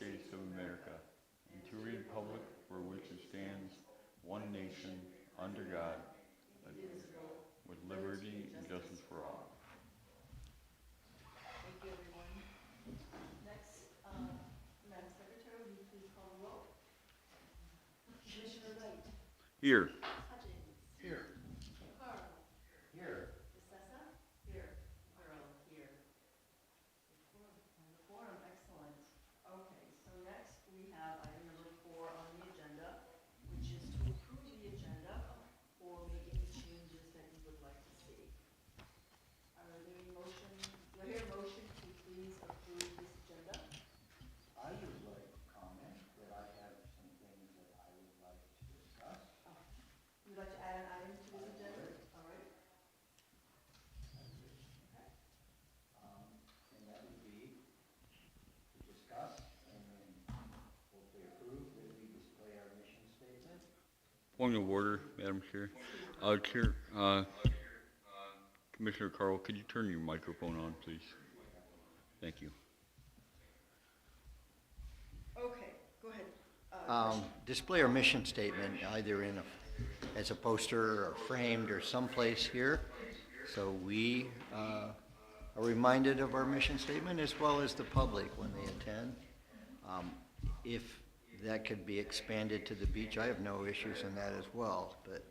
States of America, and to the republic for which it stands, one nation, under God, with liberty and justice for all. Thank you, everyone. Next, Madam Secretary, will you please call the roll? Commissioner Wright. Here. Hutchins. Here. Carl. Here. DeSessa. Here. Earl. Here. The quorum, excellent. Okay, so next we have item number 4 on the agenda, which is to approve the agenda or make any changes that you would like to see. Are there any motions? Do I hear a motion to please approve this agenda? I would like to comment that I have some things that I would like to discuss. Would you like to add an item to this agenda? All right. Okay. And that would be to discuss and then hopefully approve that we display our mission statement. Point of order, Madam Chair. Chair, Commissioner Carl, could you turn your microphone on, please? Thank you. Okay, go ahead. Display our mission statement either in as a poster or framed or someplace here, so we are reminded of our mission statement as well as the public when they attend. If that could be expanded to the beach, I have no issues in that as well, but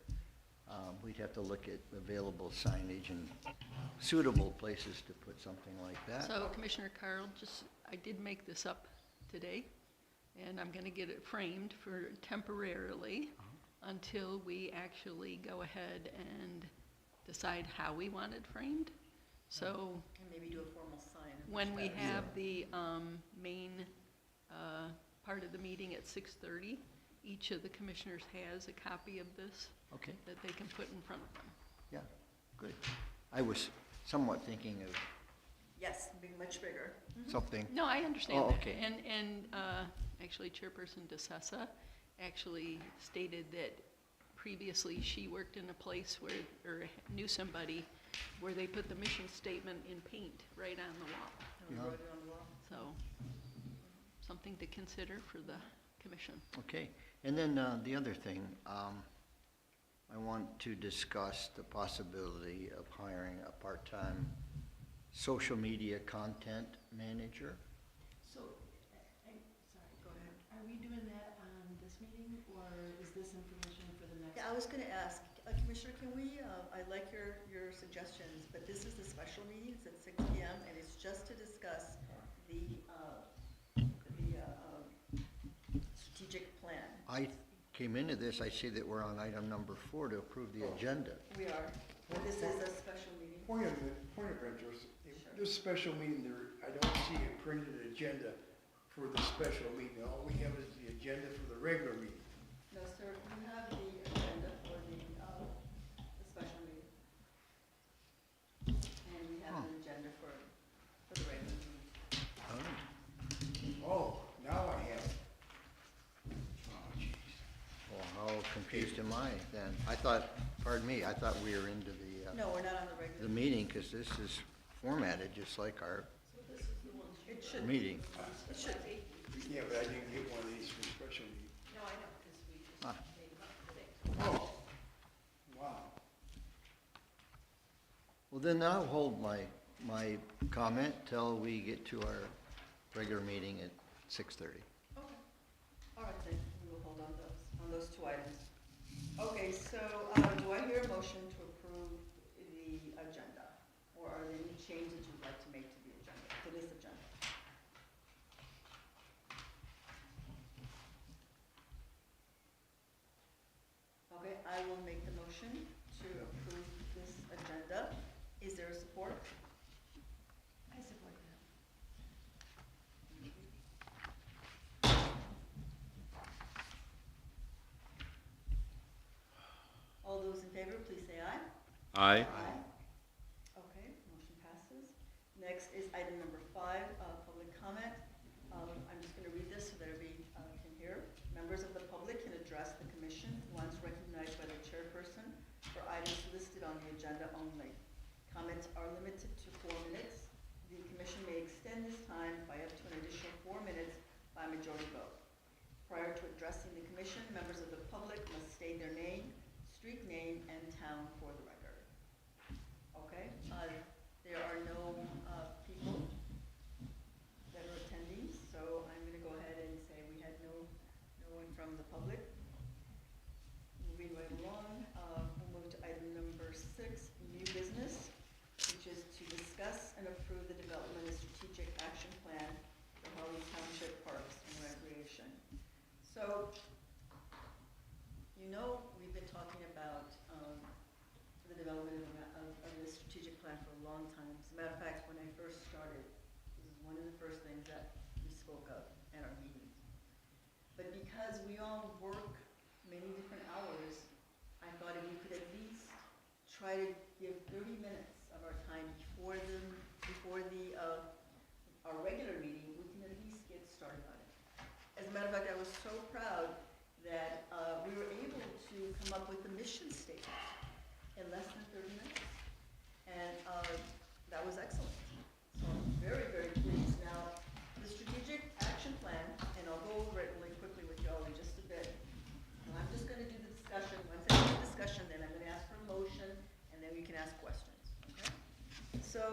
we'd have to look at available signage and suitable places to put something like that. So Commissioner Carl, I did make this up today, and I'm going to get it framed for temporarily until we actually go ahead and decide how we want it framed. So And maybe do a formal sign. when we have the main part of the meeting at 6:30, each of the commissioners has a copy of this Okay, that they can put in front of them. yeah, good. I was somewhat thinking of Yes, being much bigger. something. No, I understand Oh, that. okay. And actually, Chairperson DeSessa actually stated that previously she worked in a place where, or knew somebody where they put the mission statement in paint right on the wall. And we Yeah. wrote it on the wall. So, something to consider for the commission. Okay, and then the other thing, I want to discuss the possibility of hiring a part-time social media content manager. So, sorry, Go ahead. are we doing that on this meeting, or is this information for the next? Yeah, I was going to ask, Commissioner, can we, I like your suggestions, but this is the special meeting, it's at 6 PM, and it's just to discuss the strategic plan. I came into this, I see that we're on item number 4 to approve the agenda. We are, but this is a special meeting. Point of interest, this special meeting, I don't see a printed agenda for the special meeting. All we have is the agenda for the regular meeting. No, sir, you have the agenda for the special meeting. And we have an agenda for the regular meeting. Oh, now I have it. Oh, jeez. Well, how confused am I then? I thought, pardon me, I thought we were into No, we're not on the the regular. meeting, because this is formatted just like our It should, meeting. it should be. Yeah, but I didn't get one of these for special meeting. No, I know, because we just Ah. made them up today. Oh, wow. Well, then I'll hold my comment till we get to our regular meeting at 6:30. Okay. All right, then, we will hold on those two items. Okay, so, do I hear a motion to approve the agenda? Or are there any changes you'd like to make to the agenda, to this agenda? Okay, I will make the motion to approve this agenda. Is there a support? I support that. All those in favor, please say aye. Aye. Okay, motion passes. Next is item number 5, public comment. I'm just going to read this so that everybody can hear. Members of the public can address the commission once recognized by the chairperson for items listed on the agenda only. Comments are limited to 4 minutes. The commission may extend this time by up to an additional 4 minutes by majority vote. Prior to addressing the commission, members of the public must state their name, street name, and town for the record. Okay, there are no people that are attending, so I'm gonna go ahead and say we had no one from the public. Moving right along, we'll move to item number 6, new business, which is to discuss and approve the development of strategic action plan for Holly Township Parks and Recreation. So, you know, we've been talking about the development of this strategic plan for a long time. As a matter of fact, when I first started, this is one of the first things that we spoke of at our meetings. But because we all work many different hours, I thought if we could at least try to give 30 minutes of our time before our regular meeting, we can at least get started on it. As a matter of fact, I was so proud that we were able to come up with a mission statement in less than 30 minutes. And that was excellent. So I'm very, very pleased. Now, the strategic action plan, and I'll go over it really quickly with y'all in just a bit. And I'm just going to do the discussion. Once I do the discussion, then I'm going to ask for a motion, and then we can ask questions. Okay? So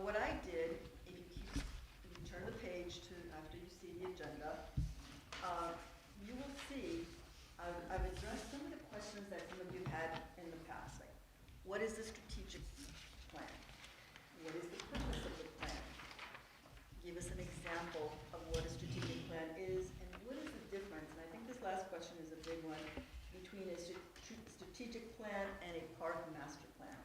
what I did, if you turn the page to after you see the agenda, you will see I've addressed some of the questions that some of you had in the past. Like, what is the strategic plan? What is the purpose of the plan? Give us an example of what a strategic plan is, and what is the difference? And I think this last question is a big one between a strategic plan and a park master plan.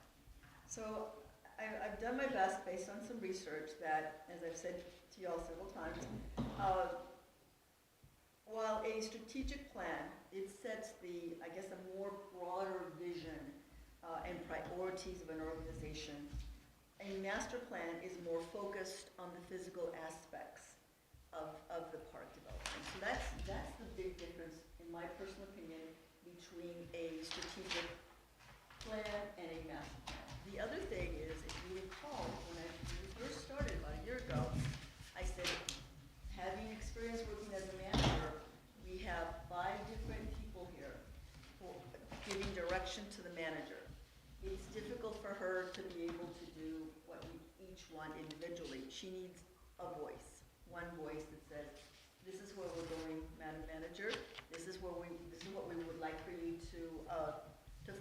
So I've done my best based on some research that, as I've said to y'all several times, while a strategic plan, it sets the, I guess, a more broader vision and priorities of an organization. A master plan is more focused on the physical aspects of the park development. So that's the big difference, in my personal opinion, between a strategic plan and a master plan. The other thing is, if you recall, when we first started about a year ago, I said, having experience working as a manager, we have 5 different people here for giving direction to the manager. It's difficult for her to be able to do what we each want individually. She needs a voice, one voice that says, this is where we're going, Madam Manager. This is what we would like for you to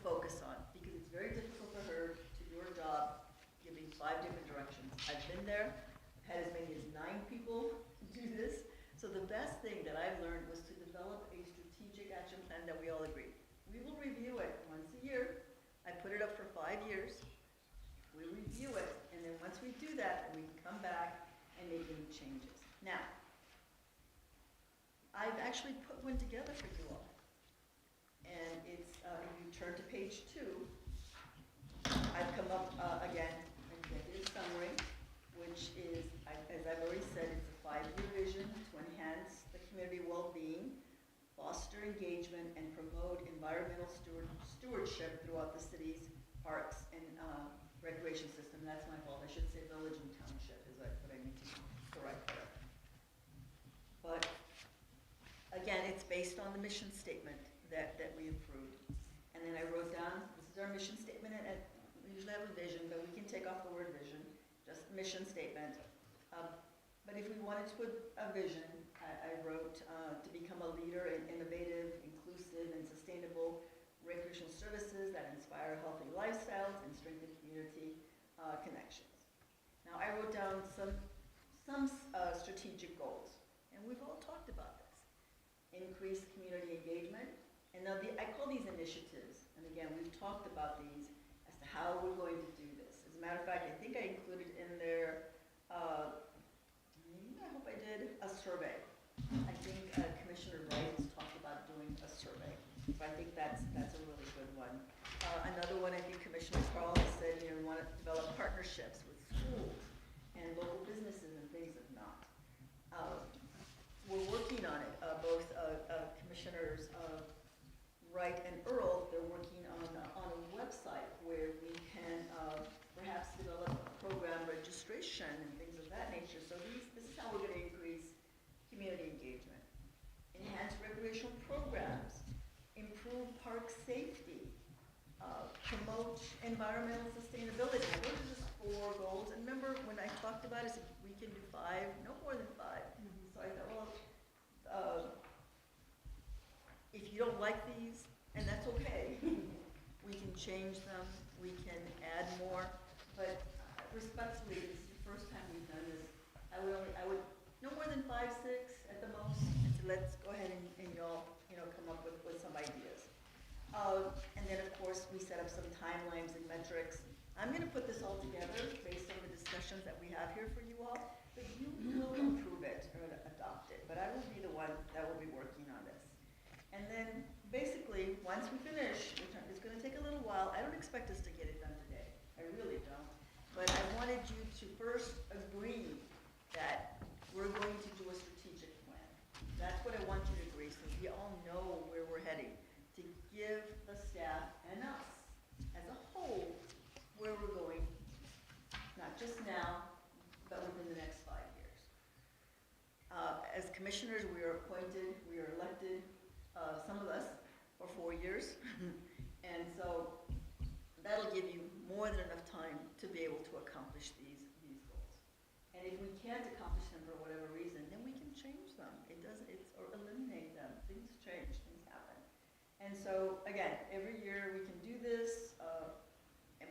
focus on, because it's very difficult for her to do her job giving 5 different directions. I've been there, I've had as many as 9 people do this. So the best thing that I've learned was to develop a strategic action plan that we all agree. We will review it once a year. I put it up for 5 years. We review it, and then once we do that, we can come back and make any changes. Now, I've actually put one together for you all. And it's, if you turn to page 2, I've come up, again, an executive summary, which is, as I've already said, it's a 5-year vision to enhance the community well-being, foster engagement, and promote environmental stewardship throughout the city's parks and recreation system. That's my fault. I should say village and township is what I need to correct there. But again, it's based on the mission statement that we approved. And then I wrote down, this is our mission statement, and we usually have a vision, but we can take off the word vision, just mission statement. But if we wanted to put a vision, I wrote to become a leader in innovative, inclusive, and sustainable recreational services that inspire healthy lifestyles and strengthen community connections. Now, I wrote down some strategic goals, and we've all talked about this. Increase community engagement, and now I call these initiatives, and again, we've talked about these as to how we're going to do this. As a matter of fact, I think I included in there, I hope I did, a survey. I think Commissioner Wright has talked about doing a survey, so I think that's a really good one. Another one, I think Commissioner Carl has said, we want to develop partnerships with schools and local businesses and things of not. We're working on it. Both Commissioners Wright and Earl, they're working on a website where we can perhaps develop a program registration and things of that nature. So this is how we're going to increase community recreational programs, improve park safety, promote environmental sustainability. Now, those are just 4 goals. And remember when I talked about it, I said we can do 5, no more than 5. So I thought, well, if you don't like these, and that's okay, we can change them, we can add more. But respectfully, this is the first time we've done this. I would, no more than 5, 6 at the most. And so let's go ahead and y'all, come up with some ideas. And then, of course, we set up some timelines and metrics. I'm going to put this all together based on the discussions that we have here for you all, but you will approve it or adopt it. But I will be the one that will be working on this. And then, basically, once we finish, which it's going to take a little while, I don't expect us to get it done today. I really don't. But I wanted you to first agree that we're going to do a strategic plan. That's what I want you to agree, so we all know where we're heading, to give the staff and us as a whole where we're going, not just now, but within the next 5 years. As commissioners, we are appointed, we are elected, some of us for 4 years, and so that'll give you more than enough time to be able to accomplish these goals. And if we can't accomplish them for whatever reason, then we can change them. Or eliminate them. Things change, things happen. And so, again, every year we can do this,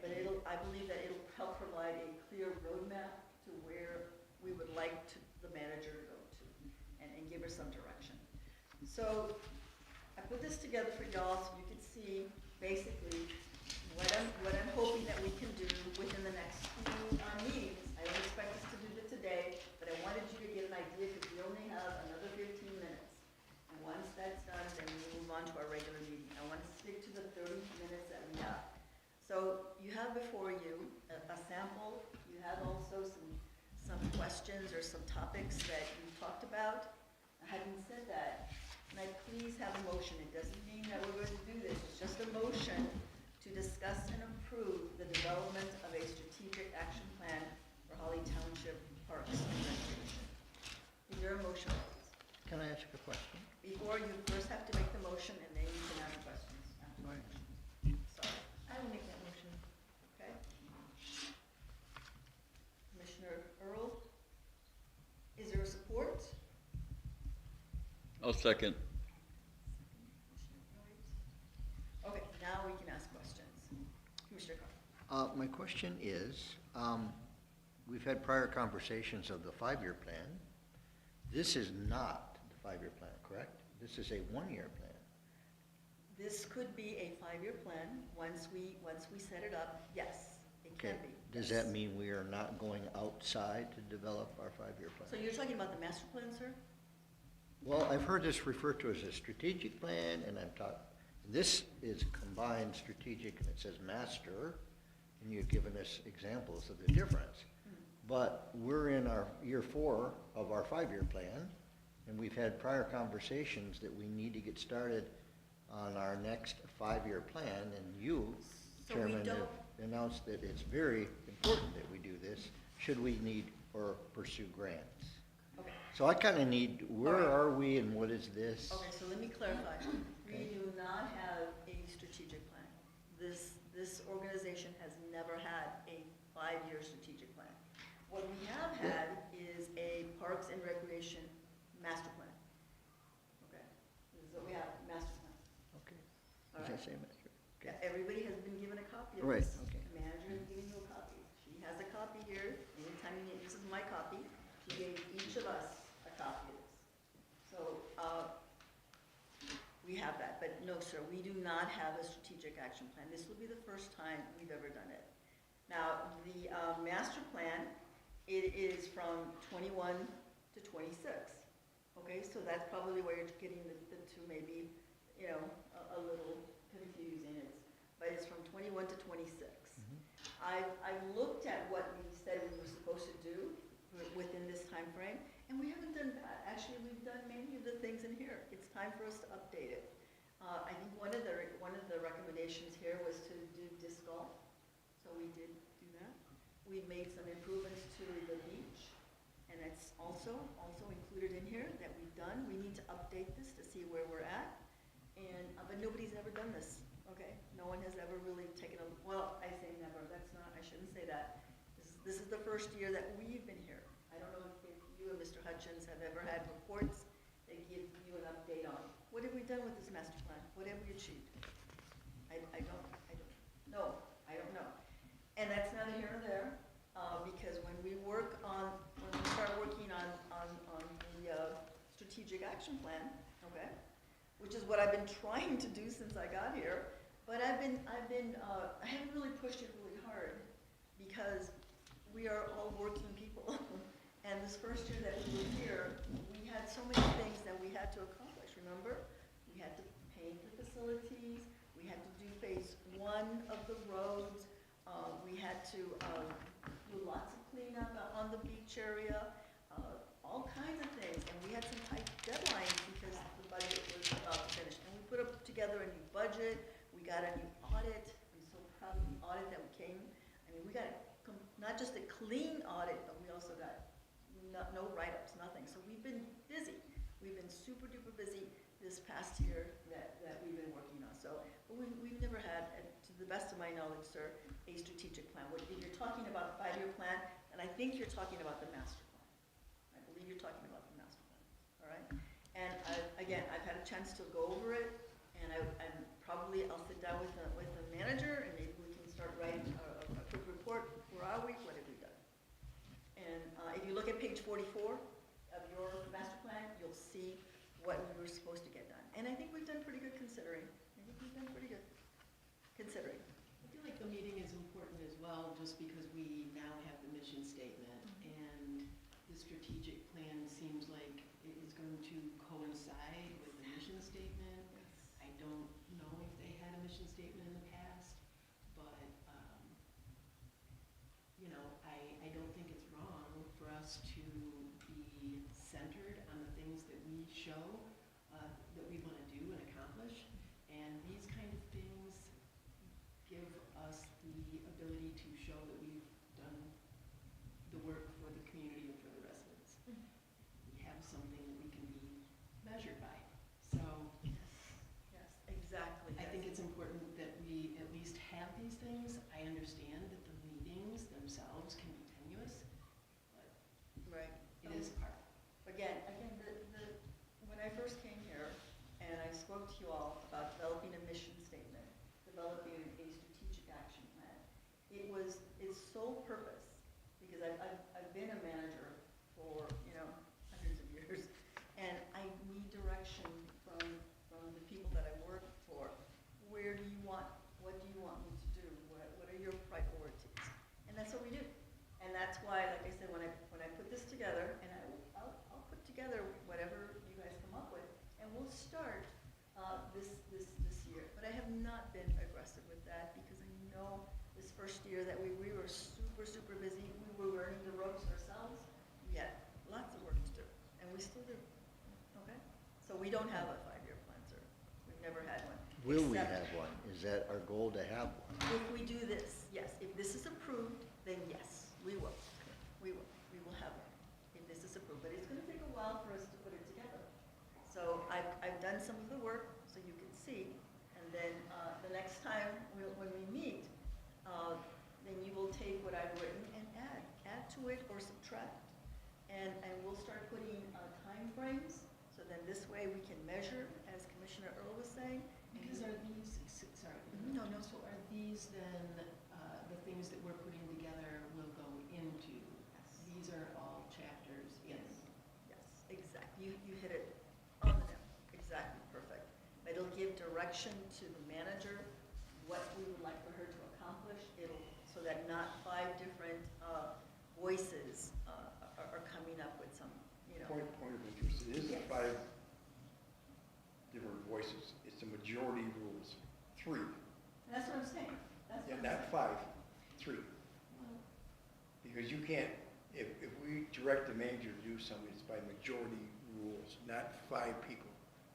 but I believe that it'll help provide a clear roadmap to where we would like the manager to go to, and give her some direction. So, I put this together for y'all so you can see basically what I'm hoping that we can do within the next few meetings. I don't expect us to do it today, but I wanted you to get an idea because we only have another 15 minutes. And once that's done, then we move on to our regular meeting. I want to stick to the 30 minutes that we have. So you have before you a sample. You have also some questions or some topics that we've talked about. Having said that, can I please have a motion? It doesn't mean that we're going to do this. It's just a motion to discuss and approve the development of a strategic action plan for Holly Township Parks and Recreation. Is there a motion, please? Can I ask a question? Before, you first have to make the motion, and then you can ask questions after the motion. Sorry. I will make that motion. Okay. Commissioner Earl, is there a support? I'll second. Okay, now we can ask questions. Commissioner Carr. My question is, we've had prior conversations of the 5-year plan. This is not the 5-year plan, correct? This is a 1-year plan. This could be a 5-year plan. Once we set it up, yes, it can Okay. be. Does yes. that mean we are not going outside to develop our 5-year plan? So you're talking about the master plan, sir? Well, I've heard this referred to as a strategic plan, and this is combined strategic, and it says master, and you've given us examples of the difference. But we're in our year 4 of our 5-year plan, and we've had prior conversations that we need to get started on our next 5-year plan, and you, So we Chairman, have don't- announced that it's very important that we do this, should we need or pursue grants. Okay. So I kind of need, where Okay. are we and what is this? Okay, so let me clarify. We Okay. do not have a strategic plan. This organization has never had a 5-year strategic plan. What we have had is a Parks and Recreation master plan. Okay, this is what we have, master plan. Okay. All Does right. that say master? Yeah, everybody has been given a copy of Right, this. okay. The manager has given you a copy. She has a copy here. Anytime you need, this is my copy. She gave each of us a copy of this. So, we have that, but no, sir, we do not have a strategic action plan. This will be the first time we've ever done it. Now, the master plan, it is from 21 to 26. Okay, so that's probably where you're getting the two maybe, a little confusing. But it's from 21 to 26. I've looked at what we said we were supposed to do within this time frame, and we haven't done that. Actually, we've done many of the things in here. It's time for us to update it. I think one of the recommendations here was to do disc golf, so we did do that. We've made some improvements to the beach, and it's also included in here that we've done. We need to update this to see where we're but nobody's ever done this, okay? No one has ever really taken a, well, I say never, that's not, I shouldn't say that. This is the first year that we've been here. I don't know if you and Mr. Hutchins have ever had reports that give you an update on, what have we done with this master plan? What have we achieved? I don't know. And that's neither here nor there, because when we start working on the strategic action plan, okay, which is what I've been trying to do since I got here, but I haven't really pushed it really hard, because we are all working people. And this first year that we were here, we had so many things that we had to accomplish, remember? We had to paint the facilities, we had to do phase 1 of the roads, we had to do lots of cleanup out on the beach area, all kinds of things, and we had some tight deadlines because the budget was about to finish. And we put together a new budget, we got a new audit, I'm so proud of the audit that we came, I mean, we got not just a clean audit, but we also got no write-ups, nothing. So we've been busy. We've been super duper busy this past year that we've been working on. So, but we've never had, to the best of my knowledge, sir, a strategic plan. If you're talking about a 5-year plan, and I think you're talking about the master plan. I believe you're talking about the master plan, all right? And again, I've had a chance to go over it, and I'll sit down with the manager, and maybe we can start writing a quick report. Where are we? What have we done? And if you look at page 44 of your master plan, you'll see what we were supposed to get done. And I think we've done pretty good considering. I think we've done pretty good considering. I feel like the meeting is important as well, just because we now have the mission statement, and the strategic plan seems like it is going to coincide with the mission statement. I don't know if they had a mission statement in the past, but, you know, I don't think it's wrong for us to be centered on the things that we show that we want to do and accomplish. And these kind of things give us the ability to show that we've done the work for the community and for the residents. We have something that we can be measured by. So Yes, exactly. I think it's important that we at least have these things. I understand that the meetings themselves can be tenuous, but Right. it is part. Again, when I first came here, and I spoke to you all about developing a mission statement, developing a strategic action plan, its sole purpose, because I've been a manager for, hundreds of years, and I need direction from the people that I work for. What do you want me to do? What are your priorities? And that's what we do. And that's why, like I said, when I put this together, and I'll put together whatever you guys come up with, and we'll start this year. But I have not been aggressive with that, because I know this first year that we were super, super busy. We were learning the ropes ourselves. We had lots of work to do, and we still do. Okay? So we don't have a 5-year plan, sir. We've never had one. Will we Except have one? Is that our goal, to have one? if we do this, yes. If this is approved, then yes, we will. We will. We will have one if this is approved. But it's going to take a while for us to put it together. So I've done some of the work, so you can see. And then the next time when we meet, then you will take what I've written and add to it or subtract. And we'll start putting time frames, so then this way we can measure, as Commissioner Earl was saying. Because are these, sorry. No. So are these then, the things that we're putting together will go into? Yes. These are all chapters in. Yes, exactly. You hit it on the nail. Exactly, perfect. It'll give direction to the manager, what we would like for her to accomplish. So that not 5 different voices are coming up with some, Point of interest, it isn't Yes. 5 different voices, it's the majority rules, 3. And that's what I'm saying. That's Yeah, what I'm not saying. 5, 3. Because you can't, if we direct the manager to do something, it's by majority rules, not 5 people,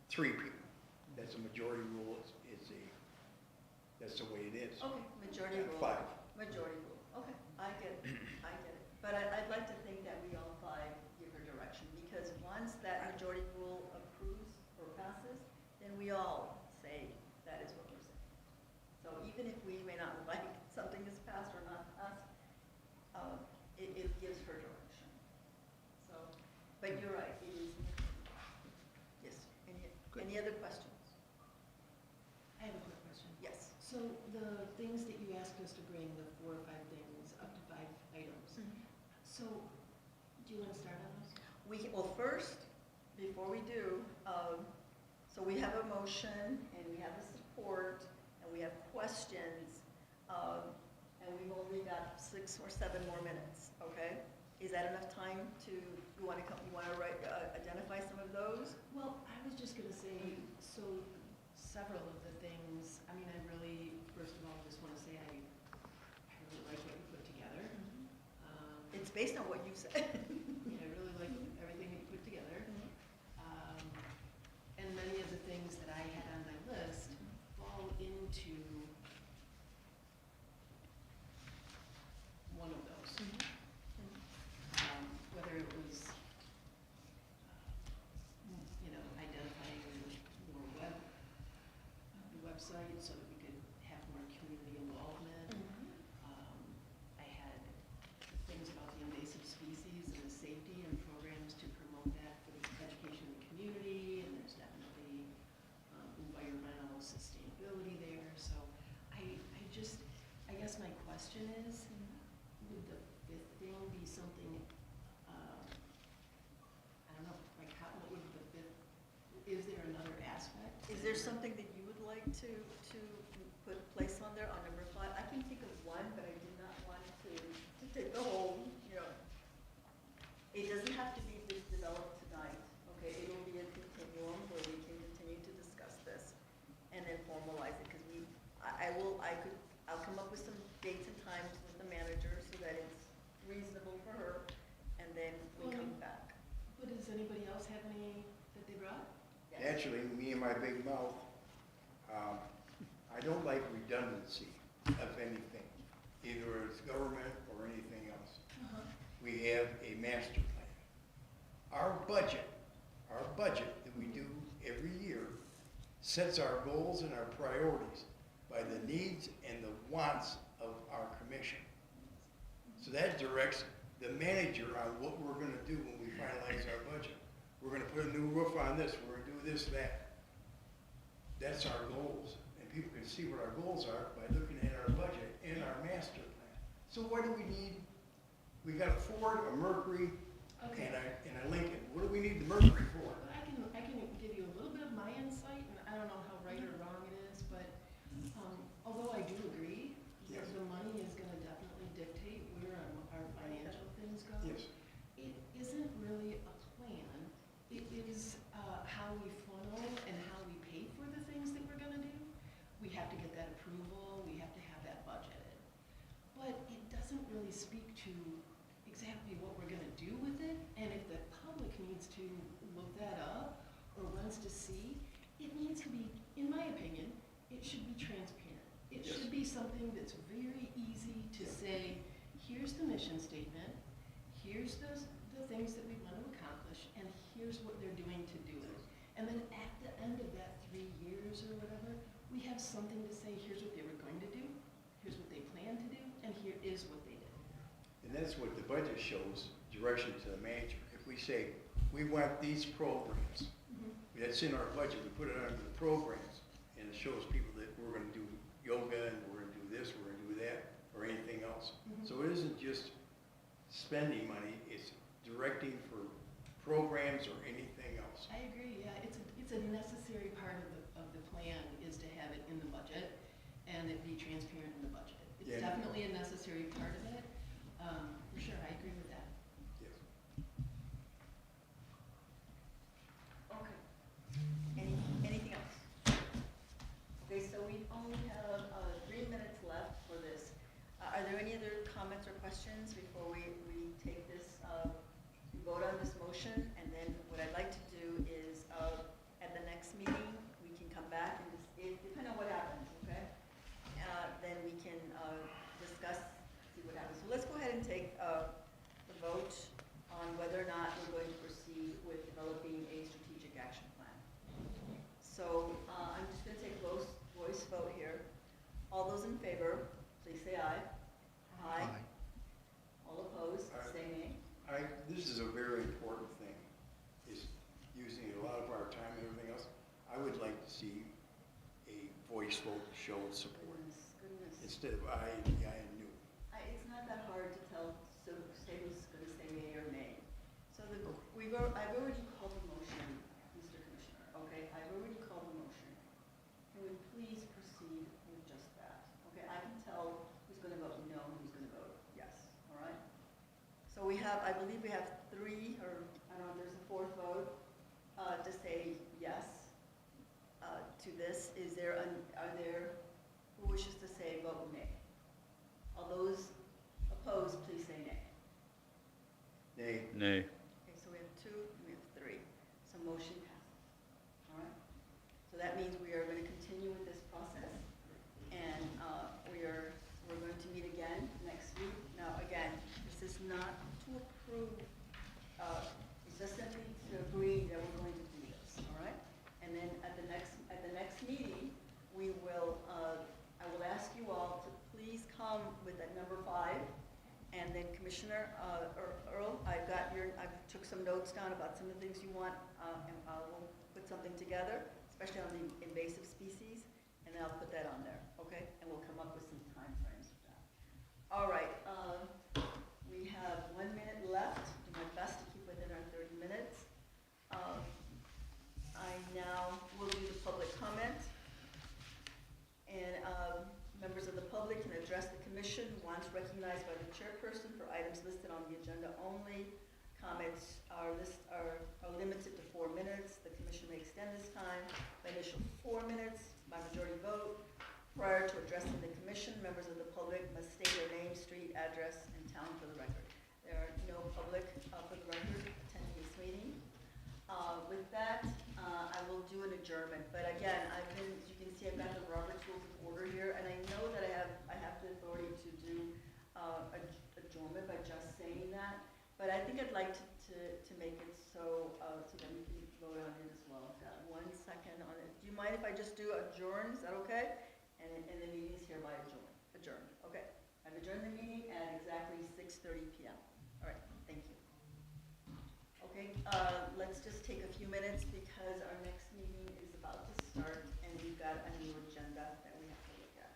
3 people. That's a majority rule, that's the way it is. Okay, majority Not rule. 5. Majority rule. Okay, I get it. I get it. But I'd like to think that we all 5 give her direction, because once that majority rule approves or passes, then we all say, Good. Any other questions? I have a quick question. Yes. So the things that you asked us to bring, the 4 or 5 things, up to 5 items. So, do you want to start on those? Well, first, before we do, so we have a motion, and we have the support, and we have questions, and we've only got 6 or 7 more minutes, okay? Is that enough time to, you want to identify some of those? Well, I was just going to say, so several of the things, I mean, I really, first of all, just want to say I really like what you put together. It's based on what you said. I really like everything that you put together. And many of the things that I had on my list fall into one of those. Whether it was, identifying more the website so that we could have more community involvement. I had things about the invasive species and the safety and programs to promote that for the education of the community, and there's definitely environmental sustainability there. So I guess my question is, would the 5th thing be something, I don't know, like what would the 5th, is there another aspect? Is there something that you would like to place on there on number 5? I can think of one, but I did not want to take the whole, It doesn't have to be developed tonight, okay? It will be a continuum where we can continue to discuss this and then formalize it, because I'll come up with some dates and times with the manager so that it's reasonable for her, and then we come back. But does anybody else have any that they brought? Yes. Naturally, me and my big mouth, I don't like redundancy of anything, either it's government or anything else. We have a master plan. Our budget that we do every year sets our goals and our priorities by the needs and the wants of our commission. So that directs the manager on what we're gonna do when we finalize our budget. We're gonna put a new roof on this, we're gonna do this, that. That's our goals, and people can see what our goals are by looking at our budget and our master plan. So what do we need? We got a Ford, a Mercury, Okay. and a Lincoln. What do we need the Mercury for? But I can give you a little bit of my insight, and I don't know how right or wrong it is, but although I do agree that Yes. the money is going to definitely dictate where our financial things go, Yes. it isn't really a plan. It is how we funnel and how we pay for the things that we're going to do. We have to get that approval. We have to have that budgeted. But it doesn't really speak to exactly what we're going to do with it. And if the public needs to look that up or wants to see, it needs to be, in my opinion, it should be transparent. It Yes. should be something that's very easy to say, here's the mission statement, here's the things that we want to accomplish, and here's what they're doing to do it. And then at the end of that 3 years or whatever, we have something to say, here's what they were going to do, here's what they plan to do, and here is what they did. And that's what the budget shows, direction to the manager. If we say, we want these programs, that's in our budget, we put it under the programs, and it shows people that we're gonna do yoga, and we're gonna do this, we're gonna do that, or anything else. So it isn't just spending money, it's directing for programs or anything else. I agree, yeah, it's a necessary part of the plan is to have it in the budget and it be transparent in the budget. It's Yeah. definitely a necessary part of it, for sure, I agree with that. Yes. Okay. Anything else? Okay, so we only have 3 minutes left for this. Are there any other comments or questions before we take this, we vote on this motion? And then what I'd like to do is, at the next meeting, we can come back and depending on what happens, okay? Then we can discuss, see what happens. So let's go ahead and take the vote on whether or not we're going to proceed with developing a strategic action plan. So I'm just going to take a voice vote here. All those in favor, please say aye. Aye. All opposed, Aye. say nay. This is a very important thing, is using a lot of our time and everything else. would like to see a voice vote show of support Goodness. instead of I and no. It's not that hard to tell, so say who's going to say yea or nay. So I've already called the motion, Mr. Commissioner, okay? I've already called the motion. Can we please proceed with just that? Okay, I can tell who's going to vote no and who's going to vote yes, all right? So I believe we have three, or I don't know if there's a fourth vote, to say yes to this. Are there, who wishes to say vote nay? All those opposed, please say nay. Nay. Nay. Okay, so we have two, and we have three. So motion passes. All right? So that means we are going to continue with this process, and we're going to meet again next week. Now, again, this is not to approve, it's just simply to agree that we're going to do this, all right? And then at the next meeting, we will, I will ask you all to please come with that number 5. And then Commissioner Earl, I took some notes down about some of the things you want, and I will put something together, especially on the invasive species, and then I'll put that on there, okay? And we'll come up with some time frames for that. All right, we have 1 minute left. Do my best to keep within our 30 minutes. I now will do the public comment, and members of the public can address the commission once recognized by the chairperson for items listed on the agenda only. Comments are limited to 4 minutes. The commission may extend this time by initial 4 minutes by majority vote. Prior to addressing the commission, members of the public must state their name, street, address, and town for the record. There are no public for the record attending this meeting. With that, I will do an adjournment. But again, as you can see, I've got the Robert's Rules of Order here, and I know that I have the authority to do adjournment by just saying that. But I think I'd like to make it so that we can vote on it as well. I've got 1 second on it. Do you mind if I just do adjourn? Is that okay? And the meeting is hereby adjourned. Okay. I've adjourned the meeting at exactly 6:30 p.m. All right. Thank you. Okay. Let's just take a few minutes because our next meeting is about to start, and we've got a new agenda that we have to look at.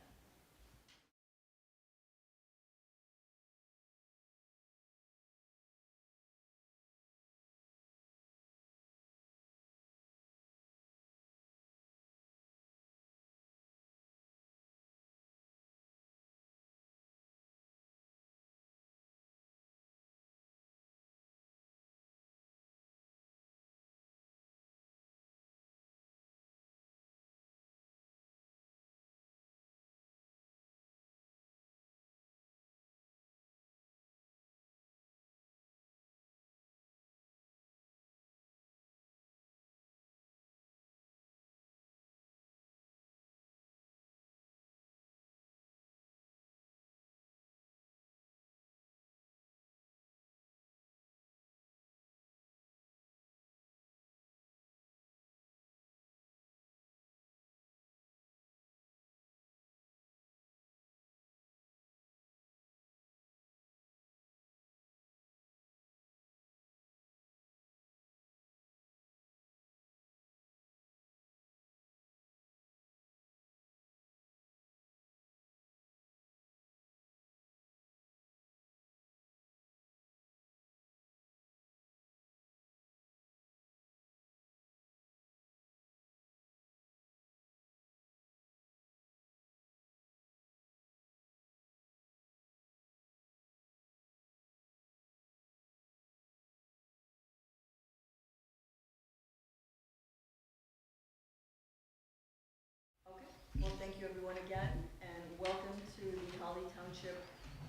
Well, thank you everyone again, and welcome to the Holly Township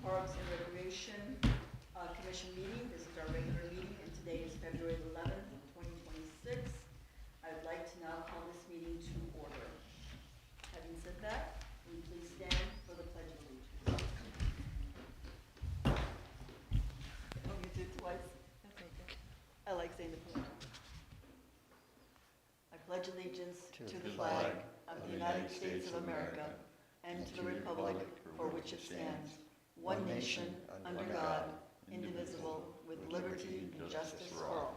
Parks and Recreation Commission meeting. This is our regular meeting, and today is February 11th, 2026. I would like to now call this meeting to order. Having said that, will you please stand for the Pledge of Allegiance. Oh, you did twice? That's okay. I like saying the pledge. I pledge allegiance to the flag of the United States of America and to the republic for which it stands, one nation, under God, indivisible, with liberty and justice for all.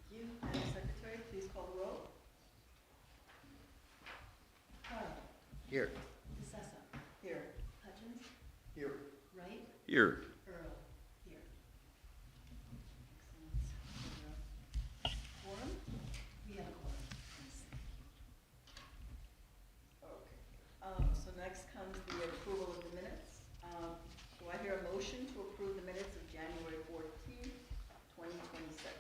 Thank Here. DeSessa. Here. Hutchins. Here. Wright. Here. Earl. Here. Excellent. Quorum? We have a quorum. Okay. So next comes the approval of the minutes. Do I hear a motion to approve the minutes of January 14th, 2026?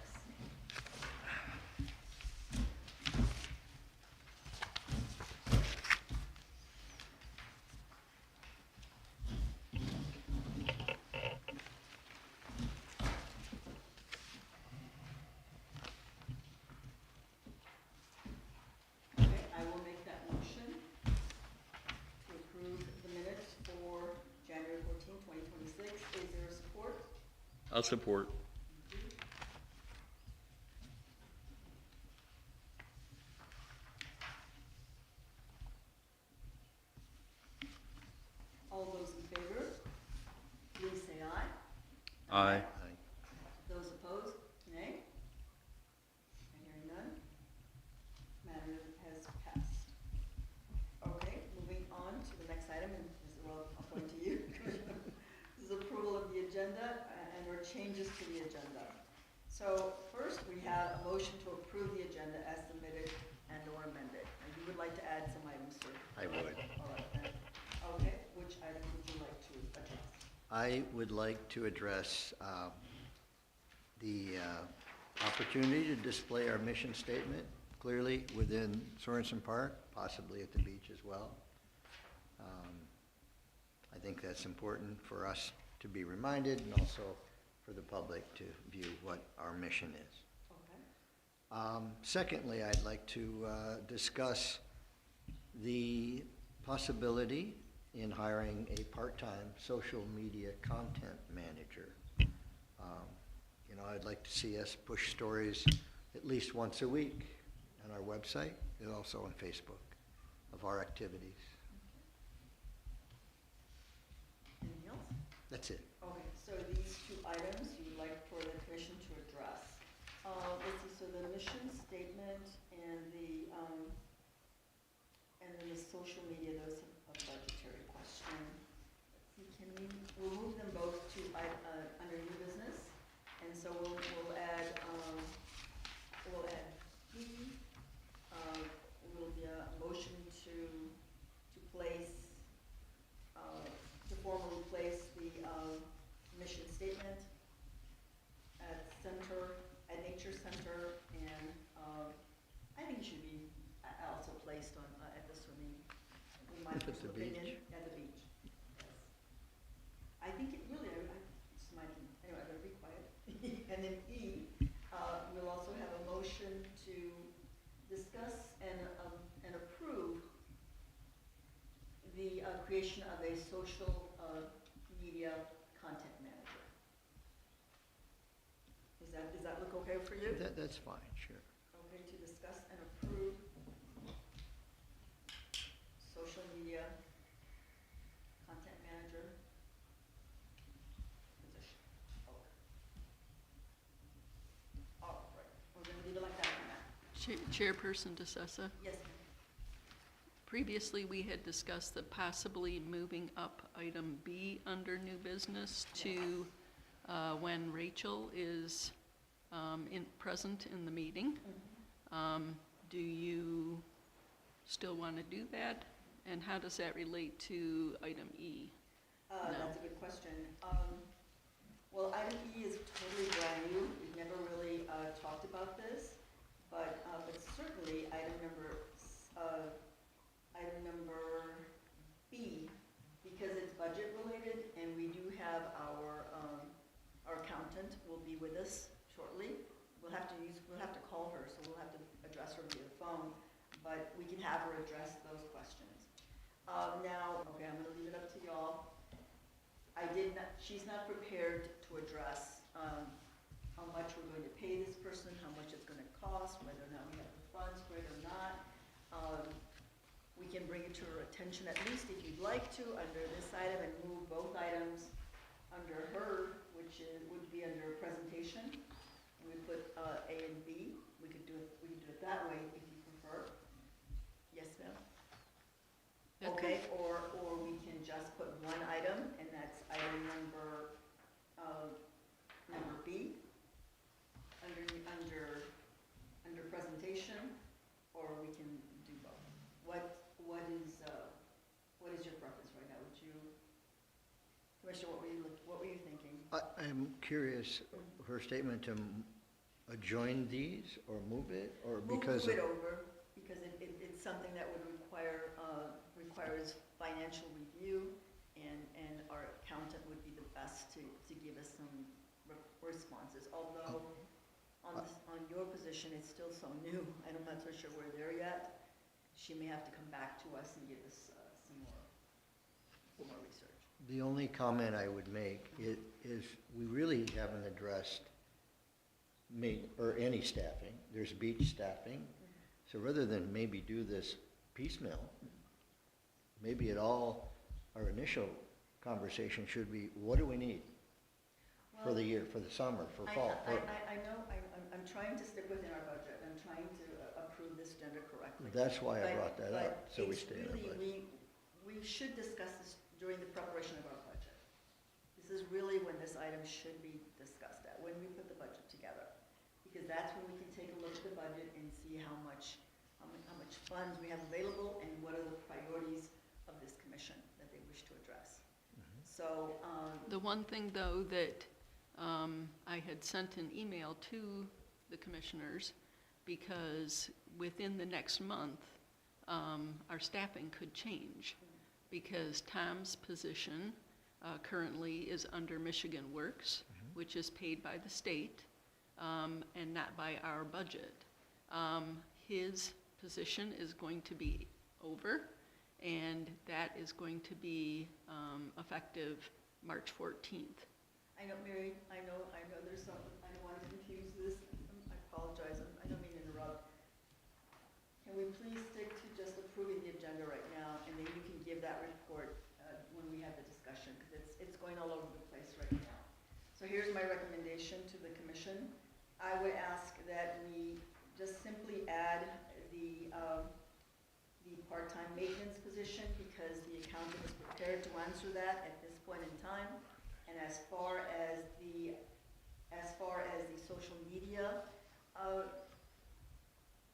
Okay, I will make that motion to approve the minutes for January 14th, 2026. Is there a support? I'll support. All those in favor, please say aye. Aye. Aye. Those opposed, nay. I hear none. Matter has passed. Okay, moving on to the next item, and this is, well, I'll point to you. This is approval of the agenda and or changes to the agenda. So first, we have a motion to approve the agenda as submitted and or amended. And you would like to add some items, sir? I would. All right, then. Okay, which item would you like to address? I would like to address the opportunity to display our mission statement clearly within Sorensen Park, possibly at the beach as well. I think that's important for us to be reminded and also for the public to view what our mission is. Okay. Secondly, I'd like to discuss the possibility in hiring a part-time social media content manager. I'd like to see us push stories at least once a week on our website and also on Facebook of our activities. Anything else? That's it. Okay, so these two items you'd like for the commission to address. Let's see, so the mission statement and then the social media, those are a budgetary question. Let's see, we'll move them both to, under new business, and so we'll add B, will be a motion to place, to formally place the mission statement at Nature Center, and I think it should be also placed on, at the swimming, in my At the personal opinion, beach. at the beach. Yes. I think it really, it's my, anyway, I better be quiet. And then E, we'll also have a motion to discuss and approve the creation of a social media content manager. Does that look okay for you? That's fine, sure. Okay, to discuss and approve social media content manager position. Okay. All right, we're gonna leave it like that for now. Chairperson DeSessa, Yes, ma'am. previously we had discussed the possibly moving up item B under new business to when Rachel is present in the meeting. Do you still want to do that? And how does that relate to item E? That's a good question. Well, item E is totally brand new. We've never really talked about this, but certainly item number B, because it's budget related, and we do have our accountant will be with us shortly. We'll have to call her, so we'll have to address her via phone, but we can have her address those questions. Now, okay, I'm gonna leave it up to y'all. She's not prepared to address how much we're going to pay this person, how much it's gonna cost, whether or not we have the funds for it or not. We can bring it to her attention, at least if you'd like to, under this item, and move both items under her, which would be under presentation. And we put A and B. We could do it that way if you prefer. Yes, ma'am? That- Okay. curious, her statement to adjoin these or move it, or because We'll of... move it over, because it's something that would requires financial review, and our accountant would be the best to give us some responses, although on your position, it's still so new, I'm not so sure we're there yet. She may have to come back to us and give us some more research. The only comment I would make is we really haven't addressed any staffing. There's beach staffing. So rather than maybe do this piecemeal, maybe our initial conversation should be, what do we need for the year, for the summer, for fall? I know, I'm trying to stick within our budget. I'm trying to approve this agenda correctly. That's why I But- brought that but up, so we it's stay in our really- budget. We should discuss this during the preparation of our budget. This is really when this item should be discussed at, when we put the budget together. Because that's when we can take a look at the budget and see how much funds we have available and what are the priorities of this commission that they wish to address. So, The one thing, though, that I had sent an email to the commissioners, because within the next month, our staffing could change, because Tom's position currently is under Michigan Works, which is paid by the state and not by our budget. His position is going to be over, and that is going to be effective March 14th. I know, Mary, I know there's some, I don't want to confuse this. I apologize, I don't mean to interrupt. Can we please stick to just approving the agenda right now, and then you can give that report when we have the discussion, because it's going all over the place right now. So here's my recommendation to the commission. I would ask that we just simply add the part-time maintenance position, because the accountant is prepared to answer that at this point in time. And as far as the social media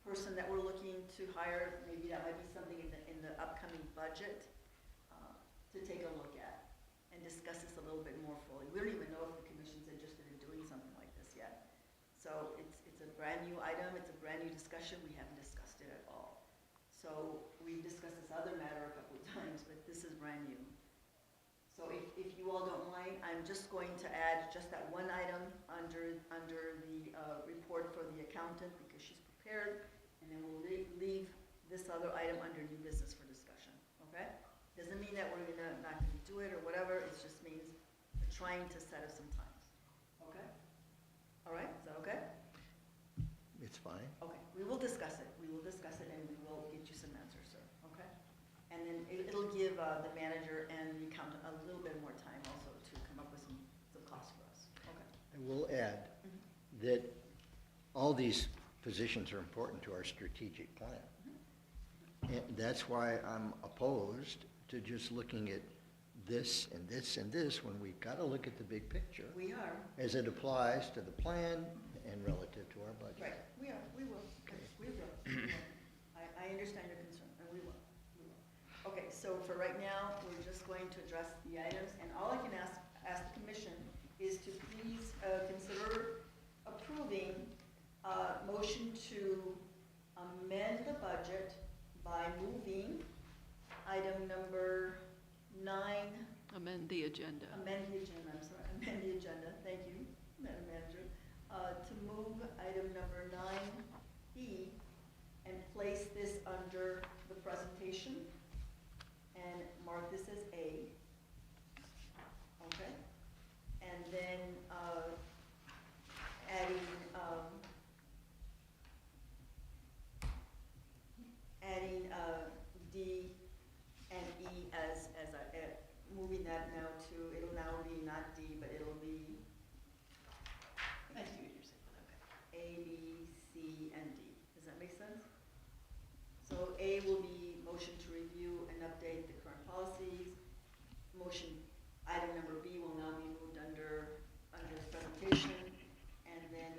person that we're looking to hire, maybe that might be something in the upcoming budget to take a look at and discuss this a little bit more fully. We don't even know if the commission's interested in doing something like this yet. So it's a brand new item, it's a brand new discussion, we haven't discussed it at all. So we discussed this other matter a couple of times, but this is brand new. So if you all don't mind, I'm just going to add just that one item under the report for the accountant, because she's prepared, and then we'll leave this other item under new business for discussion, okay? Doesn't mean that we're not gonna do it or whatever, it just means we're trying to set up some times, okay? All right, is that okay? It's fine. Okay, we will discuss it, and we will get you some answers, sir, okay? And then it'll give the manager and the accountant a little bit more time also to come up with some costs for us, okay? I will add that all these positions are important to our strategic plan. And that's why I'm opposed to just looking at this and this and this, when we've got to look at the big picture We are, as it applies to the plan and relative to our budget. right, we will, we will. I understand your concern, and we will. Okay, so for right now, we're just going to address the items, and all I can ask the commission is to please consider approving motion to amend the budget by moving item number 9, Amend the agenda. amend the agenda, thank you, Madam Manager, to move item number 9B and place this under the presentation and mark this as A. Okay? And then adding D and E as moving that now to, it'll now be not D, but it'll be I see what you're saying, okay. A, B, C, and D. Does that make sense? So A will be motion to review and update the current policies. Motion, item number B will now be moved under presentation. And then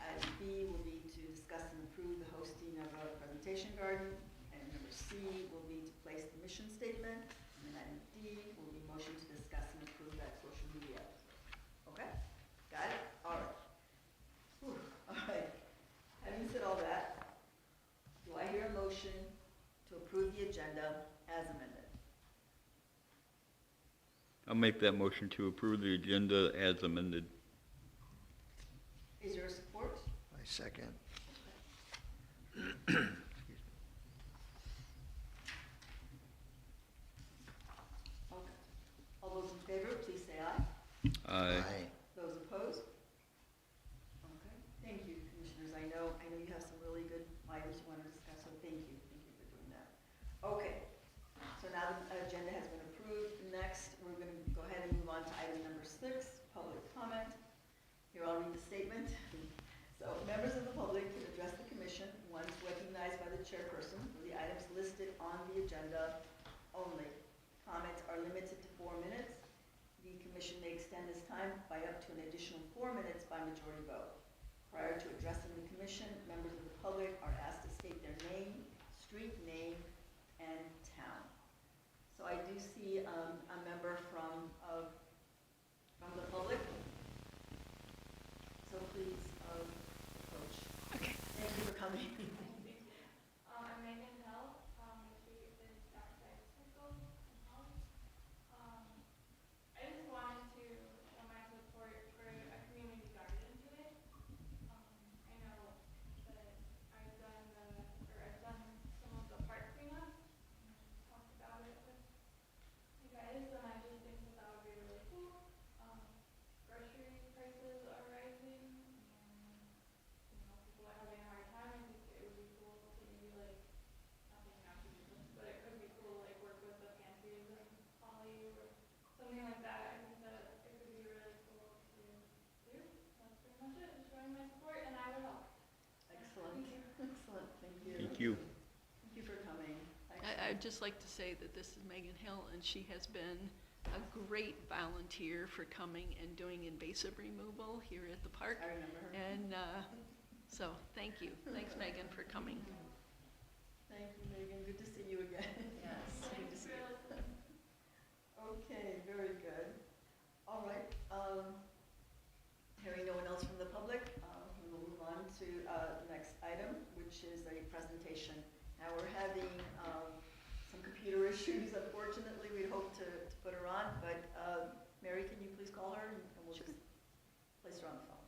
item B will be to discuss and approve the hosting of a presentation garden. And number C will be to place the mission statement. And then item D will be motion to discuss and approve that social media. Okay? I'll make that motion to approve the agenda as amended. Is there support? I second. Okay. All those in favor, please say aye. Aye. Those opposed? Okay, thank you, commissioners. I know you have some really good items you want to discuss, so thank you for doing that. Okay, so now the agenda has been approved. Next, we're going to go ahead and move on to item number 6, public comment. Here, I'll read the statement. So, members of the public can address the commission once recognized by the chairperson for the items listed on the agenda only. Comments are limited to 4 minutes. The commission may extend this time by up to an additional 4 minutes by majority vote. Prior to addressing the commission, members of the public are asked to state their name, street name, and town. So I do see a member from the public. So please approach. Okay. Thank you for coming. I'm Megan Hill. The street is backside circle in Holly. I just wanted to show my support for a community garden today. I know that I've done some of the park cleanup and talked about it with you guys, and I just think that would be really cool. Grocery prices are rising, and people are having a hard time. I think it would be cool to maybe nothing have to do this, but it could be cool work with the pantries and Holly or something like that. I think that it could be really cool to do. That's pretty much it. Just showing my support, and I would help. Excellent. Thank you. Excellent. Thank you. Thank you. Thank you for coming. I'd just like to say that this is Megan Hill, and she has been a great volunteer for coming and doing invasive removal here at the park. I remember her. And so, thank you. Thanks, Megan, for coming. Thank you, Megan. Good to see you again. Yes. Good to see you. Okay, very good. All right. Hearing no one else from the public, we will move on to the next item, which is a presentation. Now, we're having some computer issues. Unfortunately, we hope to put her on, but Mary, can you please call her, and we'll just place her on the phone.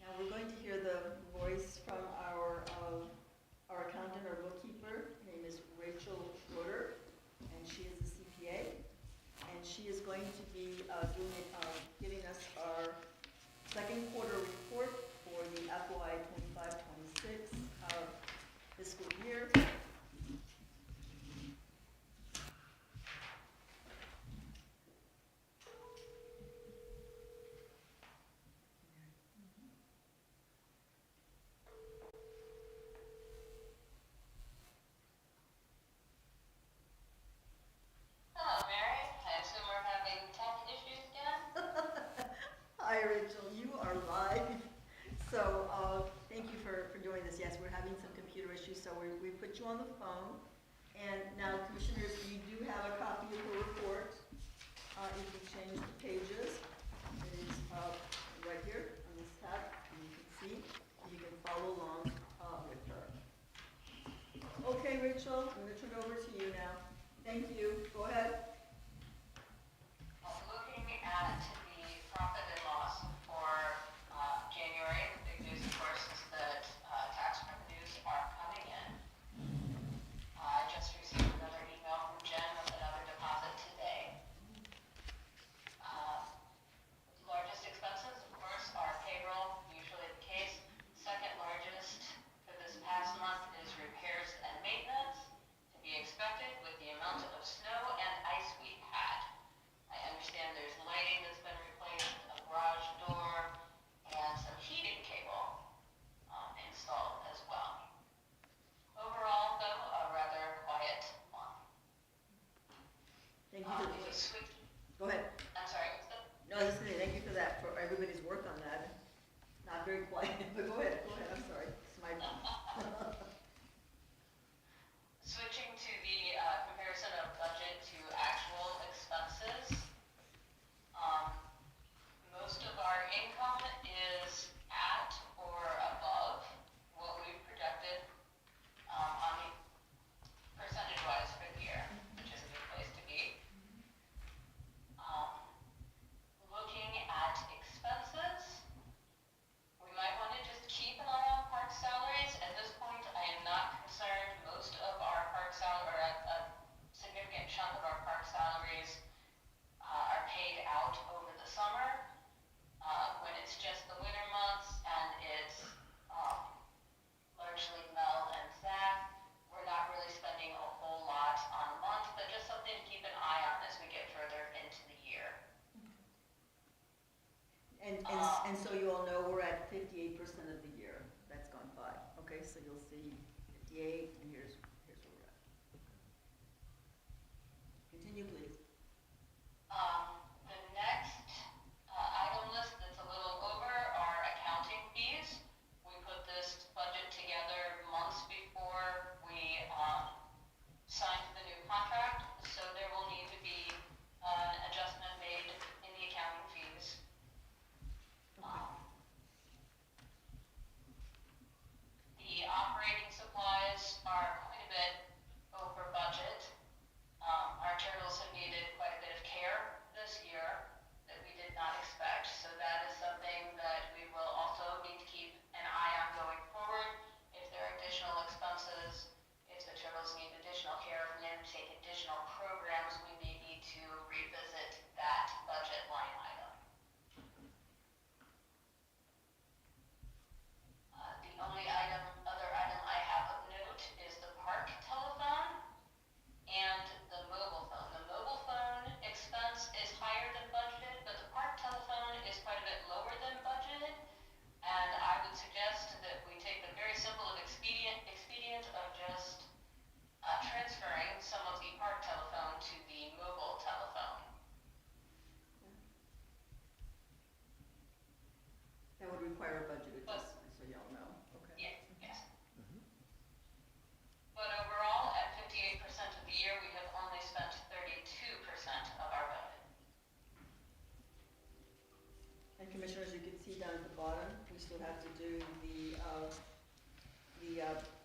Now, we're going to hear the voice from our accountant, our bookkeeper. Her name is Rachel Schroeder, and she is a CPA. And she is going to be giving us our second quarter report for the FY 25-26 fiscal year. Hello, Mary. I assume we're having tech issues again? Hi, Rachel, you are live. So, thank you for doing this. Yes, we're having some computer issues, so we put you on the phone. And now, commissioners, you do have a copy of the report. If you change the pages, it is right here on this tab, and you can see, you can follow along with her. Okay, Rachel, I'm going to turn it over to you now. Thank you. Go ahead. Looking at the profit and loss for January, the big news, of course, is that tax revenues are coming in. I just received another email from Jen with another deposit today. Largest expenses, of course, are payroll, usually the case. Second largest for this past month is repairs and maintenance, to be expected with the amount of snow and ice we've had. I understand there's lighting that's been replaced, a garage door, and some heating cable installed as well. Overall, though, a rather quiet month. Thank you. If we switch, Go ahead. I'm sorry, what's that? No, I was just saying, thank you for that, for everybody's work on that. Not very quiet, but go ahead, I'm sorry. It's my Switching to the comparison of budget to actual expenses, most of our income is at or above what we've projected on percentage-wise for the year, which is a good place to be. 58% of the year, that's gone by. Okay, so you'll see 58, and here's where we're at. Continue, please. The next item list that's a little over are accounting fees. We put this budget together months before we signed the new contract, so there will need to be an adjustment made in the accounting fees. The operating supplies are quite a bit over budget. Our turtles have needed quite a bit of care this year that we did not expect, so that is something that we will also need to keep an eye on going forward. If there are additional expenses, if the turtles need additional care, if we need to take additional programs, we may need to revisit that budget line item. The only other item I have of note is the park telephone and the mobile phone. The mobile phone expense is higher than budgeted, but the park telephone is quite a bit lower than budgeted. And I would suggest that we take the very simple and expedient of just transferring some of the park telephone to the mobile telephone. That would require a budget adjustment, so y'all know, okay? Yes. But overall, at 58% of the year, we have only spent 32% of our budget. And commissioners, you can see down at the bottom, we still have to do the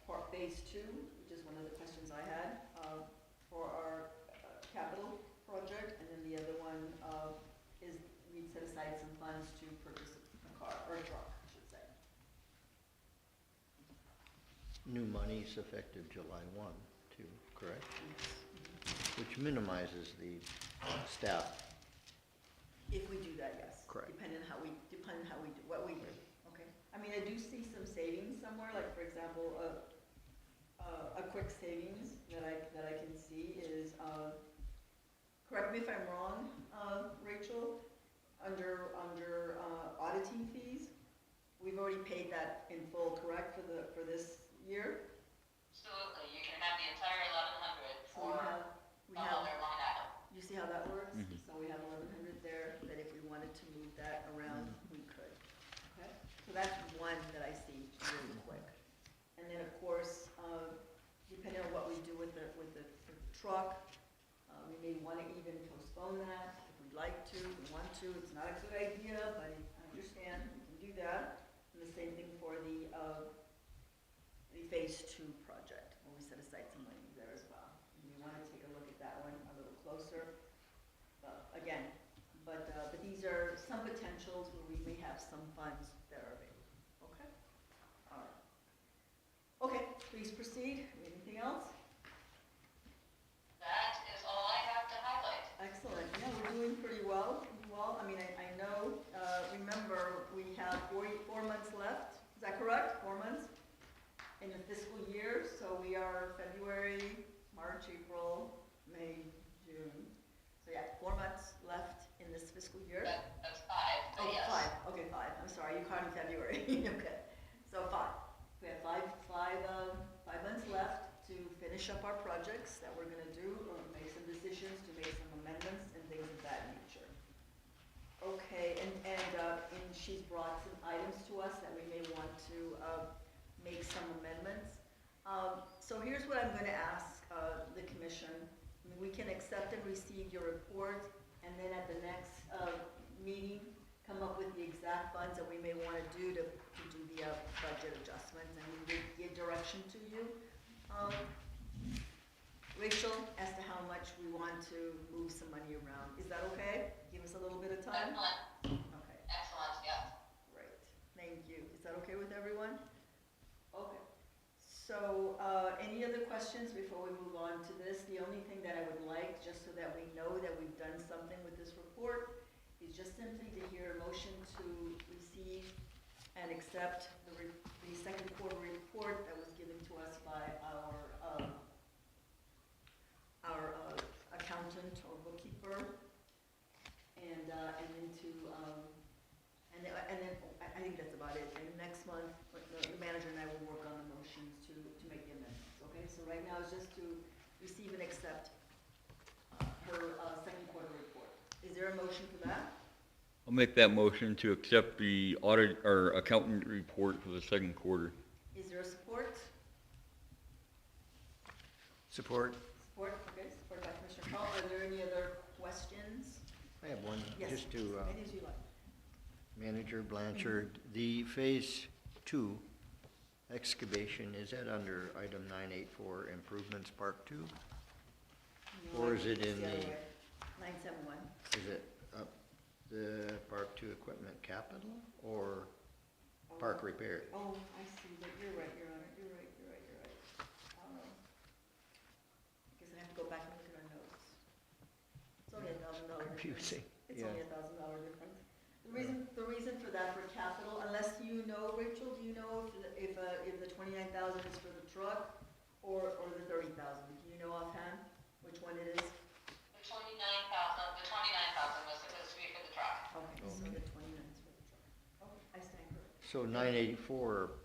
part phase 2, which is one of the questions I had, for our capital project, and then the other one is we set aside some funds to purchase a car, or a truck, I should say. New monies effective July 1, too, correct? Which minimizes the staff. If we do that, yes. Correct. Depending on how we do, what we do, okay? I mean, I do see some savings somewhere, like for example, a quick savings that I can see is, correct me if I'm wrong, Rachel, under auditing fees, we've already paid that in full, correct, for this year? Absolutely, you can have the entire 1,100 So for we the have, other line item. you see how that works? Mhm. So we have 1,100 there, that if we wanted to move that around, we could, okay? So that's one that I see really quick. And then, of course, depending on what we do with the truck, we may want to even postpone that if we'd like to, we want to. It's not a good idea, but I understand, we can do that. And the same thing for the phase 2 project, where we set aside some money there as well. And we want to take a look at that one a little closer. Again, but these are some potentials where we may have some funds that are available, okay? All right. Okay, please proceed. Anything else? That is all I have to highlight. Excellent. Yeah, we're doing pretty well. I mean, I know, remember, we have 4 months left. Is that correct? 4 months in the fiscal year. So we are February, March, April, May, June. So yeah, 4 months left in this fiscal year. That's 5, but Oh, yes. 5. Okay, 5. I'm sorry, you caught me February. Okay. So 5. We have 5 months left to finish up our projects that we're gonna do, or make some decisions, to make some amendments and things of that nature. Okay, and she's brought some items to us that we may want to make some amendments. So here's what I'm gonna ask the commission. I mean, we can accept and receive your report, and then at the next meeting, come up with the exact funds that we may want to do the budget adjustments, and we will give direction to you. Rachel, as to how much we want to move some money around. Is that okay? Give us a little bit of time? Excellent, Okay, excellent, yes. great. Thank you. Is that okay with everyone? Okay. So, any other questions before we move on to this? The only thing that I would like, just so that we know that we've done something with this report, is just simply to hear a motion to receive and accept the second quarter report that was given to us by our accountant or bookkeeper, and then I think that's about it. And So right now it's just to receive and accept her second quarter report. Is there a motion for that? I'll make that motion to accept the audit or accountant report for the second quarter. Is there a support? Support? Support, okay, supported by Commissioner Hall. Are there any other questions? I have one, Yes, just to as many as you like. Manager Blanchard. The Phase 2 excavation, is that under item 984, improvements part 2? No, Or I is think it it's in the other the- way. 971. Is it up the part 2 equipment capital or park repair? Oh, I see, but you're right, you're right. I guess I have to go back and look at our notes. It's only $1,000 difference. Confusing, It's yeah. only $1,000 difference. The reason for that for capital, unless you know, Rachel, do you know if the 29,000 is for the truck or the 30,000? Do you know offhand which one it is? The 29,000 was supposed to be for the truck. Okay, so the 29 is for the truck. Okay, I stand corrected. So 984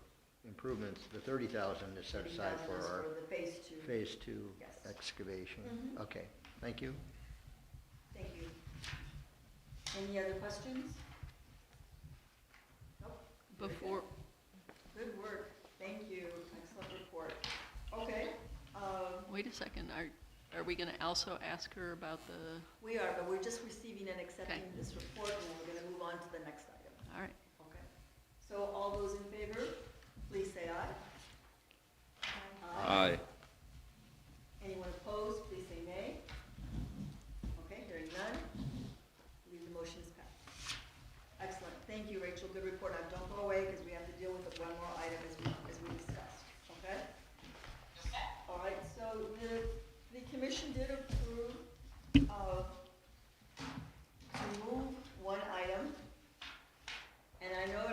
improvements, the 30,000 is set aside 30,000 for is our for the phase 2. Phase 2 Yes. excavation. Mhm. Okay, thank you. Thank you. Any other questions? Nope. Very good. Before, Good work, thank you, excellent report. Okay, wait a second, are we gonna also ask her about the, we are, but we're just receiving and accepting Okay. this report, and then we're gonna move on to the next item. all right. Okay. So all those in favor, please say aye. Aye. Anyone opposed, please say nay. Okay, hearing none, I believe the motion is passed. Excellent, thank you, Rachel, good report. Now, don't go away, because we have to deal with one more item as we discussed, okay? All right, so the commission did approve, to move one item. And I know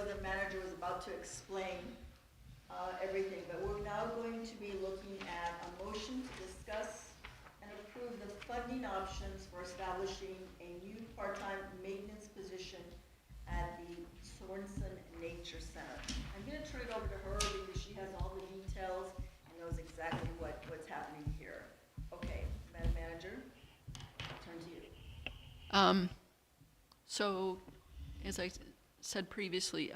the manager was about to explain, everything, but we're now going to be looking at a motion to discuss and approve the funding options for establishing a new part-time maintenance position at the Sorensen Nature Center. I'm gonna turn it over to her because she has all the details and knows exactly what's happening here. Okay, Madam Manager, I'll turn to you. So, as I said previously,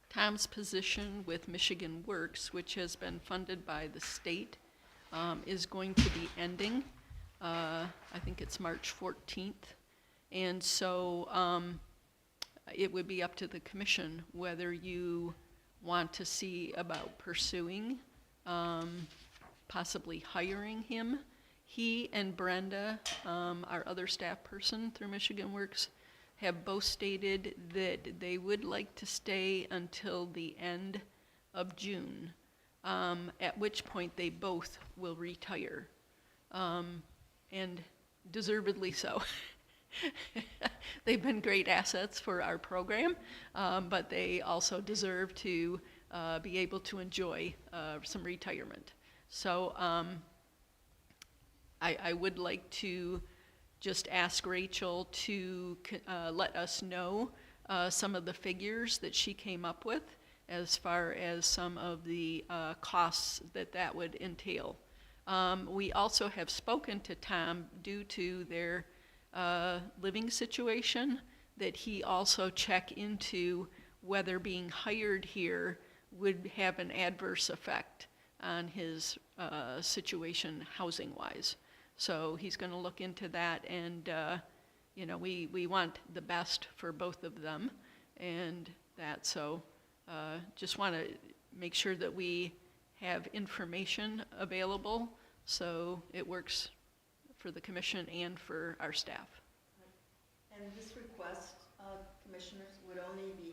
Tom's position with Michigan Works, which has been funded by the state, is going to be ending. I think it's March 14th. And so it would be up to the commission whether you want to see about pursuing, possibly hiring him. He and Brenda, our other staff person through Michigan Works, have both stated that they would like to stay until the end of June, at which point they both will retire, and deservedly so. They've been great assets for our program, but they also deserve to be able to enjoy some retirement. So I would like to just ask Rachel to let us know some of the figures that she came up with as far as some of the costs that would entail. We also have spoken to Tom due to their living situation, that he also check into whether being hired here would have an adverse effect on his situation housing-wise. So he's going to look into that, and we want the best for both of them, and that. So just want to make sure that we have information available so it works for the commission and for our staff. And this request, commissioners, would only be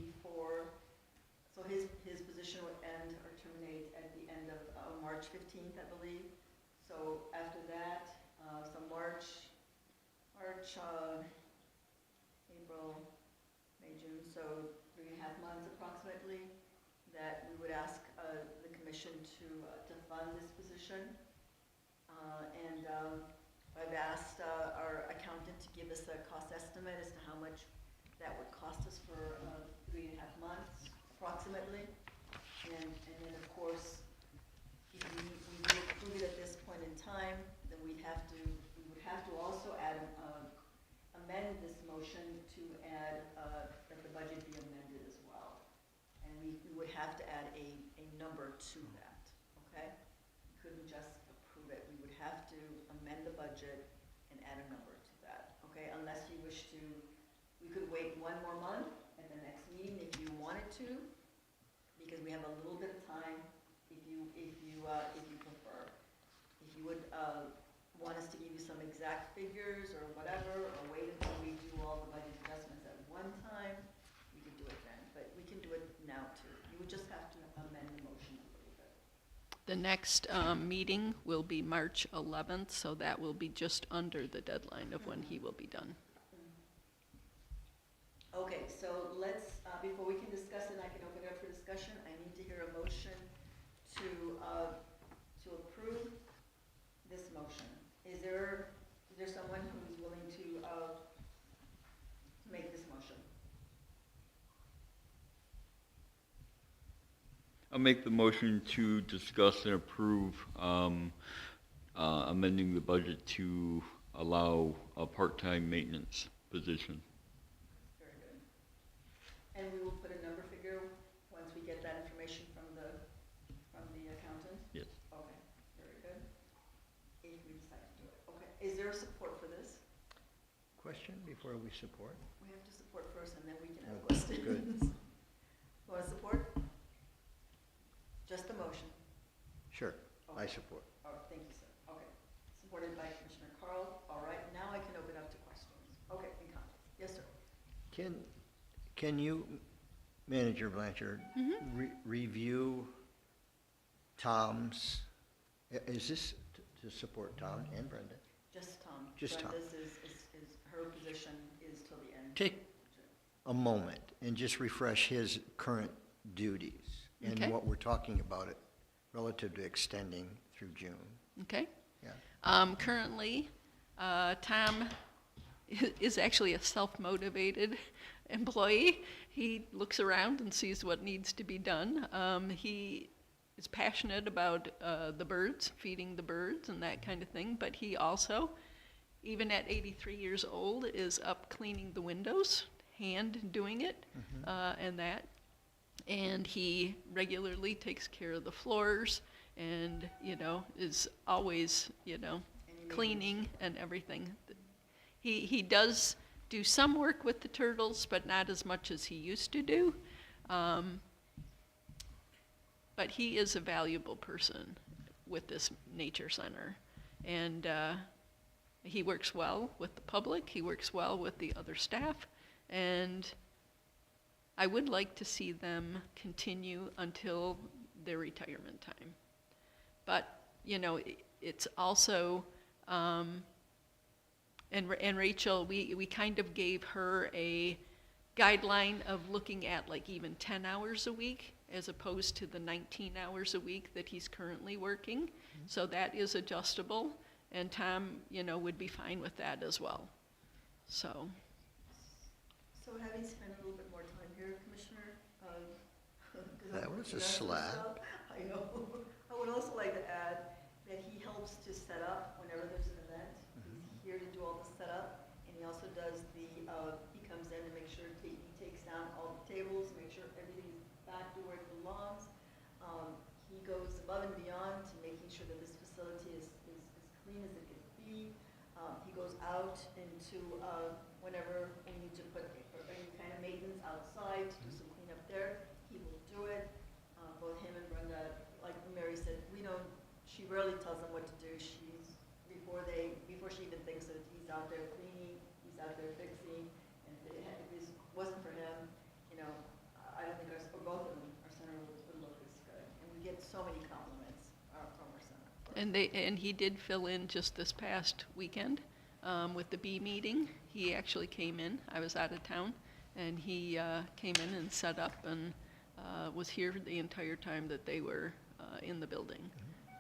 so his position would end or terminate at the end of March 15th, I believe. So after that, so March, April, May, June, so 3.5 months approximately, that we would ask the commission to fund this position. And I've asked our accountant to give us a cost estimate as to how much that would cost us for 3.5 months approximately. And then of course, he we do approve it at this point in time, then we would have to also amend this motion to add, that the budget be amended as well. And we would have to add a number to that, okay? We couldn't just approve it, we would have to amend the budget and add a number to that, okay? Unless you wish to, we could wait one more month at the next meeting if you wanted to, because we have a little bit of time if you prefer. If you would want us to give you some exact figures or whatever, or wait until we do all the budget adjustments at one time, we could do it then. But we can do it now too. You would just have to amend the motion a little bit. The next meeting will be March 11th, so that will be just under the deadline of when he will be done. Okay, so let's, before we can discuss it, and I can open it up for discussion, I need to hear a motion to approve this motion. Is there someone who's willing to make this motion? I'll make the motion to discuss and approve amending the budget to allow a part-time maintenance position. Very good. And we will put a number figure once we get that information from the accountant? Yes. Okay, very good. If we decide to do it. Okay, is there support for this? Question before we support? We have to support first and then we can have Oh, questions. good. Want to support? Just the motion? Sure, I Okay. support. All right, thank you, sir. Okay. Supported by Commissioner Carl. All right, now I can open up to questions. Okay, in comments. Yes, sir. Can you, Manager Blanchard, review Tom's, is this to support Tom and Brenda? Just Tom. Just Tom. Brenda's is, her position is till the end. Take a moment and just refresh his current duties Okay. and what we're talking about it relative to extending through June. Okay? Yeah. Currently, Tom is actually a self-motivated employee. He looks around and sees what needs to be done. He is passionate about the birds, feeding the birds and that kind of thing, but he also, even at 83 years old, is up cleaning the windows, hand doing it, and that. And he regularly takes care of the floors and, is always, cleaning and everything. He does do some work with the turtles, but not as much as he used to do. But he is a valuable person with this nature center. And he works well with the public, he works well with the other staff, and I would like to see them continue until their retirement time. But, it's also, and Rachel, we kind of gave her a guideline of looking at like even 10 hours a week as opposed to the 19 hours a week that he's currently working. So that is adjustable, and Tom, would be fine with that as well. So having spent a little bit more time here, Commissioner, 'cause That I'm was a working on some slap. stuff, I know. I would also like to add that he helps to set up whenever there's an event. He's here to do all the setup, and he also does he comes in and makes sure he takes down all the tables, make sure everything is back to where it belongs. He goes above and beyond to making sure that this facility is clean as it can be. He goes out into, whenever we need to put any kind of maintenance outside to do some cleanup there, he will do it. Both him and Brenda, like Mary said, she rarely tells them what to do. Before she even thinks that he's out there cleaning, he's out there fixing, and if it wasn't for him, I don't think both of them, our center would look as good. And we get so many compliments from our center. And he did fill in just this past weekend with the bee meeting. He actually came in. I was out of town, and he came in and set up and was here the entire time that they were in the building.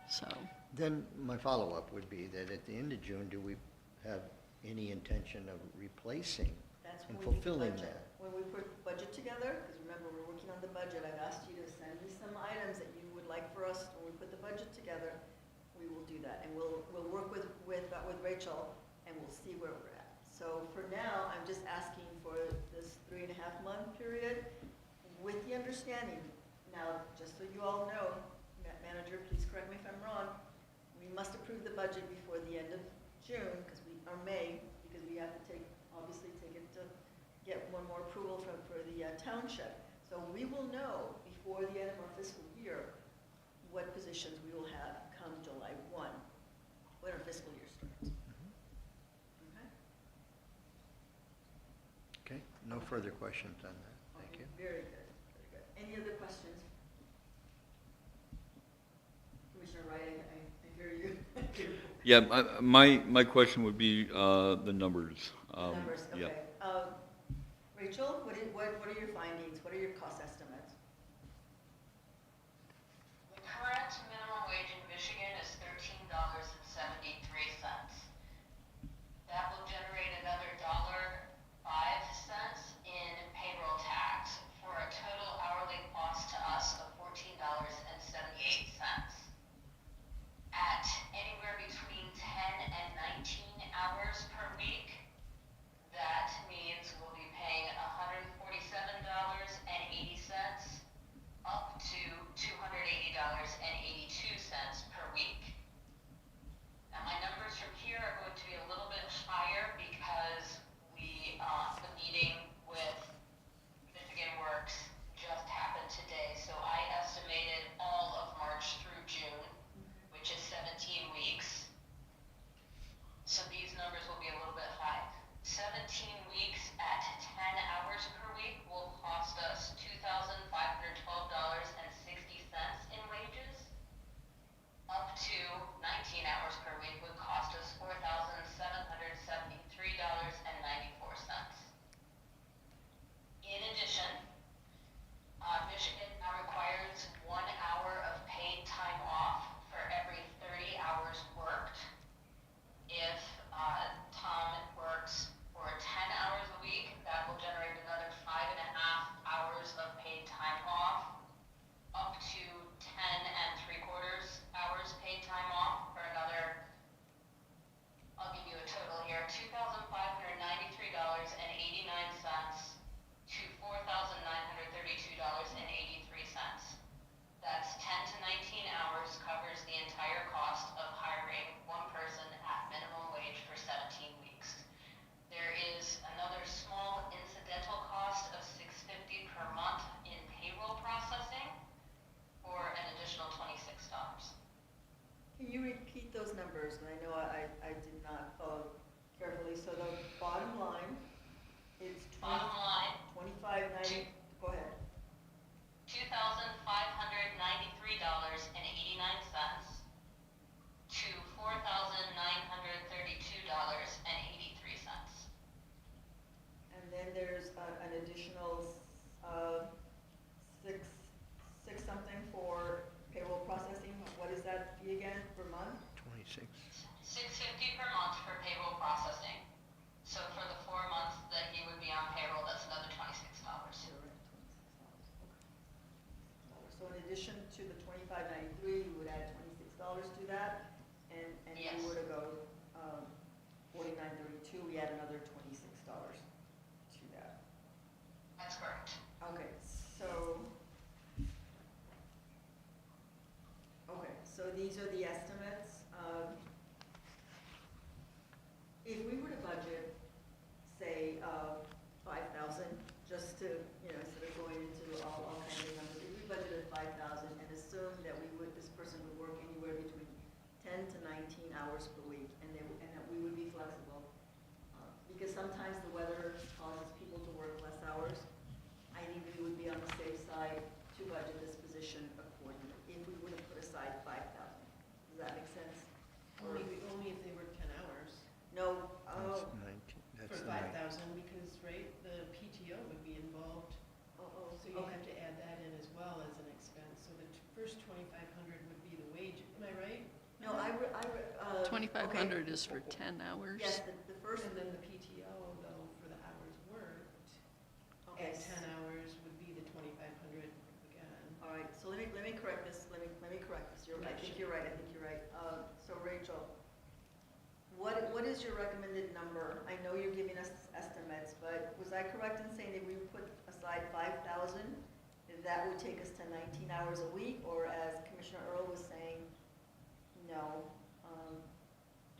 So Then my follow-up would be that at the end of June, do we have any intention of replacing That's and when we fulfilling budget. that? When we put budget together, because remember, we're working on the budget, I've asked you to send me some items that you would like for us, when we put the budget together, we will do that. And we'll work with Rachel, and we'll see where we're at. So for now, I'm just asking for this 3.5-month period with the understanding. Now, just so you all know, manager, please correct me if I'm wrong, we must approve the budget before the end of June, or May, because we have to obviously take it to get one more approval for the township. So we will know before the end of our fiscal year what positions we will have come July 1, when our fiscal year starts. Okay? Okay, no further questions on that. Thank you. Very good, very good. Any other questions? Commissioner Wright, I hear you. Yeah, my question would be the numbers. Numbers, yeah. okay. Rachel, what are your findings? What are your cost estimates? The current minimum wage in Michigan is $13.73. That will generate another $1.05 in payroll tax for a total hourly cost to us of $14.78. At anywhere between 10 and 19 hours per week, that means we'll be paying $147.80 up to $280.82 per week. Now my numbers from here are going to be a little bit higher because the meeting with Michigan Works just happened today. So I estimated all of March through June, which is 17 weeks. So these numbers will be a little bit high. 17 weeks at 10 hours per week will cost us $2,512.60 in wages. Up to 19 hours per week would cost us $4,773.94. In addition, Michigan now requires 1 hour of paid time off for every 30 hours worked. If Tom works for 10 hours a week, that will generate another 5.5 hours of paid time off, up to 10 3/4 hours paid time off for another, I'll give you a total here, $2,593.89 to $4,932.83. That's 10 to 19 hours, covers the entire cost of hiring one person at minimum wage for 17 weeks. There is another small incidental cost of $6.50 per month in payroll processing for an additional $26. Can you repeat those numbers? And I know I did not follow carefully. So the bottom line is Bottom line, 25.90. Go ahead. $2,593.89 to $4,932.83. And then there's an additional six something for payroll processing. What is that fee again per month? 26. $6.50 per month for payroll processing. So for the 4 months that he would be on payroll, that's another $26. So in addition to the $25.93, you would add $26 to that, and Yes. you were to go $49.32, we add another $26 to that. That's correct. Okay, so these are the estimates. If we were to budget, say, 5,000, just to, instead of going into all kinds of numbers, if we budgeted 5,000 and assume that this person would work anywhere between 10 to 19 hours per week, and that we would be flexible, because sometimes the weather causes people to work less hours, I think we would be on the safe side to budget this position accordingly, if we were to put aside 5,000. Does that make sense? Or- Only if they work 10 hours No, That's 19. for That's the 5,000, because, right, the PTO would be involved, so you okay. have to add that in as well as an expense. So the first 2,500 would be the wage, am I right? No, 2,500 is for 10 hours. Yes, the first, And then the PTO, though, for the hours worked, okay, at 10 hours would be the 2,500 again. all right, so let me correct this, let me correct this, I think what is your recommended number? I know you're giving us estimates, but was I correct in saying that we put aside 5,000? That would take us to 19 hours a week, or as Commissioner Earl was saying, no.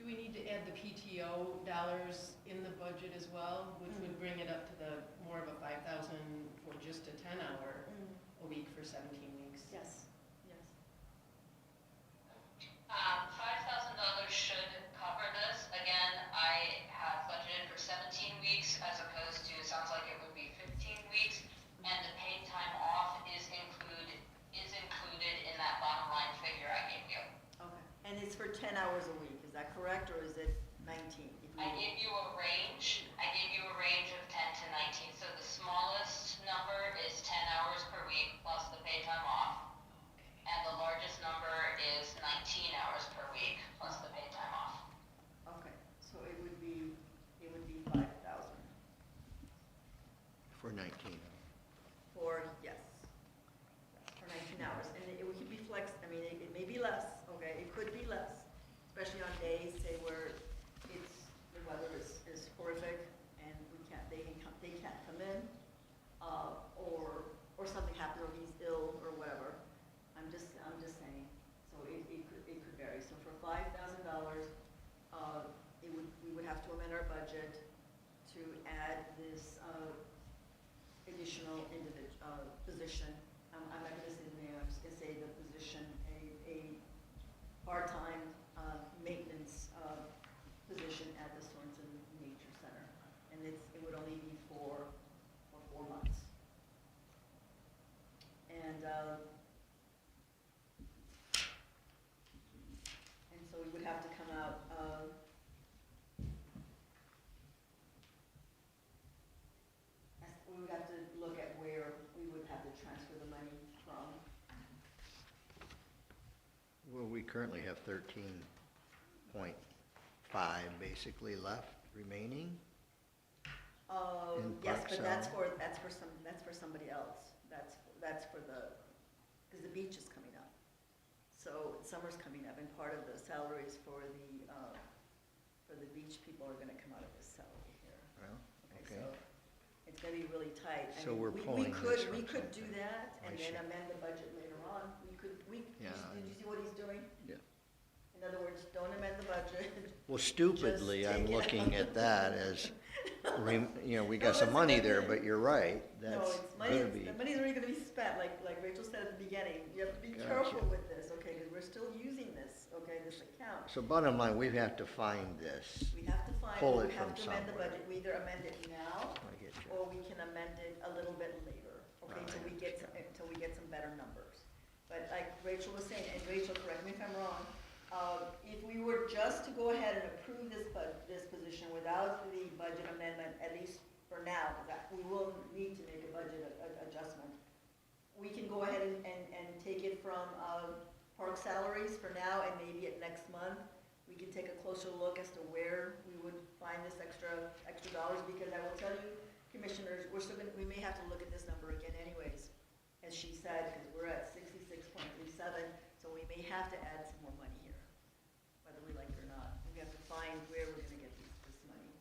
Do we need to add the PTO dollars in the budget as well, which would bring it up to the more of a 5,000 for just a 10-hour a week for 17 weeks? Yes, yes. $5,000 should cover this. Again, I have budgeted for 17 weeks as opposed to, it sounds like it would be 15 weeks. And the paid time off is included in that bottom line figure I gave you. Okay. And it's for 10 hours a week, is that correct, or is it 19? I gave you a range. I gave you a range of 10 to 19. So the smallest number is 10 hours per week plus the paid time off. And the largest number is 19 hours per week plus the paid time off. Okay, so it would be 5,000 For 19. for, yes, for 19 hours. And it could be flex, I mean, it may be less, okay, it could be less, especially on days, say, where the weather is horrific and they can't come in, or something happened, or he's ill, or whatever. I'm just saying, so it could vary. So for $5,000, we would have to amend our budget to add this, additional position. I'm not going to say the name, I'm just going to say the position, a part-time maintenance position at the Sorensen Nature Center. And it would only be for 4 months. And so we would have to come out of we would have to look at where we would have to transfer the money from. Well, we currently have 13.5 basically left remaining. In Yes, Park but that's Salad? for somebody else. That's for because the beach is coming up. So summer's coming up, and part of the salaries for the beach people are gonna come out of this salary here. Well, Okay, okay. so it's gonna be really tight. I So mean, we're we pulling this We from could do something. that and I then see. amend the budget later on. Yeah, Did you see what he's doing? Yeah. In other words, don't amend the budget. Well, stupidly, Just I'm take it looking out. at that as, we No, got some it's a money good there, thing. but you're right. No, That's it's money, gonna be, the money's already gonna be spent, like Rachel said at the beginning. You have to be Gotcha. careful with this, okay, because we're still using this, okay, this account. so bottom line, we have to find this. We have to find, Pull we it have from to amend the somewhere. budget. We either amend it now, I get you. or we can amend it a little bit later, okay, Right. until we get some better numbers. But like Rachel was saying, and Rachel, correct me if I'm wrong, if we were just to go ahead and approve this position without the budget amendment, at least for now, because we will need to make a budget adjustment, we can go ahead and take it from park salaries for now, and maybe at next month, we can take a closer look as to where we would find this extra dollars, because I will tell you, commissioners, we may have to look at this number again anyways, as she said, because we're at 66.37, so we may have to add some more money here, whether we like it or not. We have to find where we're gonna get this money.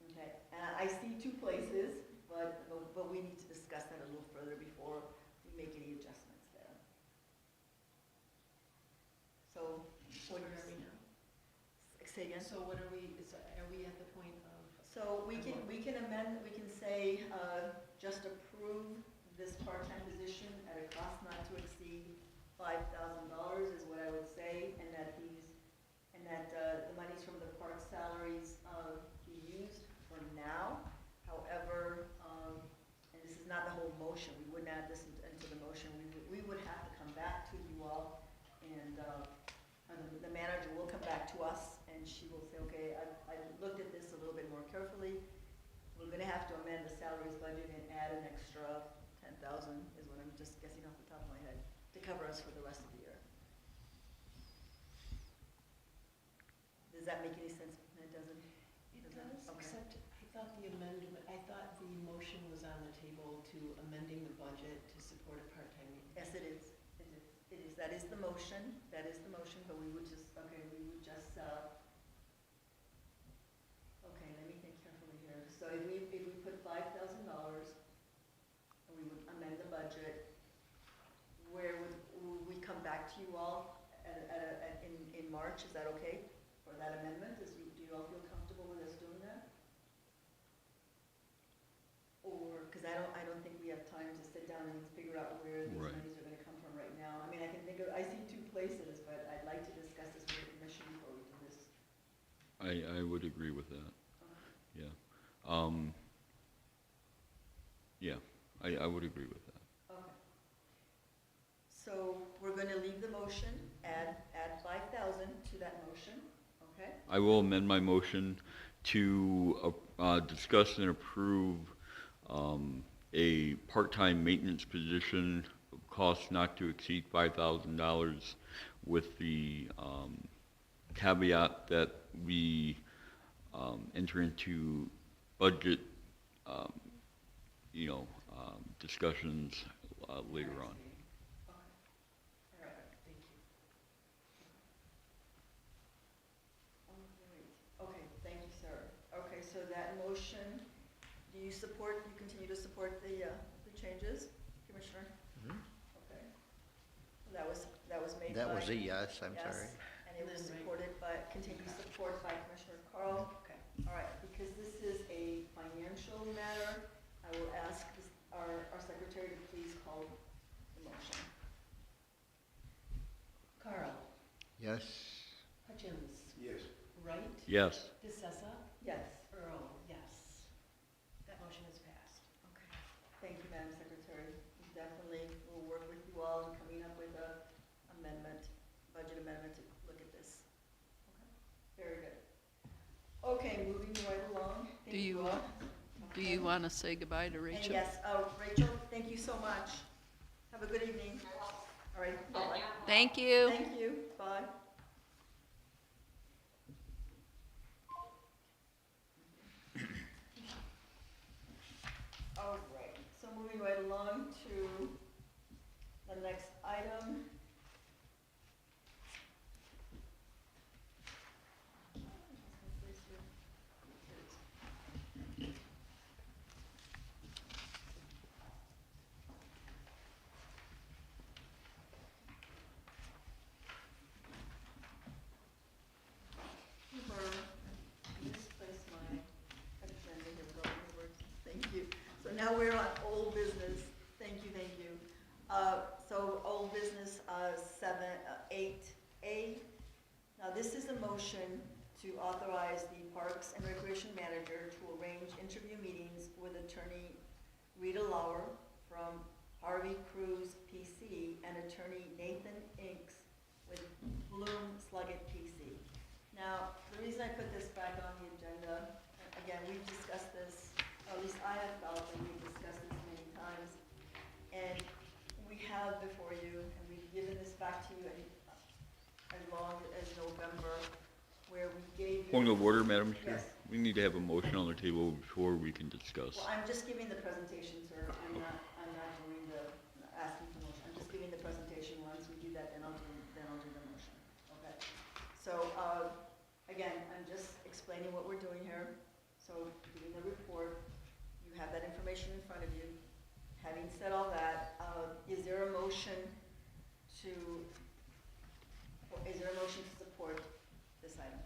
Okay, and I see 2 places, but we need to discuss that a little further before we make any adjustments there. So, What are we now? say again? So what are we at the point of? So we can amend, we can say, just approve this part-time position at a cost not to exceed $5,000 is what I would say, and that the monies from the park salaries be used for now. However, and this is not the whole motion, we wouldn't add this into the motion, we would have to come back to you all, and the manager will come back to us, and she will say, okay, I looked at this a little bit more carefully. We're gonna have to amend the salaries budget and add an extra 10,000, is what I'm just guessing off the top of my head, to cover us for the rest of the year. Does that make any sense? It doesn't? It Does that- does, okay. except I thought the motion was on the table to amending the budget to support a part-time maintenance. Yes, it is. It is. It is. That is the motion. That is the motion, but we would just So if we put $5,000 and we would amend the budget, where would we come back to you all in March? Is that okay for that amendment? Do you all feel comfortable with us doing that? Or, because I don't think we have time to sit down and figure out where these Right. monies are gonna come from right now. I mean, I can think of, I see two places, but I'd like to discuss this with the commission before we do this. I would agree with that, Okay. yeah. Yeah, I would agree with that. Okay. So we're gonna leave the motion, add 5,000 to that motion, okay? I will amend my motion to discuss and approve a part-time maintenance position, cost not to exceed $5,000, with the caveat that we enter into budget, discussions later on. Okay. All right. Thank you. Okay, thank you, sir. Okay, so that motion, do you continue to support the changes, Commissioner? Mhm. Okay. That was made by. That was a yes, I'm Yes, sorry. and it was And then, right. supported by, continued support by Commissioner Carl. Okay. All right, because this is a financial matter, I will ask our secretary to please call the motion. Carl, Yes? Hutchins, Yes. Wright, Yes. DeSessa, Yes. Earl, yes. That motion is passed. Okay. Thank you, Madam Secretary. We definitely will work with you all in coming up with a budget amendment to look at this. Okay. Very good. Okay, moving right along. Thank Do you, all. Do you want to say goodbye to And Rachel? yes, Rachel, thank you so much. Have a good evening. All right, bye-bye. Thank you. Thank you, bye. All right, so moving right along to the next item. Misplaced my agenda here, but it works. Thank you. So now we're on old business. Thank you, thank you. So old business, 8A. Now this is a motion to authorize the Parks and Recreation Manager to arrange interview meetings with attorney Rita Lauer from Harvey Cruz PC and attorney Nathan Inks with Bloom Sluggett PC. Now, the reason I put this back on the agenda, again, we've discussed this, or at least I have felt that we've discussed this many times, and we have before you, and we've given this back to you as long as November, where we gave you. Point of order, Madam Chair. Yes. We need to have a motion on the table before we can discuss. Well, I'm just giving the presentation, sir. I'm not doing asking for motion. I'm just giving the presentation. Once we do that, then I'll do the motion. Okay? So, again, I'm just explaining what we're doing here. So, doing the report, you have that information in front of you. Having said all that, is there a motion to support this item?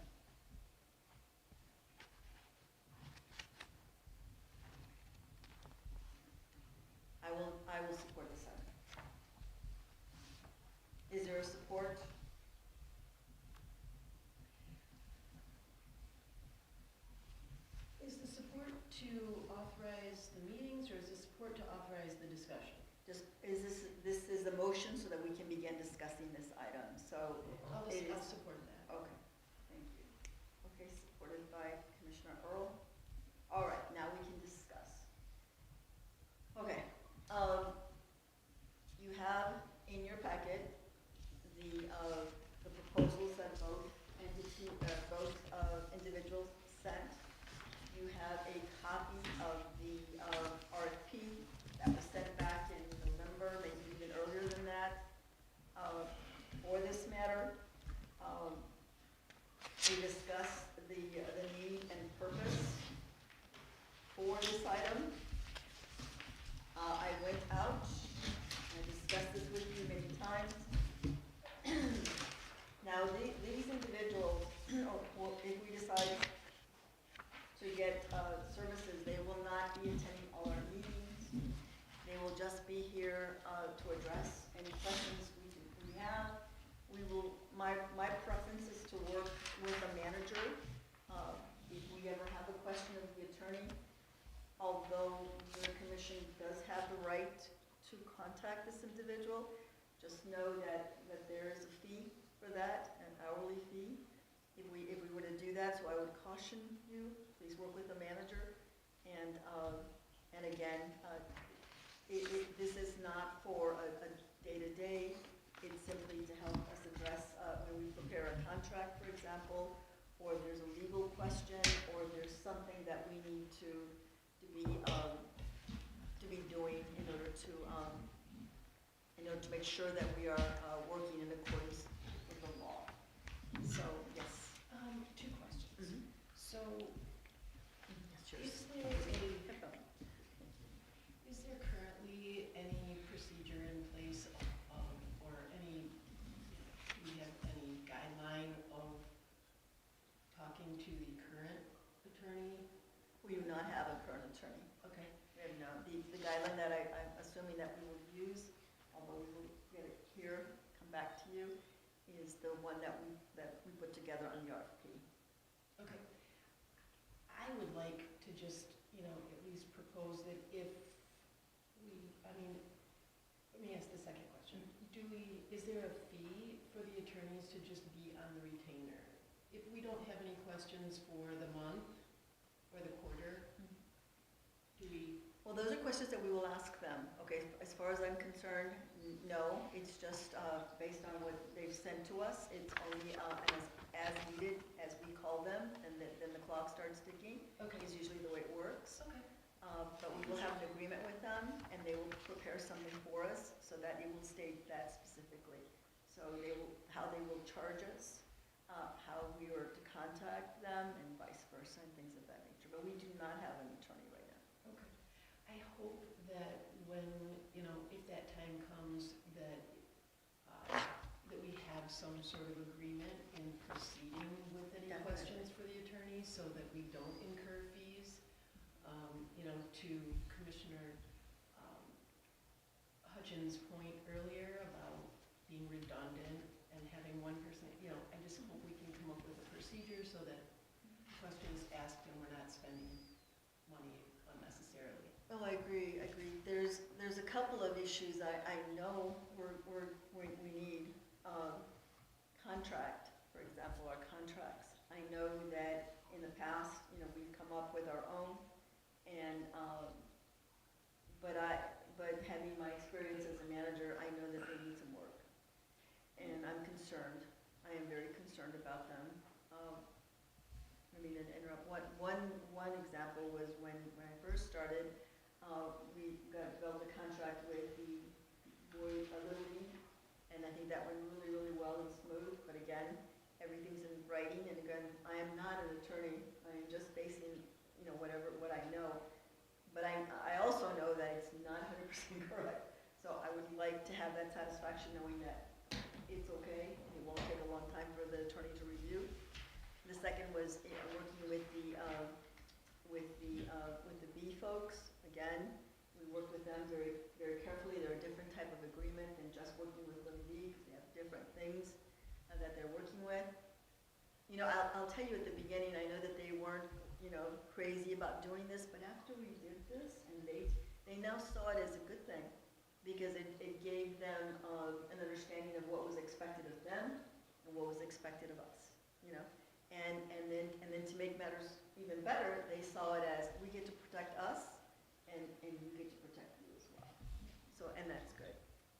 I will support this item. Is there a support? Is the support to authorize the meetings, or is the support to authorize the discussion? Just, this is the motion so that we can begin discussing this item, so. I'll it is- support that. Okay, thank you. Okay, supported by Commissioner Earl. All right, now we can discuss. Okay, you have in your packet the proposals that both individuals sent. You have a copy of the RFP that was sent back in November, maybe even earlier than that, for this matter. We discussed the need and purpose contact this individual, just know that there is a fee for that, an hourly fee. If we were to do that, so I would caution you, please work with the manager. And again, this is not for a day-to-day, it's simply to help us address, when we prepare a contract, for example, or if there's a legal question, or if there's something that we need to be doing in order to make sure that we are working in accordance with the law. So, yes. Two questions. Mhm. So, That's yours. is there currently any procedure in place, or any, do we have any guideline of talking to the current attorney? We do not have a current attorney. Okay. And the guideline that I'm assuming that we will use, although we will get it here, come back to you, is the one that we put together on the RFP. Okay. I would like to just, at least propose that if let me ask the second question. Is there a fee for the attorneys to just be on the retainer? If we don't have any questions for the month or the quarter, do we? Well, those are questions that we will ask them. Okay, as far as I'm concerned, no, it's just based on what they've sent to us. It's only as needed, as we call them, and then the clock starts ticking. Okay. Is usually the way it works. Okay. But we will have an agreement with them, and they will prepare something for us so that it will state that specifically. So how they will charge us, how we are to contact them, and vice versa, and things of that nature. But we do not have an attorney right now. Okay. I hope that when, if that time comes, that we have some sort of agreement in proceeding with any Definitely. questions for the attorney, so that we don't incur fees. To Commissioner Hutchins' point earlier about being redundant and having one person, I just hope we can come up with a procedure so that questions asked and we're not spending money unnecessarily. Oh, I agree. There's a couple of issues I know we need. Contract, for example, our contracts. I know that in the past, we've come up with our own, and but having my experience as a manager, I know that they need some work, and I'm concerned. I am very concerned about them. I mean, to interrupt. One example was when I first started. We developed a contract with the Boys Little League, and I think that went really, really well and smooth. But again, everything's in writing, and again, I am not an attorney. I am just basing, what I know. But I also know that it's not 100% correct. So I would like to have that satisfaction knowing that it's okay, and it won't take a long time for the attorney to review. The second was working with the B folks. Again, we work with them very, very carefully. They're a different type of agreement than just working with Little League. They have different things that they're working with. I'll tell you at the beginning, I know that they weren't, crazy about doing this, but after we did this, and they now saw it as a good thing, because it gave them an understanding of what was expected of them and what was expected of us, and then to make matters even better, they saw it as we get to protect us, and you get to protect you as well. So, and that's good.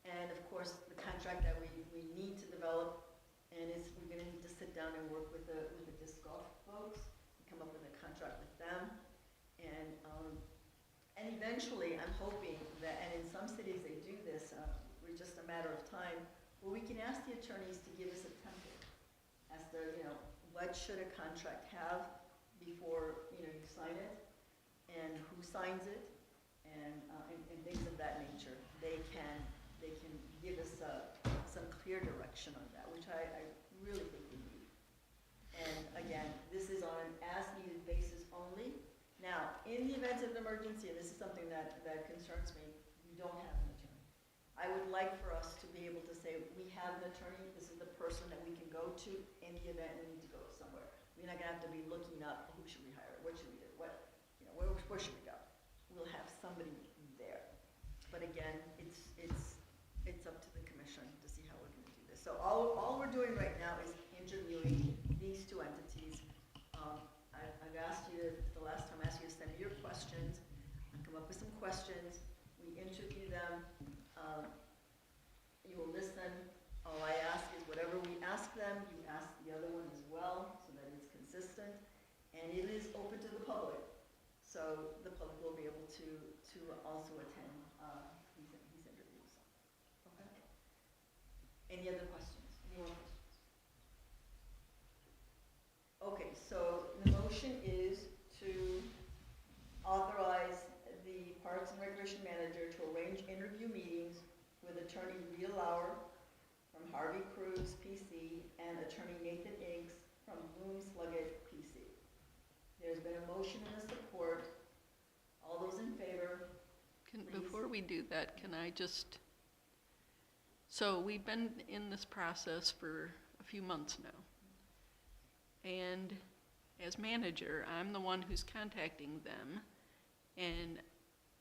And of course, the contract that we need to develop, and we're going to need to sit down and work with the disc golf folks, and come up with a contract with them, and eventually, I'm hoping that, and in some cities they do this, we're just a matter of time, where we can ask the attorneys to give us a template as to, what should a contract have before, you sign it, and who signs it, and things of that nature. They can give us some clear direction on that, which I really think we need. And again, this is on an as-needed basis only. Now, in the event of an emergency, and this is something that concerns me, we don't have an attorney. I would like for us to be able to say, we have an attorney, this is the person that we can go to in the event we need to go somewhere. We're not gonna have to be looking up, who should we hire, what should we do, where should we go? We'll have somebody there. But again, it's doing right now is interviewing these two entities. I've asked you, the last time I asked you to send me your questions, come up with some questions, we interview them, you will listen. All I ask is whatever we ask them, you ask the other one as well, so that it's consistent. And it is open to the public, so the public will be able to also attend these interviews. Okay? Any other questions? Any more questions? Okay, so the motion is to authorize the Parks and Recreation Manager to arrange interview meetings with attorney Rita Lauer from Harvey Cruz, PC, and attorney Nathan Inks from Bloom Sluggett, PC. There's been a motion and a support. All those in favor? Before we do that, can I just, so we've been in this process for a few months now. And as manager, I'm the one who's contacting them. And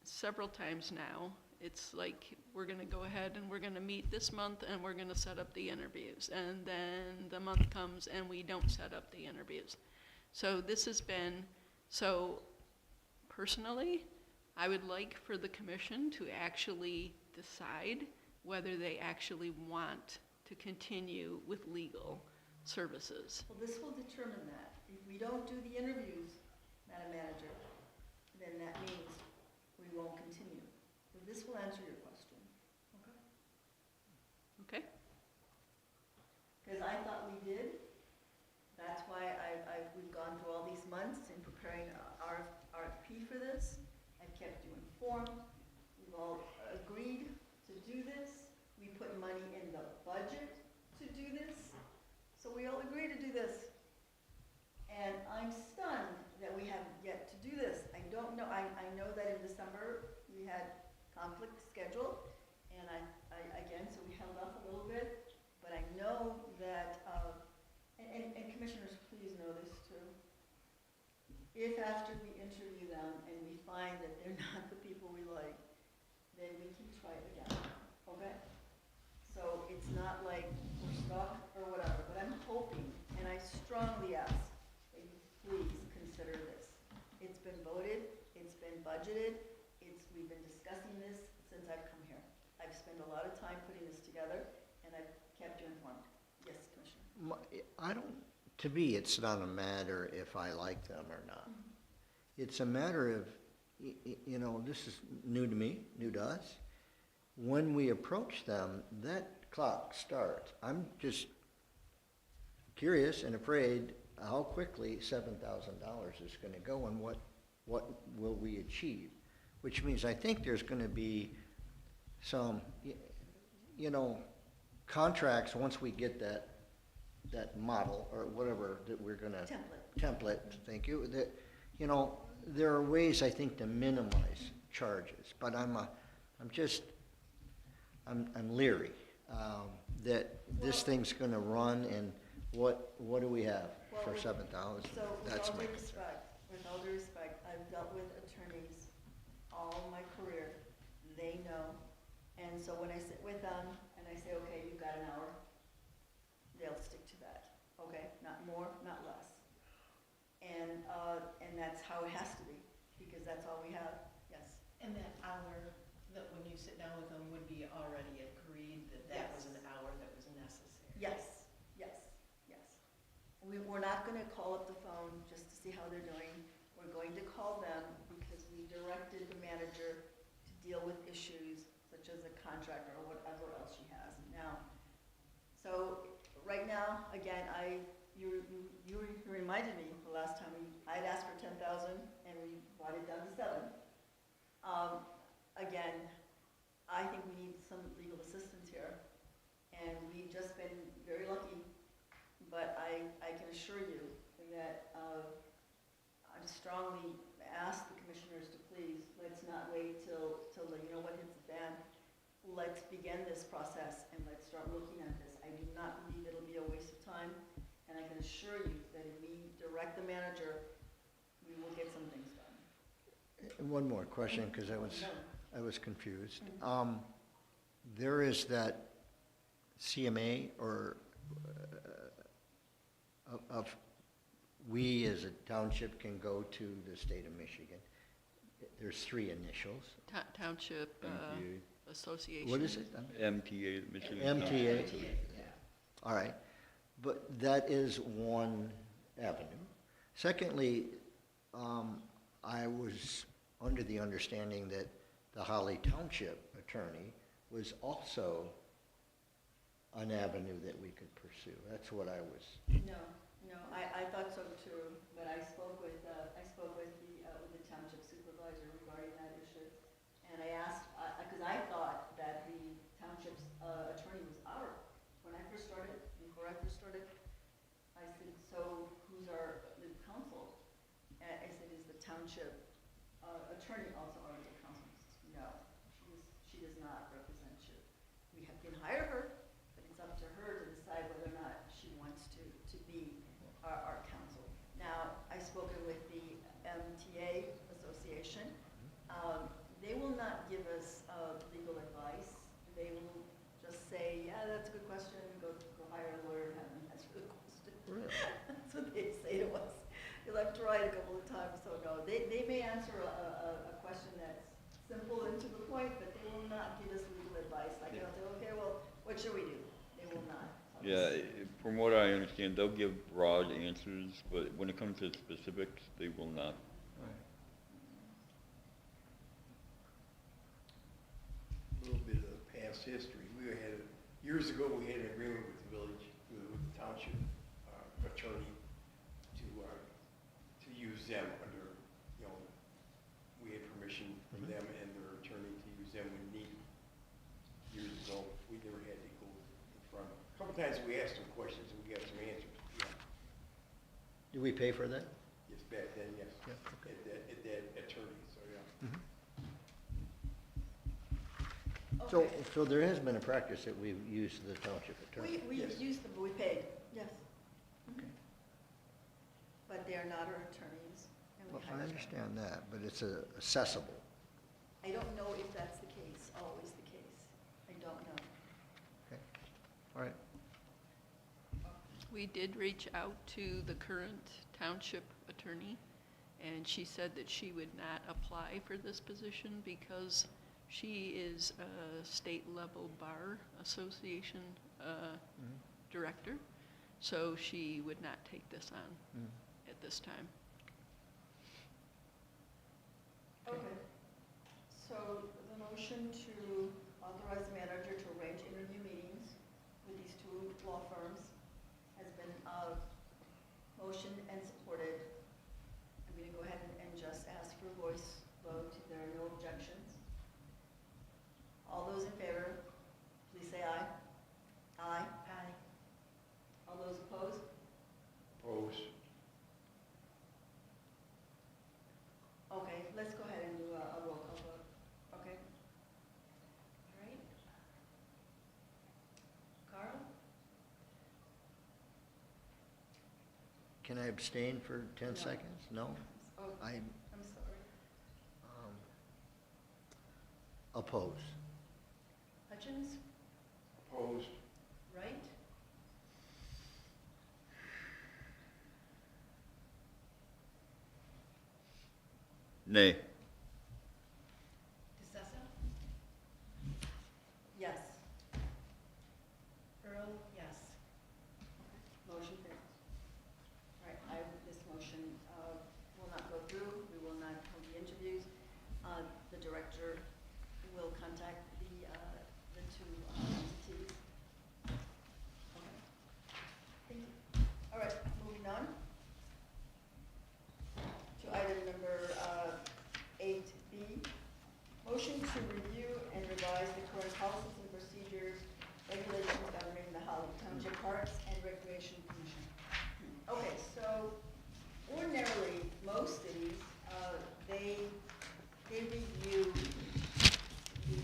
several times now, it's like, we're gonna go ahead and we're gonna meet this month and we're gonna set up the interviews. And then the month comes and we don't set up the interviews. So this has been, so personally, I would like for the commission to actually decide whether they actually want to continue with legal services. Well, this will determine that. If we don't do the interviews, Madam Manager, then that means we won't continue. So this will answer your question. Okay? Okay? Because I thought we did. That's why we've gone through all these months in preparing our RFP for this. I've kept you informed. We've all agreed to do this. We put money in the budget to do this. So we all agree to do this. And I'm stunned that we haven't yet to do this. I don't know, I know that in December we had conflict scheduled, and again, so we held off a little bit, but I know that, and commissioners, please know this too. If after we interview them and we find that they're not the people we like, then we can try it again, okay? So it's not like we're stuck or whatever, but I'm hoping, and I strongly ask, that you please consider this. It's been voted, it's been budgeted, we've been discussing this since I've come here. I've spent a lot of time putting this together, and I've kept you informed. Yes, Commissioner? I don't, to me, it's not a matter if I like them or not. It's a matter of, you know, this is new to me, new to us. When we approach them, that clock starts. I'm just curious and afraid how quickly $7,000 is going to go and what will we achieve. Which means I think there's going to be some, you know, contracts once we get that model or whatever that we're going to template. Thank you. That, you know, there are ways I think to minimize charges, but I'm leery that this thing's going to run, and what do we have for $7,000? So That's my with all due respect, I've dealt with attorneys all my career. They know. And so when I sit with them and I say, okay, you've got an hour, they'll stick to that. Okay? Not more, not less. And that's how it has to be, because that's all we have. Yes? And that hour, that when you sit down with them, would be already agreed that that was an hour that was necessary? Yes, yes, yes. We're not going to call up the phone just to see how they're doing. We're going to call them because we directed the manager to deal with issues such as a contract or whatever else she has now. So right now, again, you reminded me the last time I'd asked for 10,000 and we brought it down to 7. Again, I think we need some legal assistance here, and we've just been very lucky. But I can assure you that I strongly ask the commissioners to please, let's not wait till you know what hits the fan. Let's begin this process and let's start looking at this. I do not believe it'll be a waste of time, and I can assure you that if we direct the manager, we will get some things done. One more question, because I was confused. There is that CMA or we as a township can go to the state of Michigan. There's 3 initials. Township MTA. Association. What is it? MTA, Michigan. MTA. All right, but that is one avenue. Secondly, I was under the understanding that the Holly Township attorney was also an avenue that we could pursue. That's what I was. No, I thought so too, but I spoke with the township supervisor regarding that issue. And I asked, because I thought that the township's attorney was our, when I first started, before I first started, I said, so who's our legal counsel? And I said, is the township attorney also our legal counsel? She says, no, she does not represent you. We can hire her, but it's up to her to decide whether or not she wants to be our counsel. Now, I've spoken with the MTA Association. They will not give us legal advice. They will just say, yeah, that's a good question, go hire a lawyer and have them answer the question. Really? That's what they say to us. Because I've tried a couple of times, so no. They may answer a question that's simple and to the point, but they will not give us legal advice. Like, they'll say, okay, well, what should we do? They will not. Yeah, from what I understand, they'll give broad answers, but when it comes to specifics, they will not. A little bit of past history. Years ago, we had an agreement with the village, with the township attorney to use them under, we had permission from them and their attorney to use them when needed. Years ago, we never had to go in front of them. A couple times we asked them questions and we got some answers. Yeah. Do we pay for that? Yes, back then, yes. Yeah, okay. At that attorney, so yeah. So, Okay. so there has been a practice that we've used the township attorney. We Yes. used them, but we paid, yes. Okay. But they are not our attorneys, and we Well, hire I them. understand that, but it's accessible. I don't know if that's the case, always the case. I don't know. Okay, all right. We did reach out to the current township attorney, and she said that she would not apply for this position because she is a state-level bar association director, so she would not take this on at this time. Okay. So the motion to authorize the manager to arrange interview meetings with these 2 law firms has been motioned and supported. I'm going to go ahead and just ask for a voice vote if there are no objections. All those in favor, please say aye. Aye. Aye. All those opposed? Opposed. Okay, let's go ahead and do a roll call vote. Okay? All right. Carl? Can I abstain for 10 No. seconds? No? Oh, I'm I'm sorry. oppose. Hutchins? Opposed. Wright? Nay. DeSessa? Yes. Earl? Yes. Motion fails. All right, this motion will not go through. We will not hold the interviews. The director will contact the 2 entities. Okay. Thank you. All right, moving on to item number 8B. Motion to review and revise the current policies and procedures, regulations governing the Holly Township Parks and Recreation Commission. Okay, so ordinarily, most cities, they review the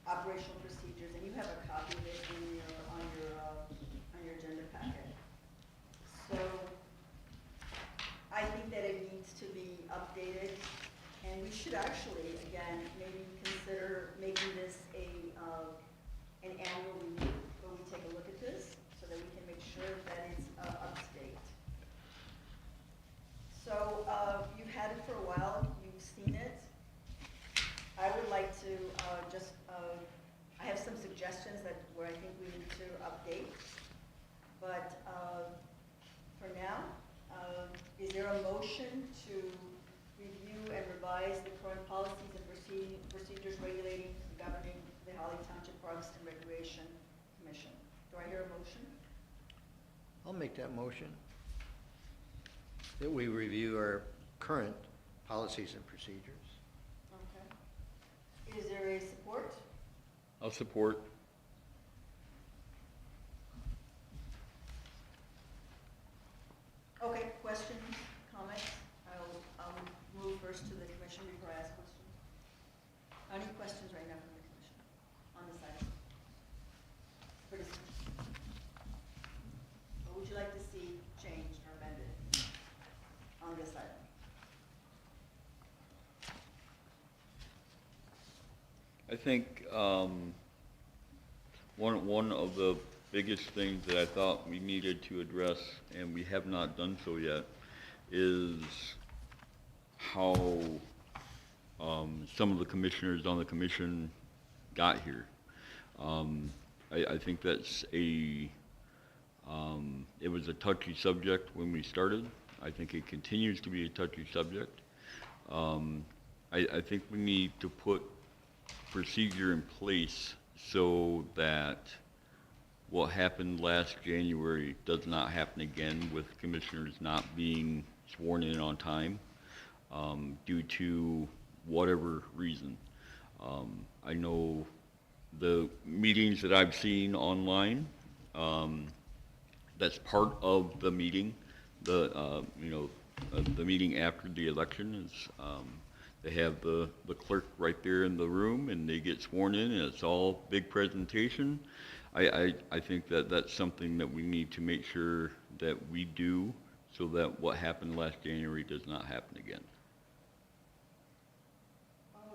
operational procedures, and you have a copy of it on your agenda packet. So I think that it needs to be updated, And we should actually, again, maybe consider making this an annual review, where we take a look at this, so that we can make sure that it's up to date. So, you've had it for a while, you've seen it. I would like to I have some suggestions where I think we need to update. But for now, is there a motion to review and revise the current policies and procedures regulating and governing the Holly Township Parks and Recreation Commission? Do I hear a motion? I'll make that motion, that we review our current policies and procedures. Okay. Is there a support? I'll support. Okay, questions, comments? I'll move first to the commission before I ask questions. Any questions right now from the commission on this item? For discussion? What would you like to see changed or amended on this item? I think one of the biggest things that I thought we needed to address, and we have not done so yet, is how some of the commissioners on the commission got here. I think that's it was a touchy subject when we started. I think it continues to be a touchy subject. I think we need to put procedure in place so that what happened last January does not happen again, with commissioners not being sworn in on time due to whatever reason. I know the meetings that I've seen online, that's part of the meeting. The meeting after the election is they have the clerk right there in the room, and they get sworn in, and it's all big presentation. I think that that's something that we need to make sure that we do, so that what happened last January does not happen again.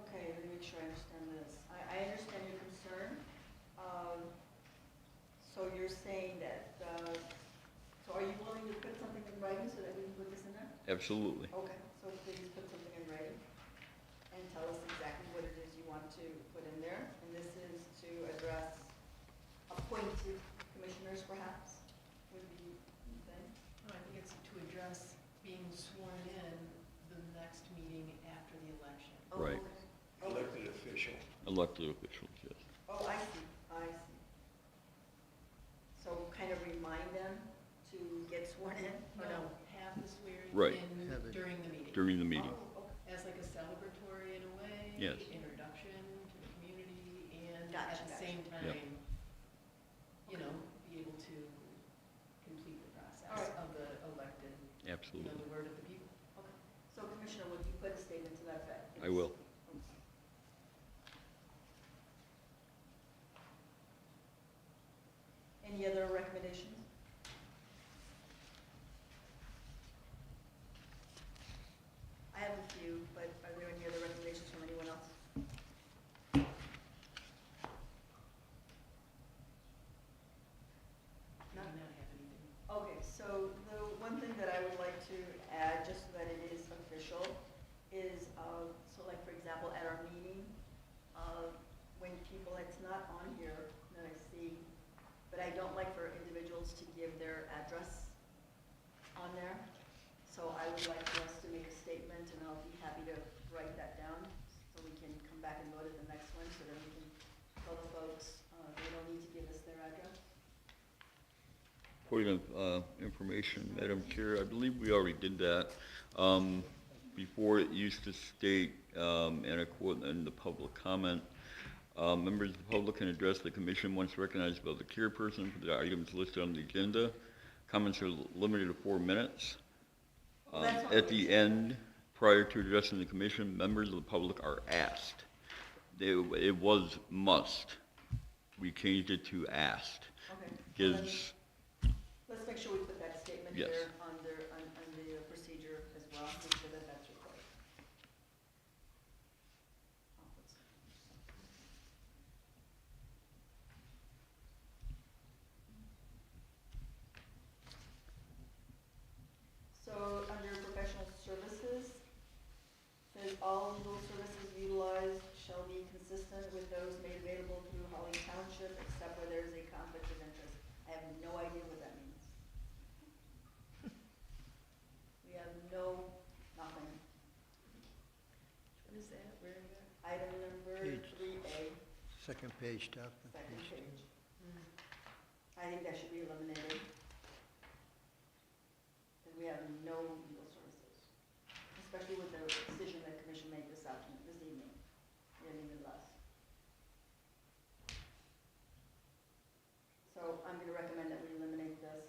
Okay, let me make sure I understand this. I understand your concern. So you're saying that, so are you willing to put something in writing so that we can put this in there? Absolutely. Okay, so please put something in writing and tell us exactly what it is you want to put in there. And this is to address appointed commissioners, perhaps, would be the thing? I think it's to address being sworn in the next meeting after the election. Oh, Right. okay. Elected official. Elected officials, yes. Oh, I see, I see. So kind of remind them to get sworn in, or no? Have the swearing Right. in Have it during the meeting. During the meeting. Oh, okay. As like a celebratory in a way. Yes. Introduction to the community, and Gotcha, at the gotcha. same Yep. time, be able to complete the process All right. of the elected, Absolutely. the word of the people. Okay. So Commissioner, would you put a statement to that effect? I will. Any other recommendations? I have a few, but are there any other recommendations from anyone else? I do not have anything. Okay, so the one thing that I would like to add, just so that it is official, is, so like, for example, at our meeting, when people, it's not on here that I see, but I don't like for individuals to give their address on there. So I would like for us to make a statement, and I'll be happy to write that down, so we can come back and vote at the next one, so that we can tell the folks, they don't need to give us their address. Point of information, Madam Chair, I believe we already did that. Before, it used to state, and I quote in the public comment, members of the public can address the commission once recognized by the chairperson for the items listed on the agenda. Comments are limited to 4 minutes. Well, that's not At what the it end, prior to addressing the commission, members of the public are asked. It was must. We changed it to asked. Okay. Gives, Let's make sure we put that statement Yes. there on the procedure as well, make sure that that's recorded. consistent with those made available through Holly Township, except where there is a conflict of interest. I have no idea what that means. We have nothing. What is that? Where is that? Item number Page. 3A, Second page, top. of second page. page. I think that should be eliminated. Because we have no legal services, especially with the decision that commission made this evening. We have even less. So I'm going to recommend that we eliminate this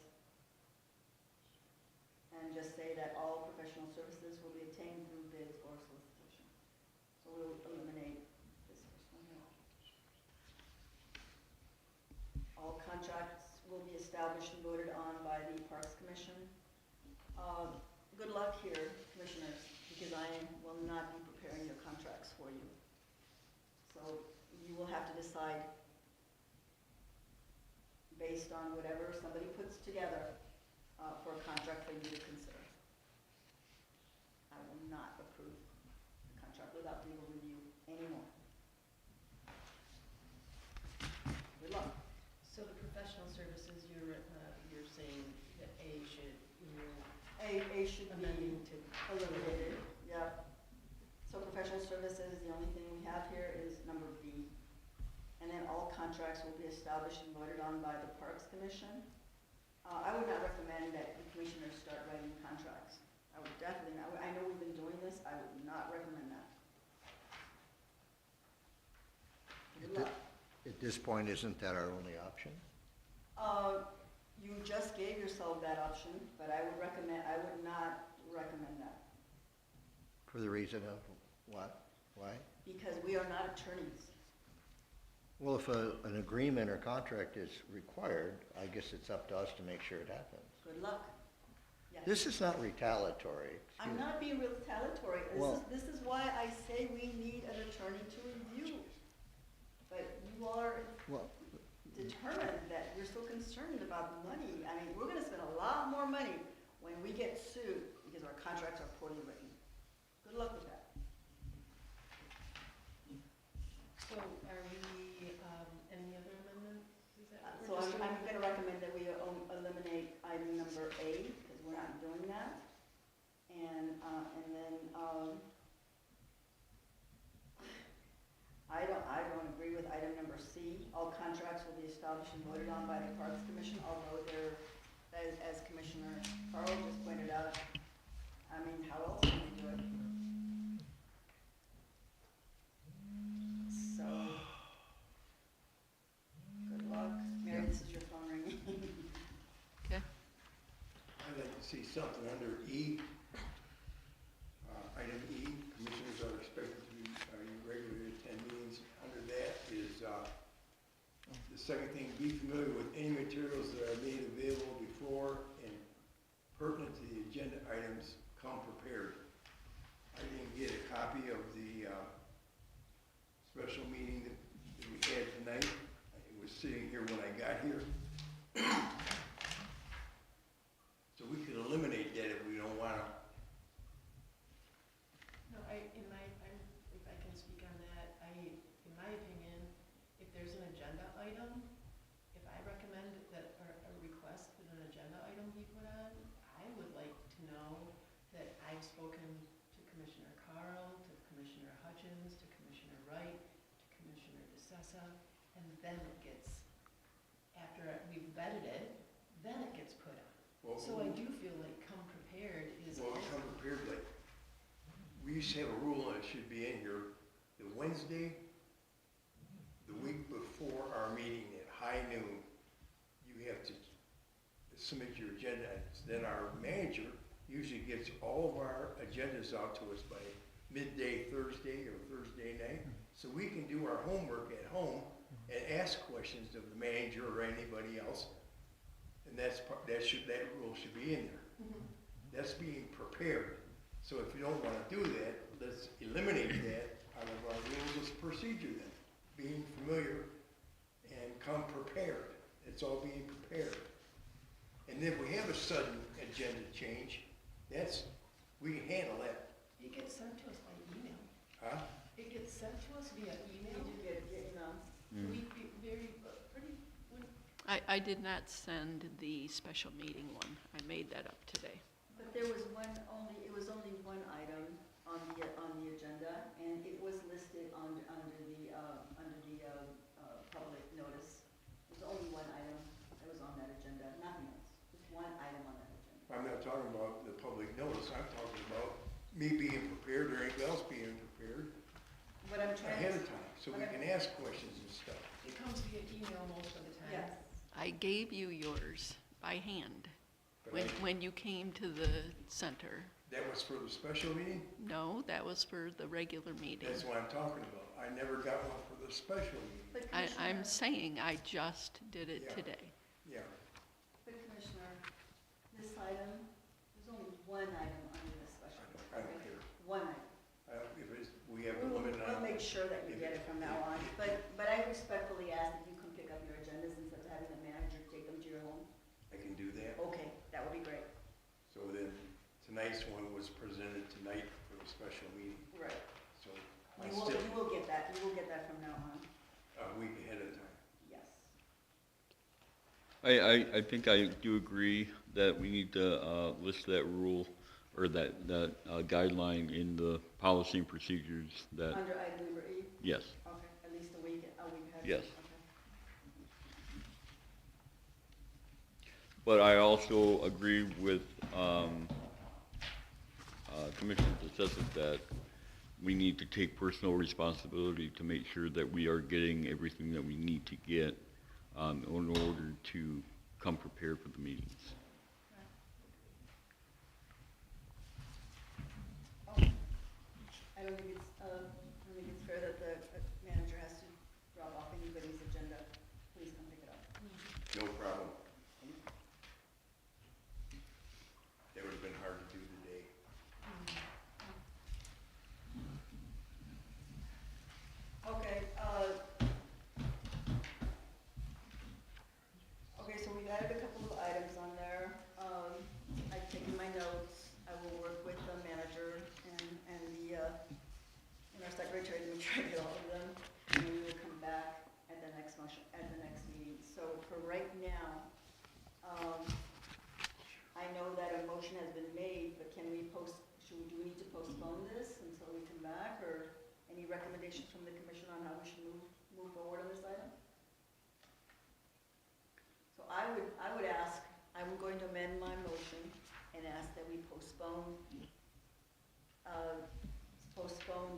and just say that all professional services will be obtained through bids or solicitation. So we'll eliminate this first one here. All contracts will be established and voted on by the Parks Commission. Good luck here, commissioners, because I will not be preparing your contracts for you. So you will have to decide based on whatever somebody puts together for a contract for you to consider. I will not approve the contract without legal review anymore. Good luck. So the professional services, you're saying that A should, A should be amending to eliminated, yep. So professional services, the only thing we have here is number B. And then all contracts will be established and voted on by the Parks Commission. I would not recommend that the commissioners start writing contracts. I would definitely not, I know we've been doing this, I would not recommend that. Good luck. At this point, isn't that our only option? You just gave yourself that option, but I would not recommend that. For the reason of what? Why? Because we are not attorneys. Well, if an agreement or contract is required, I guess it's up to us to make sure it happens. Good luck. Yes. This is not retaliatory. I'm not being retaliatory. Well- This is why I say we need an attorney to review. But you are Well, determined that you're so concerned about money. I mean, we're gonna spend a lot more money when we get sued because our contracts are poorly written. Good luck with that. So are we, any other amendments? Is that what So we're just I'm doing? gonna recommend that we eliminate item number A, because we're not doing that. And then, I don't agree with item number C. All contracts will be established and voted on by the Parks Commission, although they're, as Commissioner Carl just pointed out, I mean, how else can we do it? So, good luck. Mary, this is your phone ringing. Okay. I'd like to see something under E. Item E, commissioners are expected to be, regularly attend meetings. Under that is, the second thing, be familiar with any materials that are made available before and pertinent to the agenda items, come prepared. I didn't get a copy of the, special meeting that we had tonight. It was sitting here when I got here. So we could eliminate that if we don't want to. No, if I can speak on that, in my opinion, if there's an agenda item, if I recommend that, or a request that an agenda item be put on, I would like to know that I've spoken to Commissioner Carl, to Commissioner Hutchins, to Commissioner Wright, to Commissioner DeSessa, and then it gets, after we've vetted it, then it gets put on. Well, So I do feel like come prepared is. Well, come prepared, like, we used to have a rule, and it should be in here, the Wednesday, the week before our meeting at high noon, you have to submit your agenda items. Then our manager usually gets all of our agendas out to us by midday Thursday or Thursday night, so we can do our homework at home and ask questions of the manager or anybody else. And that rule should be in there. Mhm. That's being prepared. So if you don't want to do that, let's eliminate that out of our rules of procedure then. Being familiar and come prepared. It's all being prepared. And if we have a sudden agenda change, we can handle that. It gets sent to us by email. Huh? It gets sent to us via email? Did you get it, you know? We'd be very, pretty, when- I did not send the special meeting one. I made that up today. But there was it was only one item on the agenda, and it was listed under the public notice. There's only one item that was on that agenda, nothing else, just one item on that agenda. I'm not talking about the public notice, I'm talking about me being prepared or anyone else being prepared What I'm trying ahead to. of time, so we can ask questions and stuff. it comes via email most of the time. Yes, I gave you yours by hand But when you came to the center. that was for the special meeting? No, that was for the regular meeting. That's what I'm talking about. I never got one for the special meeting. but I'm Commissioner, saying I just did it Yeah. today. Yeah, but Commissioner, this item, there's only one item under the special. I don't care. One item. If it's, we have a We'll limit on. make sure that you get it from now on, but I respectfully ask that you can pick up your agendas instead of having the manager take them to your home. I can do that. Okay, that would be great. So then, tonight's one was presented tonight for the special meeting, Right. so I You still, will get that, you will get that from now on, a week ahead of time. yes. I think I do agree that we need to list that rule or that guideline in the policy and procedures that, Under item number E, yes. okay, at least a week ahead. Yes. Okay. But I also agree with Commissioner DeSessa that we need to take personal responsibility to make sure that we are getting everything that we need to get in order to come prepared for the meetings. I don't think it's fair that the manager has to drop off anybody's agenda. Please come pick it up. No problem. That would have been hard to do today. Okay, okay, so we've added a couple of items on there. I've taken my notes. I will work with the manager and our secretary to make sure I get all of them. And we will come back at the next meeting. So for right now, I know that a motion has been made, but do we need to postpone this until we come back, or any recommendations from the commission on how we should move forward on this item? So I would ask, I'm going to amend my motion and ask that we postpone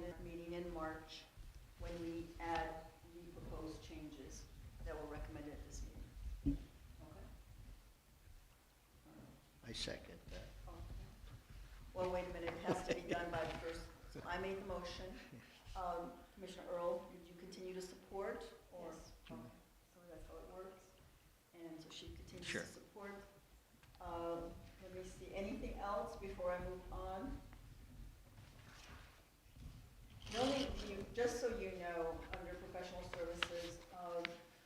the meeting in March when we add the proposed changes that were recommended at this meeting. Okay? I second that. Okay. Well, wait a minute, it has to be done by the first, so I made the motion. Commissioner Earl, did you continue to support, or? Yes. Okay, so that's how it works, and so she continues Sure. to support. Let me see, anything else before I move on? Just so you know, under professional services,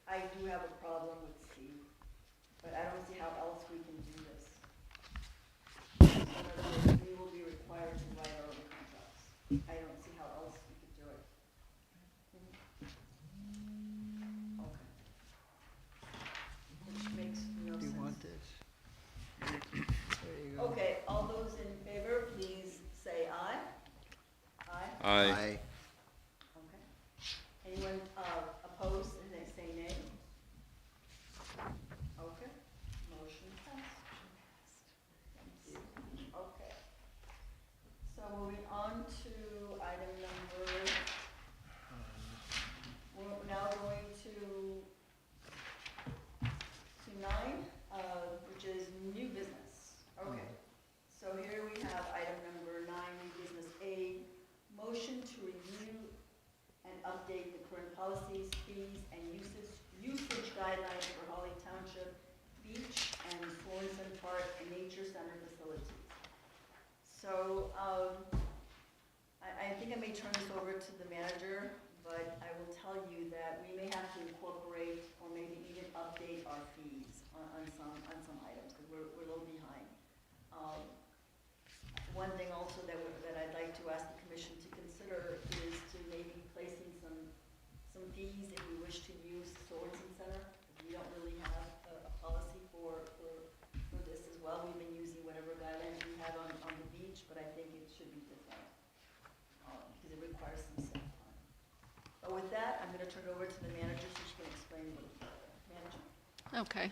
I do have a problem with C, but I don't see how else we can do this. So in other words, we will be required to write our own contracts. I don't see how else we could do it. Okay. Which makes no Do you sense. want this? There you go. Okay, all those in favor, please say aye. Aye? Aye. Okay. Anyone opposed, and they say nay? Okay, motion passed. Thank you. Okay. So moving on to item number, we're now going to 9, which is new business. Okay. So here we have item number 9, new business A, motion to review and update the current policies, fees, and usage guidelines for Holly Township Beach and Sorensen Park and Nature Center facilities. So, I think I may turn this over to the manager, but I will tell you that we may have to incorporate or maybe even update our fees on some items, because we're a little behind. One thing also that I'd like to ask the commission to consider is to maybe place going to turn it over to the manager so she can explain a little further. Manager? Okay.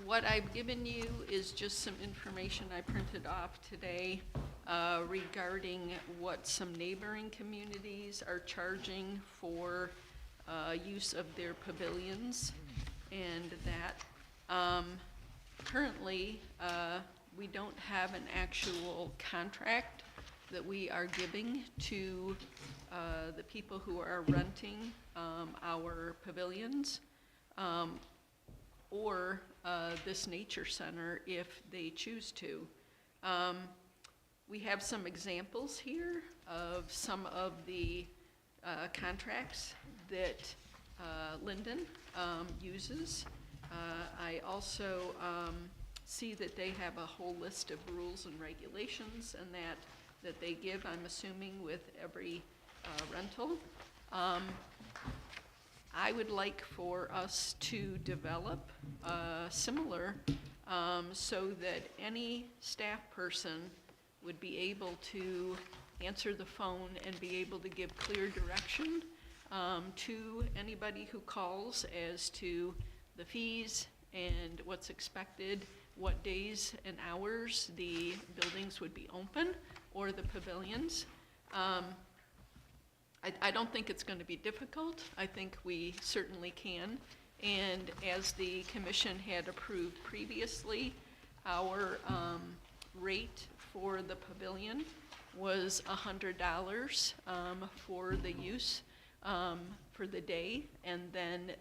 What I've given you is just some information I printed off today regarding what some neighboring communities are charging for use of their pavilions, and that currently we don't have an actual contract that we are giving to the people who are renting our pavilions, or this nature center if they choose to. We have some examples here of some of the contracts that Linden uses. I also see that they have a whole list of rules and regulations and that they give, I'm assuming, with every rental. I would like for us to develop similar so that any staff person would be able to answer the phone and be able to give clear direction to anybody who calls as to the fees and what's expected, what days and hours the buildings would be open or the pavilions. I don't think it's going to be difficult. I think we certainly can. And as the commission had approved previously, our rate for the pavilion was $100 for the use for the day, and then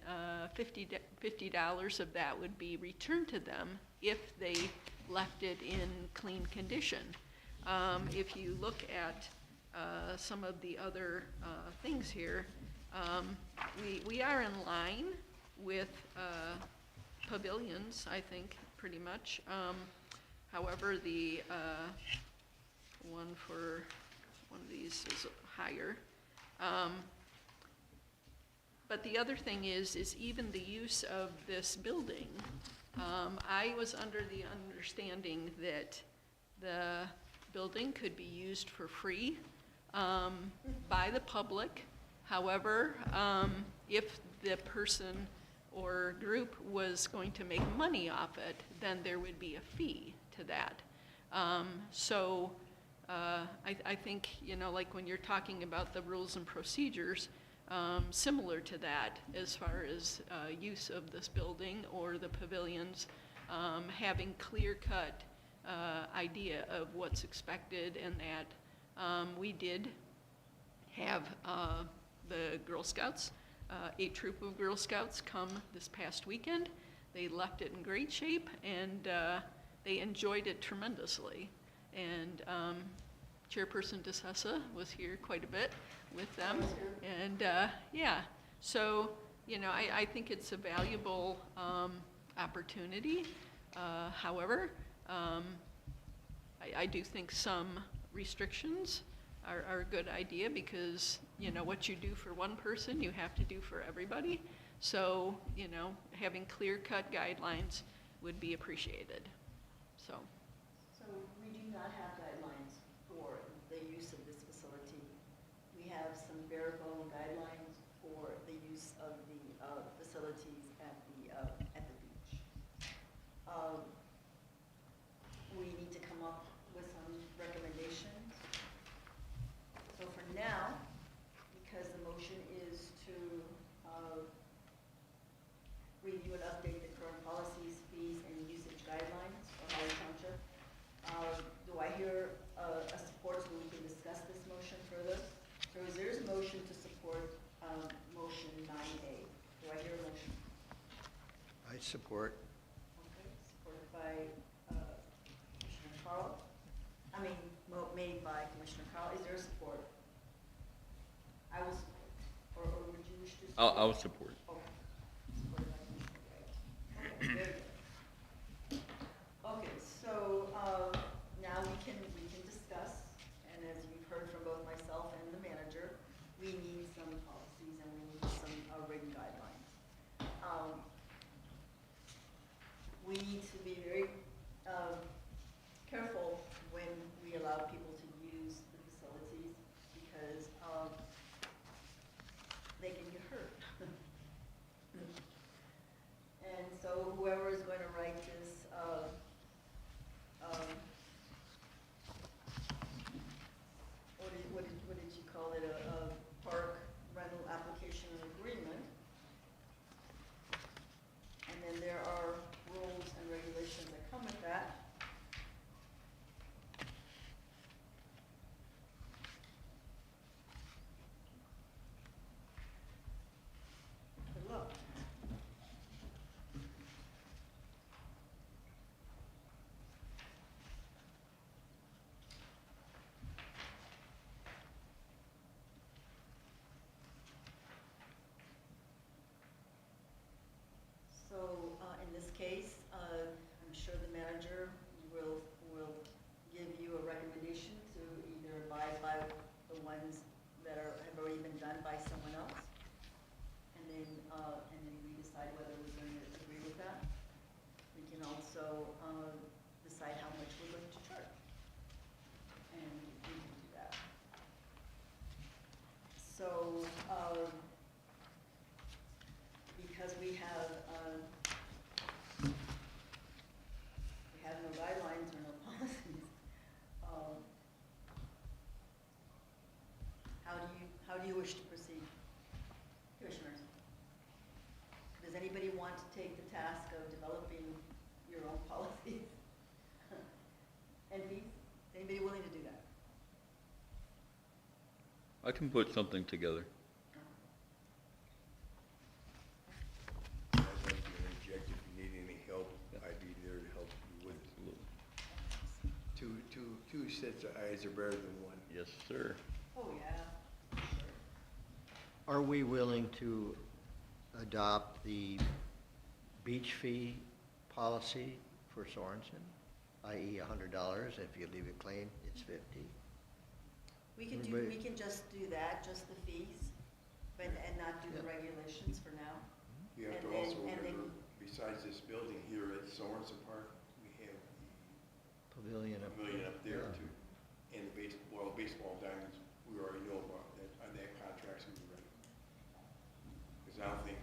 $50 of that would be returned to them if they left it in clean condition. If you look at some of the other things here, we are in line with pavilions, I think, pretty much. However, the one for one of these is higher. But the other thing is even the use of this building. I was under the understanding that the building could be used for free by the public. However, if the person or group was going to make money off it, then there would be a fee to that. I think, like when you're talking about the rules and procedures, similar to that as far as use of this building or the pavilions, having clear-cut idea of what's expected, and that we did have the Girl Scouts, a troop of Girl Scouts come this past weekend. They left it in great shape, and they enjoyed it tremendously. And Chairperson DeSessa was here quite a bit with them. And yeah, so, I think it's a valuable opportunity. However, I do think some restrictions are a good idea, because what you do for one person, you have to do for everybody. So, having clear-cut guidelines would be appreciated. So we do not have guidelines for the use of this facility. We have some bare bone guidelines for the use of the facilities at the beach. We need to come up with some recommendations. So for now, because the motion is to review and update the current policies, fees, and usage guidelines for Holly Township, do I hear a support so we can discuss this motion further? So is there a motion to support motion 9A? Do I hear a motion? I support. Okay, supported by Commissioner Carl. Made by Commissioner Carl. Is there support? I will support. Or would you wish to support? I'll support. Okay. Supported by Commissioner Wright. Okay, very good. Okay, so now we can discuss, and as you've heard from both myself and the manager, we need some policies and we need some written guidelines. We need to be very careful when we allow people to use the facilities, because also decide how much we're going to charge. And we can do that. So, because we have no guidelines or no policies, how do you wish to proceed? Commissioners? Does anybody want to take the task of developing your own policies? And fees? Is anybody willing to do that? I can put something together. I'd like to interject, if you need any help, I'd be there to help you with it. Two sets of eyes are better than one. Yes, sir. Oh, yeah. Are we willing to adopt the beach fee policy for Sorensen, i.e. $100? If you leave it clean, it's 50. We can just do that, just the fees, but, and not do the regulations for now. You have And to then- also and then- remember, besides this building here at Sorensen Park, we have Pavilion the up pavilion up there yeah. too. And the baseball diamonds, we already know about that, on that contract's gonna be ready. Because I don't think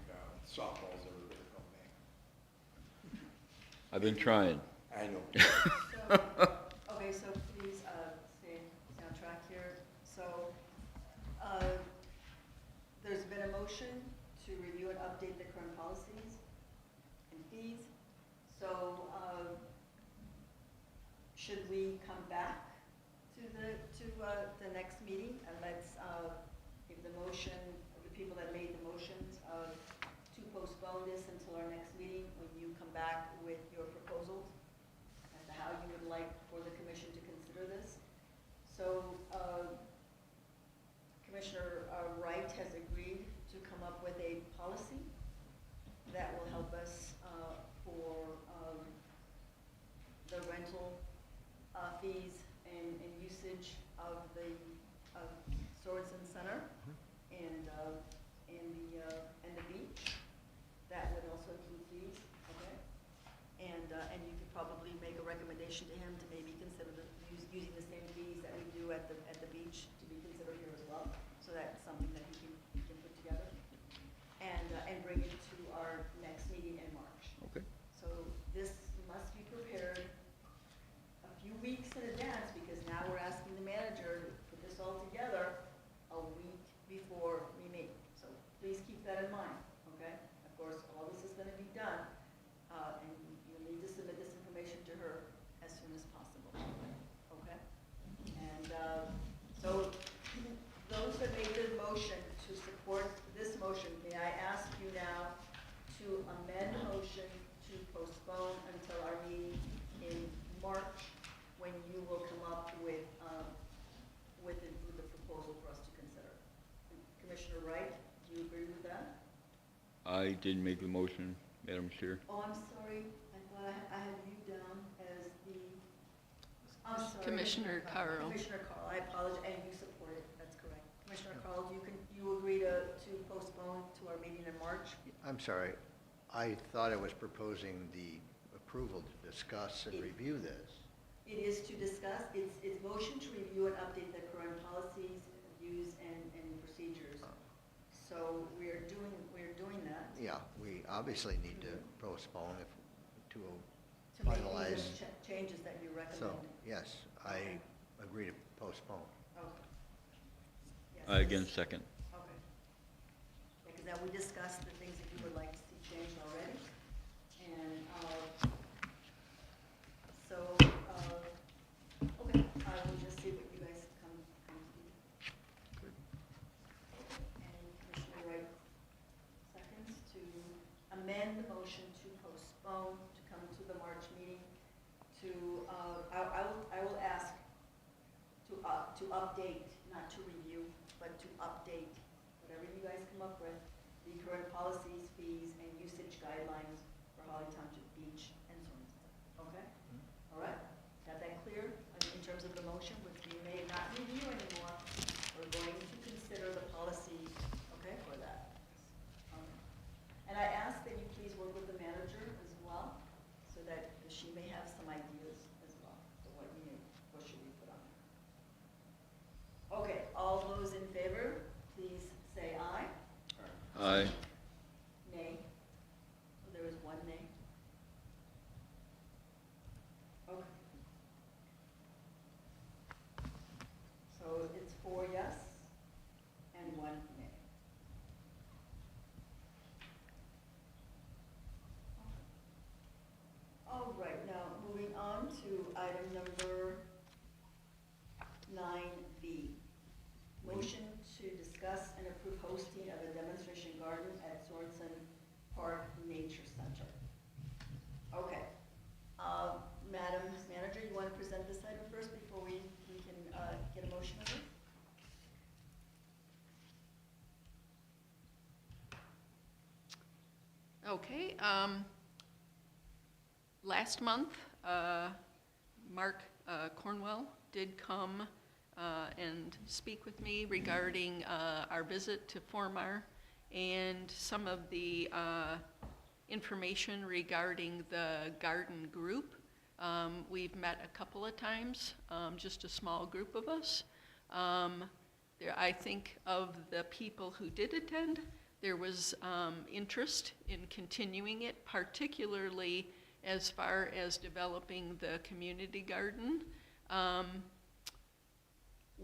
softball's ever gonna come back. I've been trying. I know. Okay, so please, stay on track here. So, there's been a motion to review and update the current policies and fees. So, should we come back to the next meeting? And let's, give the motion, the people that made the motions, to postpone this until our next meeting, when you come back with your proposals as to how you would like for the commission to consider this. So, Commissioner Wright has agreed to come up with a policy that will help us for the rental fees and usage of the Sorensen Center and the beach. That would also include fees, okay? And you could probably make a recommendation to him to maybe consider using the same fees that we do at the beach to be considered here as well. So that's something that he can put together and bring it to our next meeting in March. Okay. So this must be prepared a few weeks in advance, because now we're asking the manager to put this all together a week before we meet. So please keep that in mind, okay? Of course, all this is gonna be done, and you'll need to submit this information to her as soon as possible, okay? And, so those that made the motion to support this motion, may I ask you now to amend the motion to postpone until our meeting in March, when you will come up with the proposal for us to consider. Commissioner Wright, do you agree with that? I didn't make the motion, Madam Chair. Oh, I'm sorry, I thought I had you down as the, I'm sorry. Commissioner Carl. Commissioner Carl, I apologize, and you support it, that's correct. Commissioner Carl, you agree to postpone to our meeting in March? I'm sorry, I thought I was proposing the approval to discuss and review this. It is to discuss, it's motion to review and update the current policies, views, and procedures. So we're doing that. Yeah, we obviously need to postpone to To make finalize. these changes that you So, recommend. yes, I agree to postpone. Okay. Yes, I again second. Okay. Because now we discussed the things that you would like to see changed already. And, so, okay, I will just see what you guys come to. Good. And Commissioner Wright seconds to amend the motion to postpone, to come to the March meeting, to, I will ask to update, not to review, but to update, whatever you guys come up with, the current policies, fees, and usage guidelines for Holly Township Beach and Sorensen. Okay? All right? Got that clear in terms of the motion, which we may not review anymore? We're going to consider the policies, okay, for that. And I ask that you please work with the manager as well, so that the she may have some ideas as well for what should we put on there. Okay, all those in favor, please say aye. Aye. Nay. So there was one nay. Okay. So it's 4 yes and 1 nay. All right, now moving on to item number 9B. Motion to discuss and approve hosting of a demonstration garden at Sorensen Park Nature Center. Okay. Madam Manager, you want to present this item first before we can get a motion on it? Okay, last month, Mark Cornwell did come and speak with me regarding our visit to Formar and some of the information regarding the garden group. We've met a couple of times, just a small group of us. I think of the people who did attend, there was interest in continuing it, particularly as far as developing the community garden.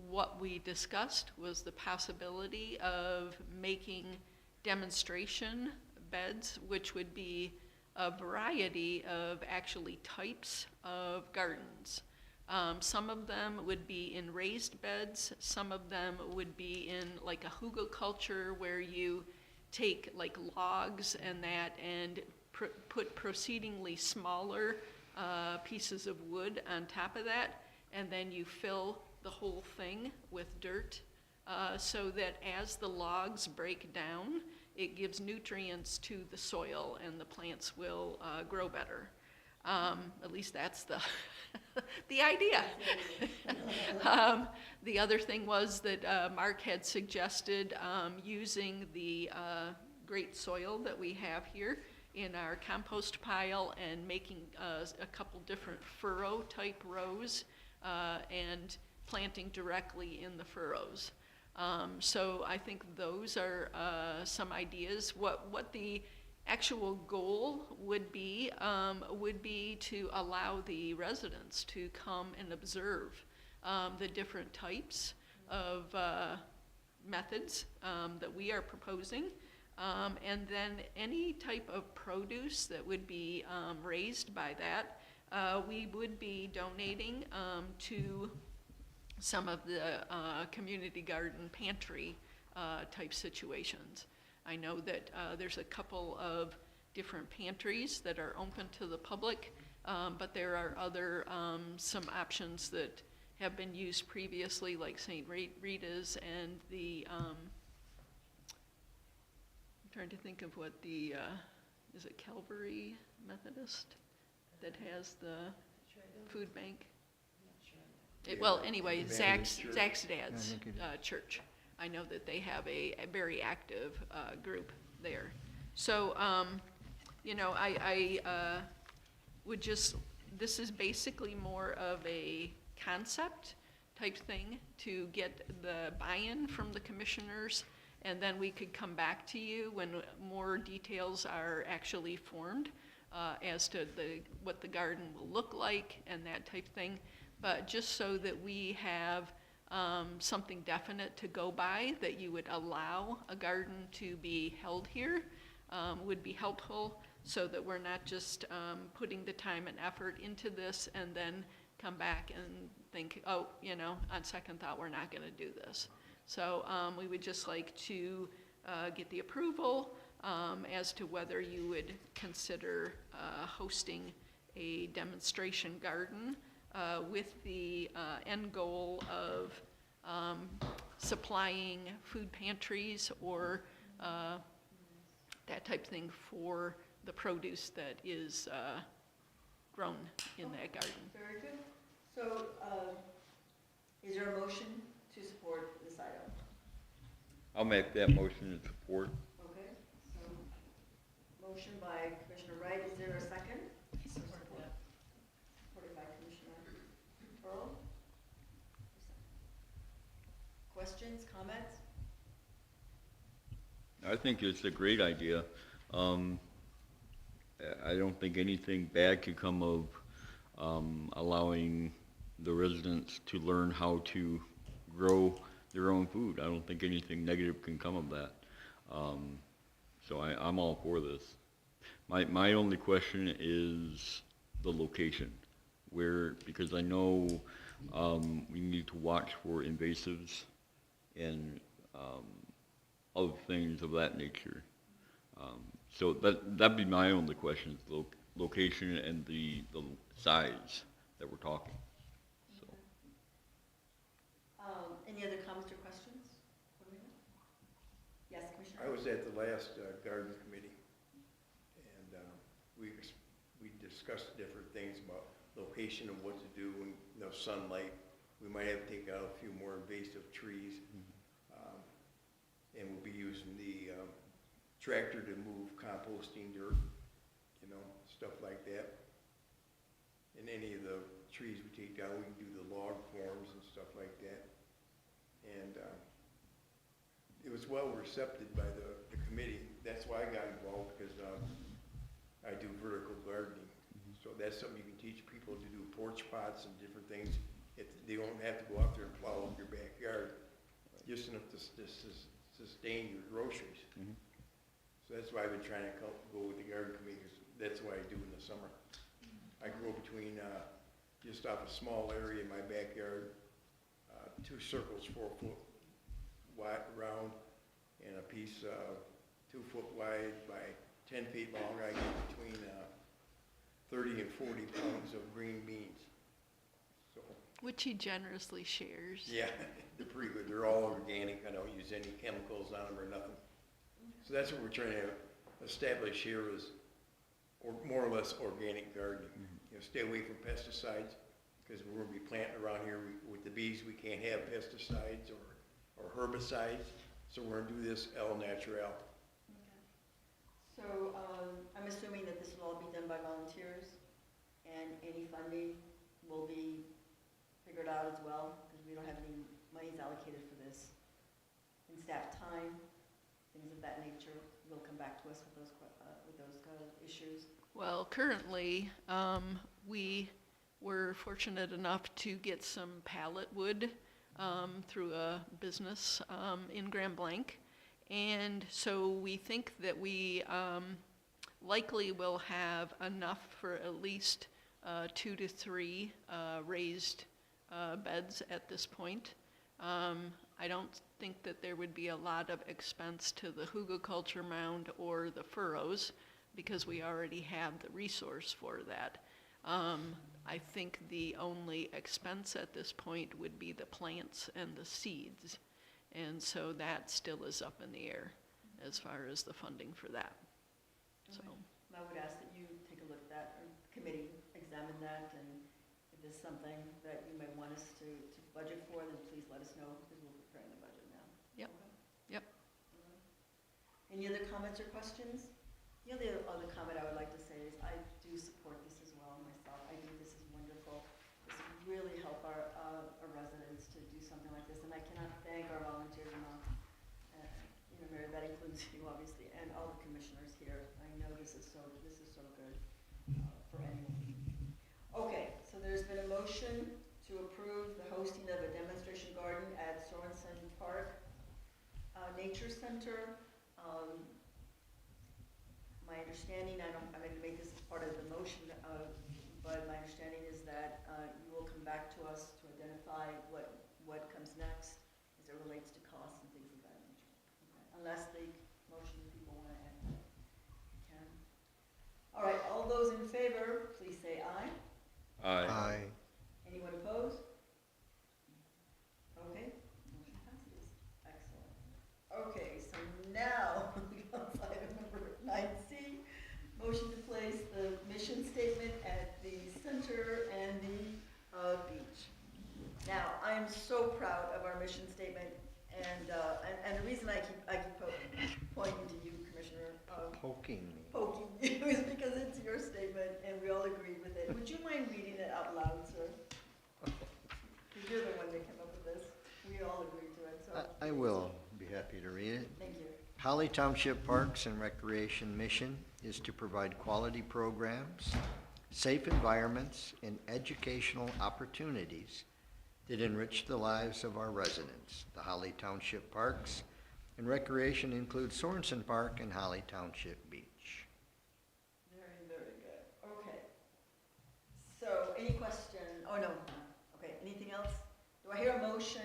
What we discussed was the possibility of making demonstration beds, which would be a variety of actually types of gardens. Some of them would be in raised beds, some of them would be in like a hugelkultur where you take like logs and that and put proceedingly smaller pieces of wood on top of that, and then you fill the whole thing with dirt so that as the logs break down, it gives nutrients to the soil and the plants will grow better. At least that's the the idea. The other thing was that Mark had suggested using the great soil that we have here in our compost pile and making a couple different furrow type rows and planting directly in the furrows. So I think those are some ideas. What the actual goal would be to allow the residents to come and observe the different types of methods that we are proposing. And then any type of produce that would be raised by that, we would be donating to some of the community garden pantry type situations. I know that there's a couple of different pantries that are open to the public, but there are other some options that have been used previously, like St. Rita's and the, I'm trying to think of what the, is it Calvary Methodist that has the food bank? Well, anyway, Zach's dad's church. I know that they have a very active group there. So, you know, I would just, this is basically more of a concept type thing to get the buy-in from the commissioners, and then we could come back to you when more details are actually formed as to what the garden will look like and that type thing. But just so that we have something definite to go by, that you would allow a garden to be held here, would be helpful, so that we're not just putting the time and effort into this and then come back and think, oh, you know, on second thought, we're not going to do this. So we would just like to get the approval as to whether you would consider hosting a demonstration garden with the end goal of supplying food pantries or that type of thing for the produce that is grown in that garden. Very good. So is there a motion to support this item? I'll make that motion in support. Okay, so motion by Commissioner Wright, is there a second? Support. questions, comments? I think it's a great idea. I don't think anything bad could come of allowing the residents to learn how to grow their own food. I don't think anything negative can come of that. So I'm all for this. My only question is the location, because I know we need to watch for invasives and other things of that nature. So that'd be my only question, is location and the size that we're talking. So. Any other comments or questions? Yes, Commissioner? I was at the last garden committee, and we discussed different things about location and what to do, and sunlight. We might have to take out a few more invasive trees, and we'll be using the tractor to move composting dirt, stuff like that. And any of the trees we take down, we can do the log forms and stuff like that. And it was well accepted by the committee. That's why I got involved, because I do vertical gardening. So that's something you can teach people to do, porch pots and different things. They don't have to go out there and plow up your backyard, just enough to sustain your groceries. Mm-hmm. So that's why I've been trying to go with the garden committee, 'cause that's what I do in the summer. I grow between, just off a small area in my backyard, 2 circles 4 foot wide round, and a piece 2 foot wide by 10 feet long. I get between 30 and 40 pounds of green beans. So, Which he generously shares. yeah, they're pretty good. They're all organic. I don't use any chemicals on them or nothing. So that's what we're trying to establish here, is more or less organic gardening. Stay away from pesticides, because we're going to be planting around here with the bees. We can't have pesticides or herbicides, so we're going to do this au naturel. Okay. So I'm assuming that this will all be done by volunteers, and any funding will be figured out as well, because we don't have any monies allocated for this. And staff time, things of that nature, will come back to us with those issues. Well, currently, we were fortunate enough to get some pallet wood through a business in Grand Blanc. And so we think that we likely will have enough for at least 2 to 3 raised beds at this point. I don't think that there would be a lot of expense to the hugelkultur mound or the furrows, because we already have the resource for that. I think the only expense at this point would be the plants and the seeds. And so that still is up in the air as far as the funding for that. So. I would ask that you take a look at that, or committee examine that, and if there's something that you may want us to budget for, then please let us know, because we're preparing the budget now. Yep. Okay? Yep. Any other comments or questions? The only other comment I would like to say is I do support this as well myself. I think this is wonderful. This would really help our residents to do something like this, and I cannot thank our volunteers enough. Mary, that includes you, obviously, and all the commissioners here. I know this is so good for anyone. Okay, so there's been a motion to approve the hosting of a demonstration garden at Sorensen Park Nature Center. My understanding, I'm going to make this as part of the motion, but my understanding is that you will come back to us to identify what comes next as it relates to costs and things of that nature. Okay. Unless the motion people want to add to it. Okay. All right, all those in favor, please say aye. Aye. Anyone opposed? Okay, motion passes. Excellent. Okay, so now we go to item number 9C, motion to place the mission statement at the center and the beach. Now, I am so proud of our mission statement, and the reason I keep pointing to you, Commissioner, Poking me. poking you, is because it's your statement, and we all agree with it. Would you mind reading it out loud, sir? Because you're the one that came up with this. We all agree to it, so I will be happy to read it. Thank you. Holly Township Parks and Recreation mission is to provide quality programs, safe environments, and educational opportunities that enrich the lives of our residents. The Holly Township Parks and Recreation includes Sorensen Park and Holly Township Beach. Very, very good. Okay. So, any question? Oh, no. Okay, anything else? Do I hear a motion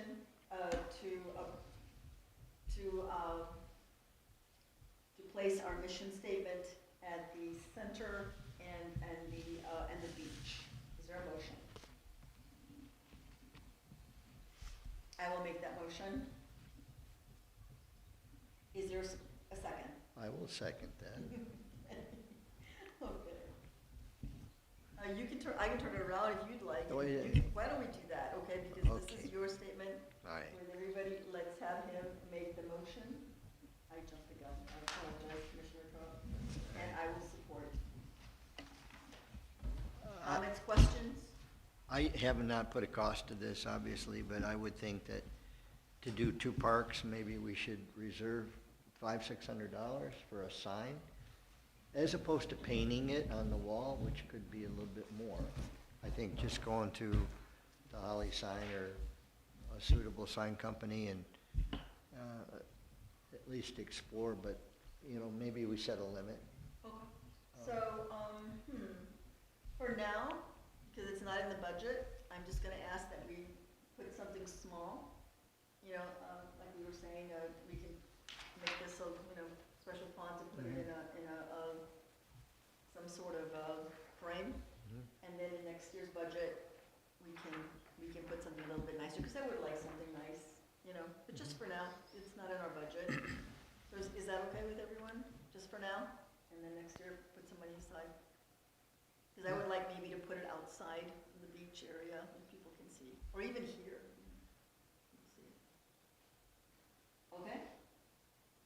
to place our mission statement at the center and the beach? Is there a motion? I will make that motion. Is there a second? I will second that. Okay. You can turn, I can turn it around if you'd like. Oh, yeah. Why don't we do that, okay? Because this Okay. is your statement. All right. With everybody, let's have him make the motion. I jumped the gun. I apologize, Commissioner Coe. And I will support. Comments, questions? I have not put a cost to this, obviously, but I would think that to do two parks, maybe we should reserve $500-600 for a sign, as opposed to painting it on the wall, which could be a little bit more. I think just going to the Holly sign or a suitable sign company and at least explore, but, you know, maybe we set a limit. Okay. So, for now, because it's not in the budget, I'm just gonna ask that we put something small. You know, like we were saying, we can make this a, special font and put it in some sort of, frame. And then in next year's budget, we can put something a little bit nicer, because I would like something nice, but just for now, it's not in our budget. So is that okay with everyone, just for now? And then next year, put some money aside? Because I would like maybe to put it outside in the beach area, and people can see, or even here. See. Okay?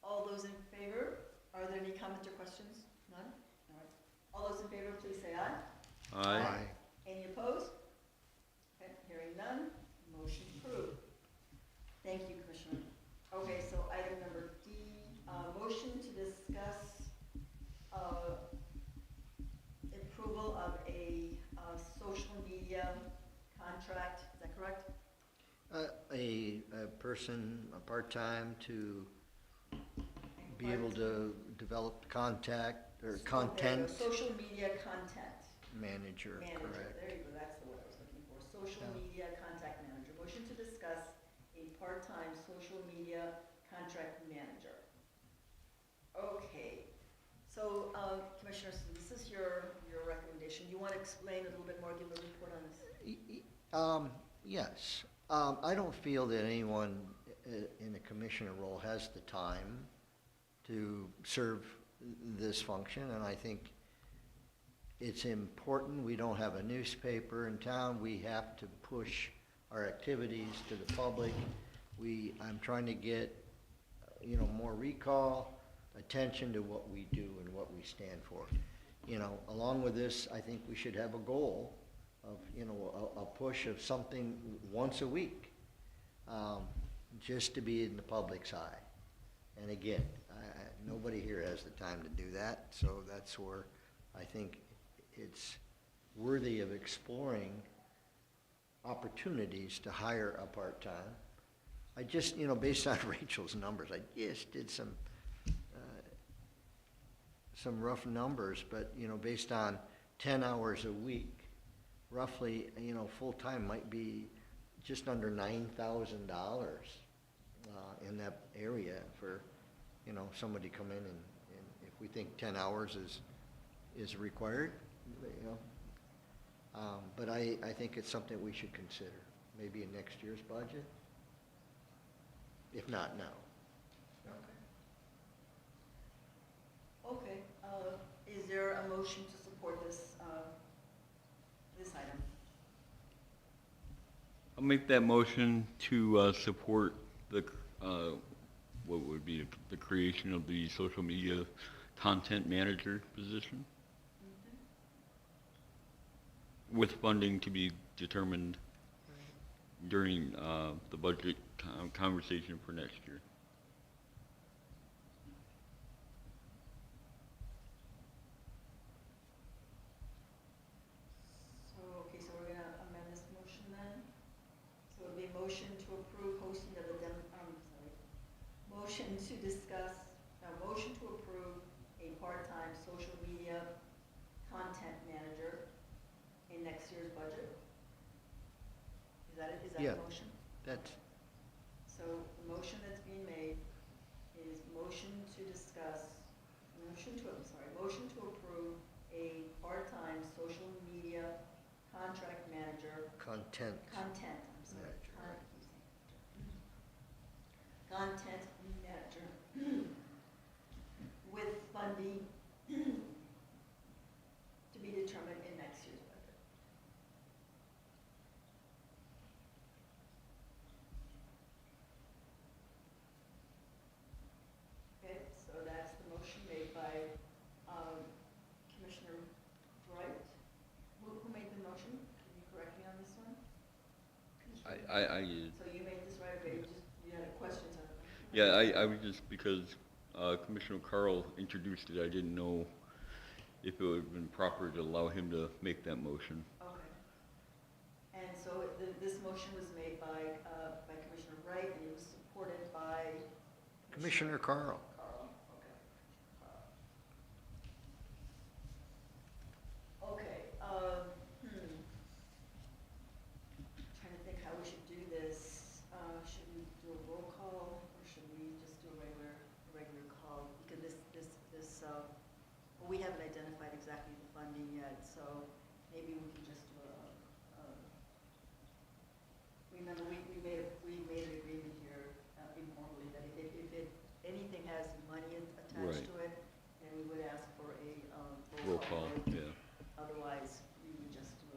All those in favor? Are there any comments or questions? None? All right. All those in favor, please say aye. Aye. Any opposed? Okay, hearing none, motion approved. Thank you, Commissioner. Okay, so item number D, motion to discuss approval of a social media contract, is that correct? A person, a part-time to be able to develop contact or content Social media content manager, manager, correct? there you go, that's the word I was looking for, social Yeah. media contact manager. Motion to discuss a part-time social media contract manager. Okay, so, Commissioner, so this is your recommendation. You want to explain a little bit more, give a report on this? Yes. I don't feel that anyone in a commissioner role has the time to serve this function, and I think it's important. We don't have a newspaper in town. We have to push our activities to the public. I'm trying to get, more recall, attention to what we do and what we stand for. Along with this, I think we should have a goal of, a push of something once a week, just to be in the public's eye. And again, nobody here has the time to do that, so that's where I think it's worthy of exploring opportunities to hire a part-time. I just, based on Rachel's numbers, I just did some rough numbers, but, based on 10 hours a week, roughly, full-time might be just under $9,000 in that area for, somebody to come in and if we think 10 hours is required, but I think it's something we should consider, maybe in next year's budget, if not now. Okay, is there a motion to support this, this item? I'll make that motion to support the, what would be the creation of the social media content manager position, with funding to be determined during the budget conversation for next year. So, okay, so we're gonna amend this motion then? So it'll be a motion to approve hosting of the motion to discuss, motion to approve a part-time social media content manager in next year's budget? Is that it? Is that Yeah. the motion? That's, So the motion that's being made is motion to discuss, motion to approve a part-time social media contract manager, content. content manager with funding to be determined in next year's budget. Okay, so that's the motion made by Commissioner Wright. Who made the motion? Can you correct me on this one? So you made this right, or you had questions on it? Yeah, I was just, because Commissioner Carl introduced it, I didn't know if it would have been proper to allow him to make that motion. Okay. And so this motion was made by Commissioner Wright, and it was supported by Commissioner Carl. Carl, okay. Okay, trying to think how we should do this. Should we do a roll call, or should we just do a regular call? Because well, we haven't identified exactly the funding yet, so maybe we can just do remember, we made an agreement here informally that if anything has money attached Right. to it, then we would ask for a Roll call, vote. yeah. Otherwise, we would just do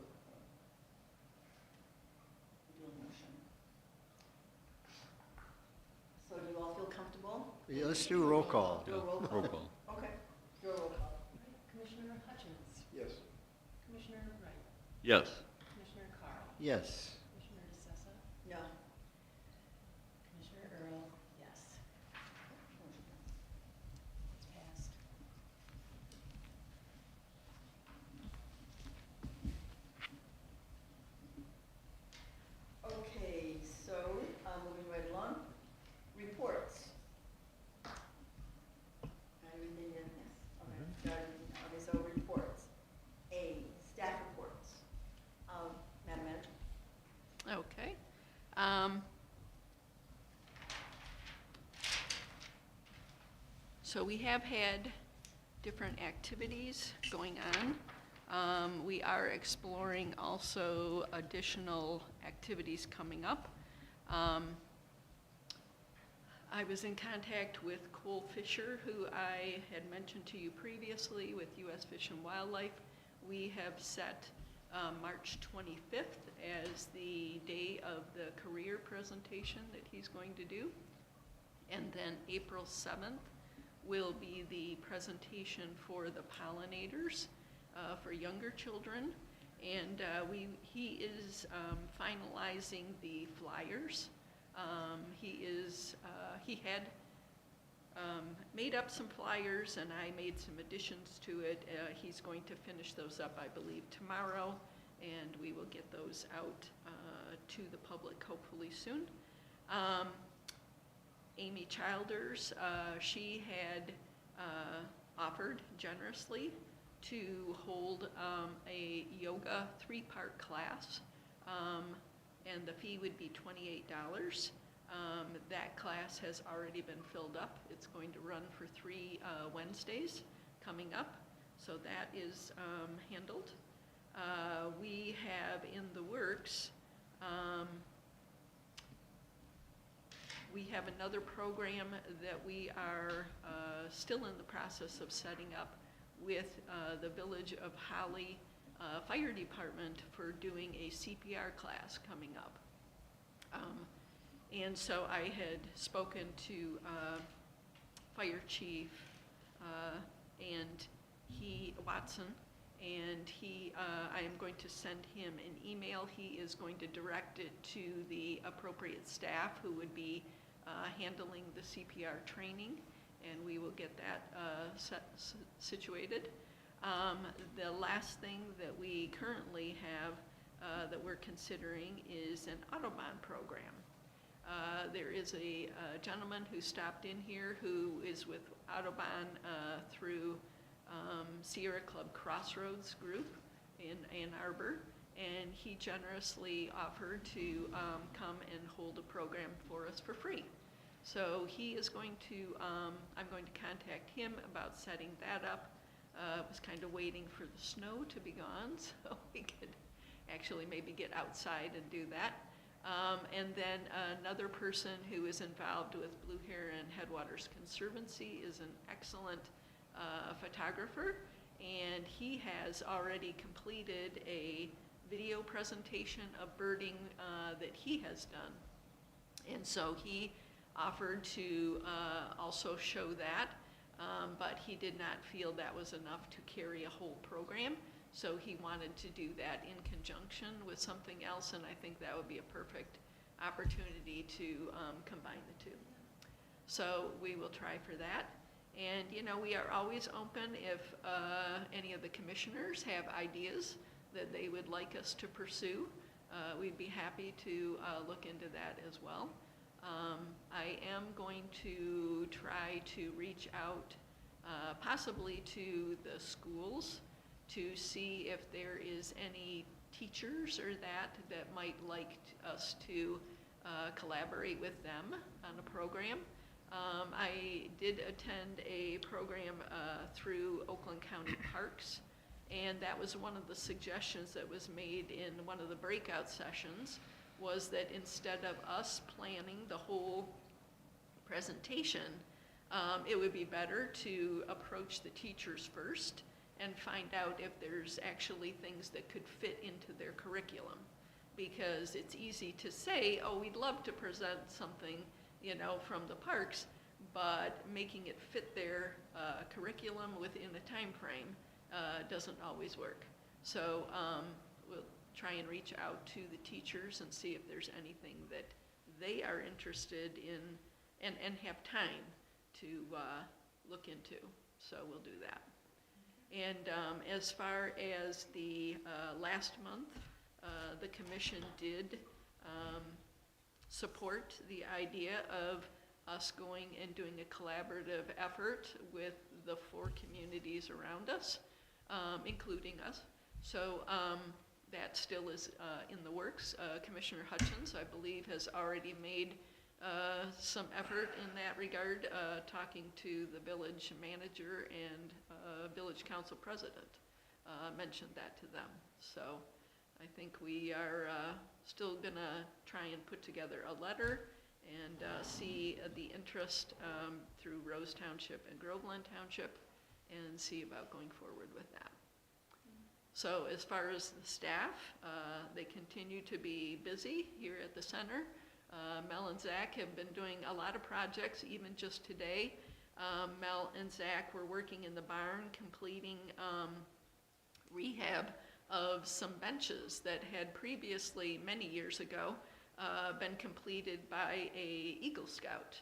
a motion. So do you all feel comfortable? Yeah, let's do a roll call. Do a roll call? Roll call. Okay, do a roll call. Commissioner Hutchins, Yes. Commissioner Wright, Yes. Commissioner Carl, Yes. Commissioner DeSessa, No. Commissioner Earl, yes. It's passed. Okay, so, moving right along, reports. Got everything in this? Okay, got everything. Okay, so reports. A, staff reports. Madam Manager? Okay. So we have had different activities going on. We are exploring also additional activities coming up. I was in contact with Cole Fisher, who I had mentioned to you previously with U.S. Fish and Wildlife. We have set March 25th as the day of the career presentation that he's going to do. And then April 7th will be the presentation for the pollinators for younger children. And he is finalizing the flyers. He had made up some flyers, and I made some additions to it. He's going to finish those up, I believe, tomorrow, and we will get those out to the public hopefully soon. Amy Childers, she had offered generously to hold a yoga 3-part class, and the fee would be $28. That class has already been filled up. It's going to run for 3 Wednesdays coming up, so that is handled. We have in the works, we have another program that we are still in the process of setting up with the Village of Holly Fire Department for doing a CPR class coming up. And so I had spoken to Fire Chief Watson, and I am going to send him an email. He is going to direct it to the appropriate staff who would be handling the CPR training, and we will get that situated. The last thing that we currently have that we're considering is an Autobahn program. There is a gentleman who stopped in here who is with Autobahn through Sierra Club Crossroads group in Ann Arbor, and he generously offered to come and hold a program for us for free. So he is going to, I'm going to contact him about setting that up. I was kind of waiting for the snow to be gone so we could actually maybe get outside and do that. And then another person who is involved with Blue Heron Headwaters Conservancy is an excellent photographer, and he has already completed a video presentation of birding that he has done. And so he offered to also show that, but he did not feel that was enough to carry a whole program. So he wanted to do that in conjunction with something else, and I think that would be a perfect opportunity to combine the two. So we will try for that. And you know, we are always open if any of the commissioners have ideas that they would like us to pursue. We'd be happy to look into that as well. I am going to try to reach out possibly to the schools to see if there is any teachers or that might like us to collaborate with them on a program. I did attend a program through Oakland County Parks, and that was one of the suggestions that was made in one of the breakout sessions, was that instead of us planning the whole presentation, it would be better to approach the teachers first and find out if there's actually things that could fit into their curriculum. Because it's easy to say, oh, we'd love to present something, you know, from the parks, but making it fit their curriculum within a time frame doesn't always work. So we'll try and reach out to the teachers and see if there's anything that they are interested in and have time to look into. So we'll do that. And as far as the last month, the commission did support the idea of us going and doing a collaborative effort with the 4 communities around us, including us. So that still is in the works. Commissioner Hutchins, I believe, has already made some effort in that regard, talking to the village manager and village council president, mentioned that to them. So I think we are still gonna try and put together a letter and see the interest through Rose Township and Groveland Township and see about going forward with that. So as far as the staff, they continue to be busy here at the center. Mel and Zach have been doing a lot of projects, even just today. Mel and Zach were working in the barn, completing rehab of some benches that had previously, many years ago, been completed by a Eagle Scout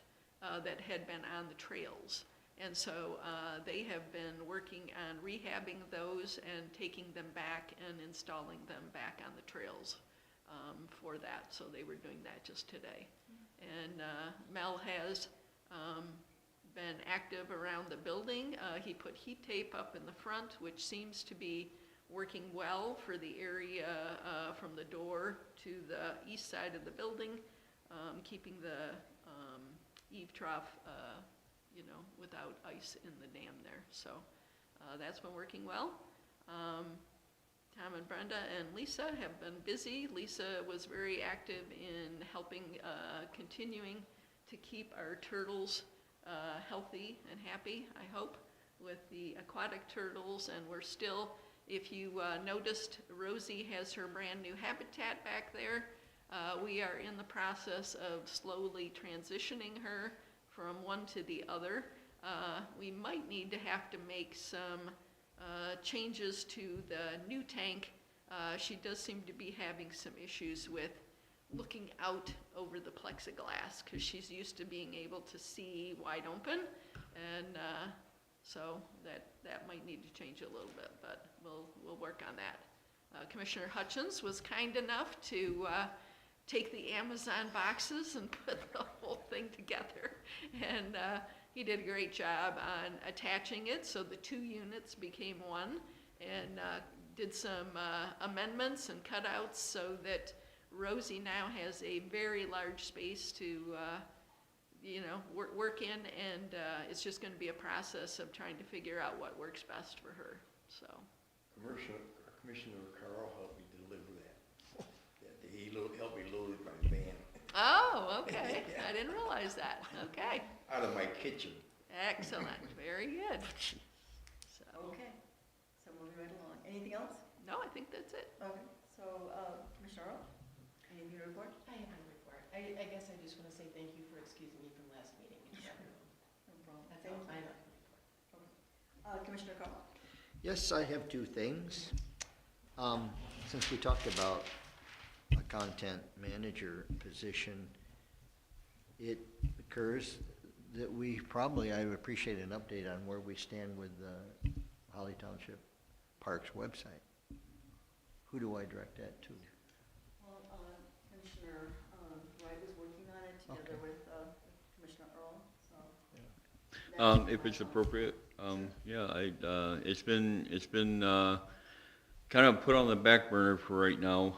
that had been on the trails. And so they have been working on rehabbing those and taking them back and installing them back on the trails for that. So they were doing that just today. And Mel has been active around the building. He put heat tape up in the front, which seems to be working well for the area from the door to the east side of the building, keeping the eave trough you know, without ice in the dam there. So that's been working well. Tom and Brenda and Lisa have been busy. Lisa was very active in helping, continuing to keep our turtles healthy and happy, I hope, with the aquatic turtles. And we're still, if you noticed, Rosie has her brand new habitat back there. We are in the process of slowly transitioning her from one to the other. We might need to have to make some changes to the new tank, she does seem to be having some issues with looking out over the plexiglass, because she's used to being able to see wide open, and so that might need to change a little bit, but we'll work on that. Commissioner Hutchins was kind enough to take the Amazon boxes and put the whole thing together, and he did a great job on attaching it, so the 2 units became one, and did some amendments and cutouts so that Rosie now has a very large space to, work in, and it's just going to be a process of trying to figure out what works best for her. So. Commissioner Carl helped me deliver that. He helped me load it by van. Oh, okay. I didn't realize that. Okay. Out of my kitchen. Excellent. Very good. So, Okay, so moving right along. Anything else? no, I think that's it. Okay, so Commissioner Earl, anything to report? I have no report. I guess I just want to say thank you for excusing me from last meeting. No problem. That's Thank all. I you. have. Commissioner Carl? Yes, I have 2 things. Since we talked about a content manager position, it occurs that I would appreciate an update on where we stand with the Holly Township Parks website. Who do I direct that to? Well, Commissioner Wright was working on it together Okay. with Commissioner Earl, so. If it's appropriate, it's been kind of put on the back burner for right now.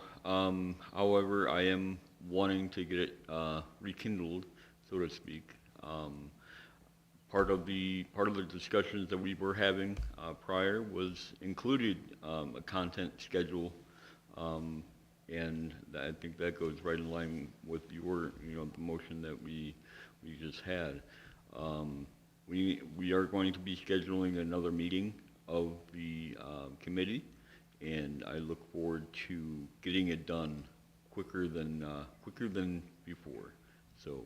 However, I am wanting to get it rekindled, so to speak. Part of the discussions that we were having prior was included a content schedule, and I think that goes right in line with your, the motion that we just had. We are going to be scheduling another meeting of the committee, and I look forward to getting it done quicker than before. So,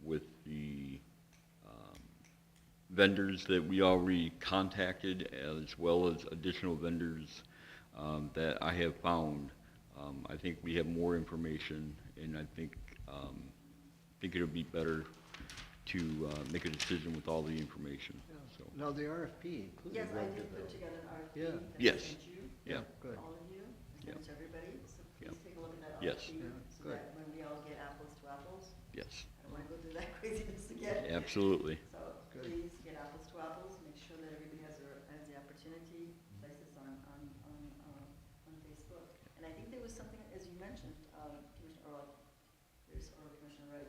with the vendors that we already contacted, as well as additional vendors that I have found, I think we have more information, and I think it'll be better to make a decision with all the information. So. No, the RFP included. Yes, I web did put development. together an RFP Yeah. that I Yes. sent you, Yeah. Good. all of you, I sent it to everybody, so Yeah. please take a look at that Yes. RFP, Yeah, so good. that when we all get apples to apples, Yes. I don't want to go through that craziness again. Absolutely. So Good. please get apples to apples, make sure that everybody has the opportunity, place this on Facebook. And I think there was something, as you mentioned, Commissioner Earl, or Commissioner Wright,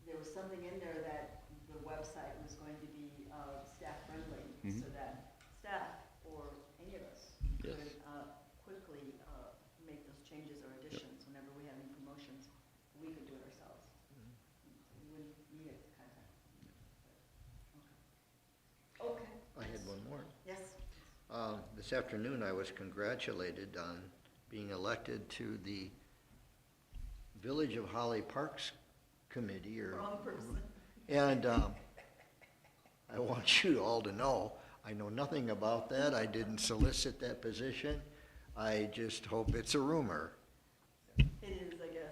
there was something in there that the website was going to be staff-friendly, Mhm. so that staff or any of us Yes. could quickly make those changes or additions whenever we have any promotions. We could do it ourselves. So we wouldn't need it to contact. Okay. I had one more. Yes. This afternoon, I was congratulated on being elected to the Village of Holly Parks Committee, Wrong person. and I want you all to know, I know nothing about that. I didn't solicit that position. I just hope it's a rumor. It is, I guess.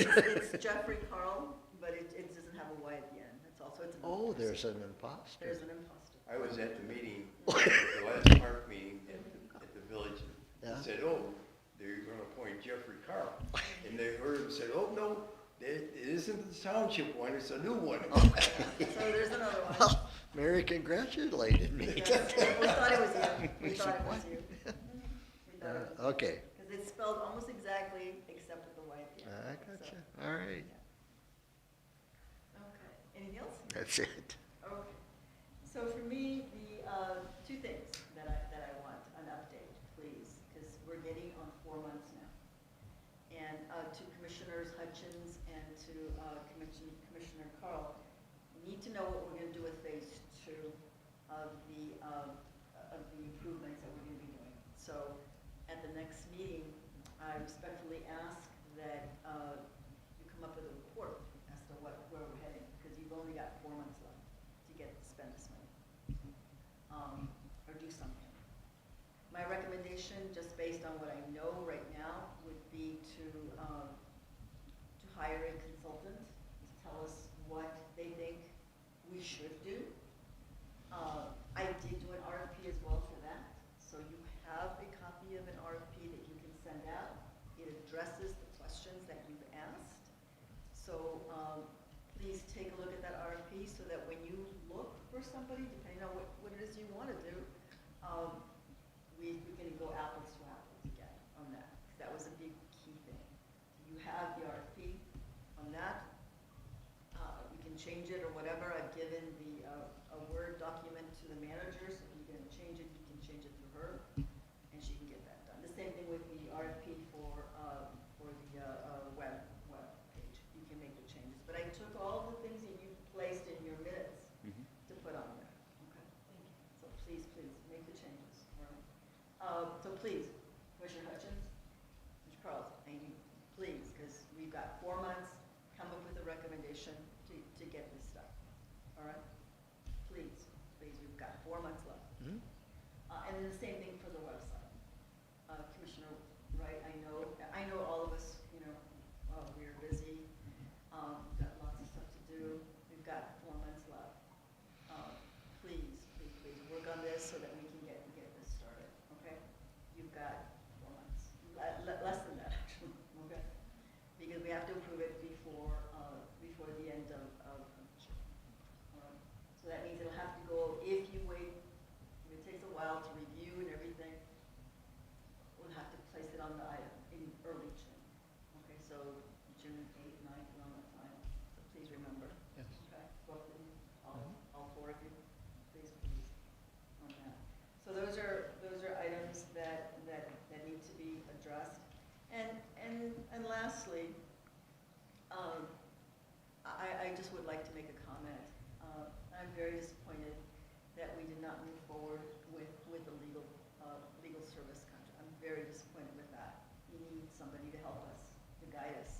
Yeah, it's Jeffrey Carl, but it doesn't have a Y at the end. It's also, it's an Oh, imposter. there's an imposter. There's an imposter. I was at the meeting, the last park meeting at the village. Yeah. They said, oh, they're gonna appoint Jeffrey Carl. And they heard him say, oh, no, it isn't the township one, it's a new one. So there's another one. Well, Mary congratulated me. Yes, we thought it was you. We thought it was you. We thought it was you. Okay, Because it's spelled almost exactly, except with the Y at the end. I gotcha. All right, Okay. Anything else? that's it. Okay. So for me, the 2 things that I want an update, please, because we're getting on 4 months now. And to Commissioners Hutchins and to Commissioner Carl, we need to know what we're going to do with phase 2 of the improvements that we're going to be doing. So at the next meeting, I respectfully ask that you come up with a report as to where we're heading, because you've only got 4 months left to spend this money. do something. My recommendation, just based on what I know right now, would be to hire a consultant to tell us what they think we should do. I did do an RFP as well for that, so you have a copy of an RFP that you can send out. It addresses the questions that you've asked. So please take a look at that RFP so that when you look for somebody, depending on what it is you want to do, we can go apples to apples again on that. 'Cause that was a big key thing. You have the RFP on that. You can change it or whatever. I've given a Word document to the manager, so if you're going to change it, you can change it through her, and she can get that done. The same thing with the RFP for the web page. You can make the changes. But I took all the things that you placed in your minutes to put on there. Okay. Thank you. So please make the changes. All right. So please, Commissioner Hutchins, Mr. Carlson, I need, please, because we've got 4 months. Come up with a recommendation to get this stuff. All right. Please, we've got 4 months left. And then the same thing for the website. Commissioner Wright, I know all of us, we're busy, got lots of stuff to do. We've got 4 months left. Please, work on this so that we can get this started, okay? You've got 4 months, less than that actually, okay? Because we have to approve it before the end of June. All right. So that means it'll have to go, if you wait, if it takes a while to review and everything, we'll have to place it on the item in early June. Okay, so June 8th, 9th, around that time. So please remember. Yes. Okay, both of you, all 4 of you, please, on that. So those are items that need to be addressed. And lastly, I just would like to make a comment. I'm very disappointed that we did not move forward with the legal service contract. I'm very disappointed with that. We need somebody to help us, to guide us.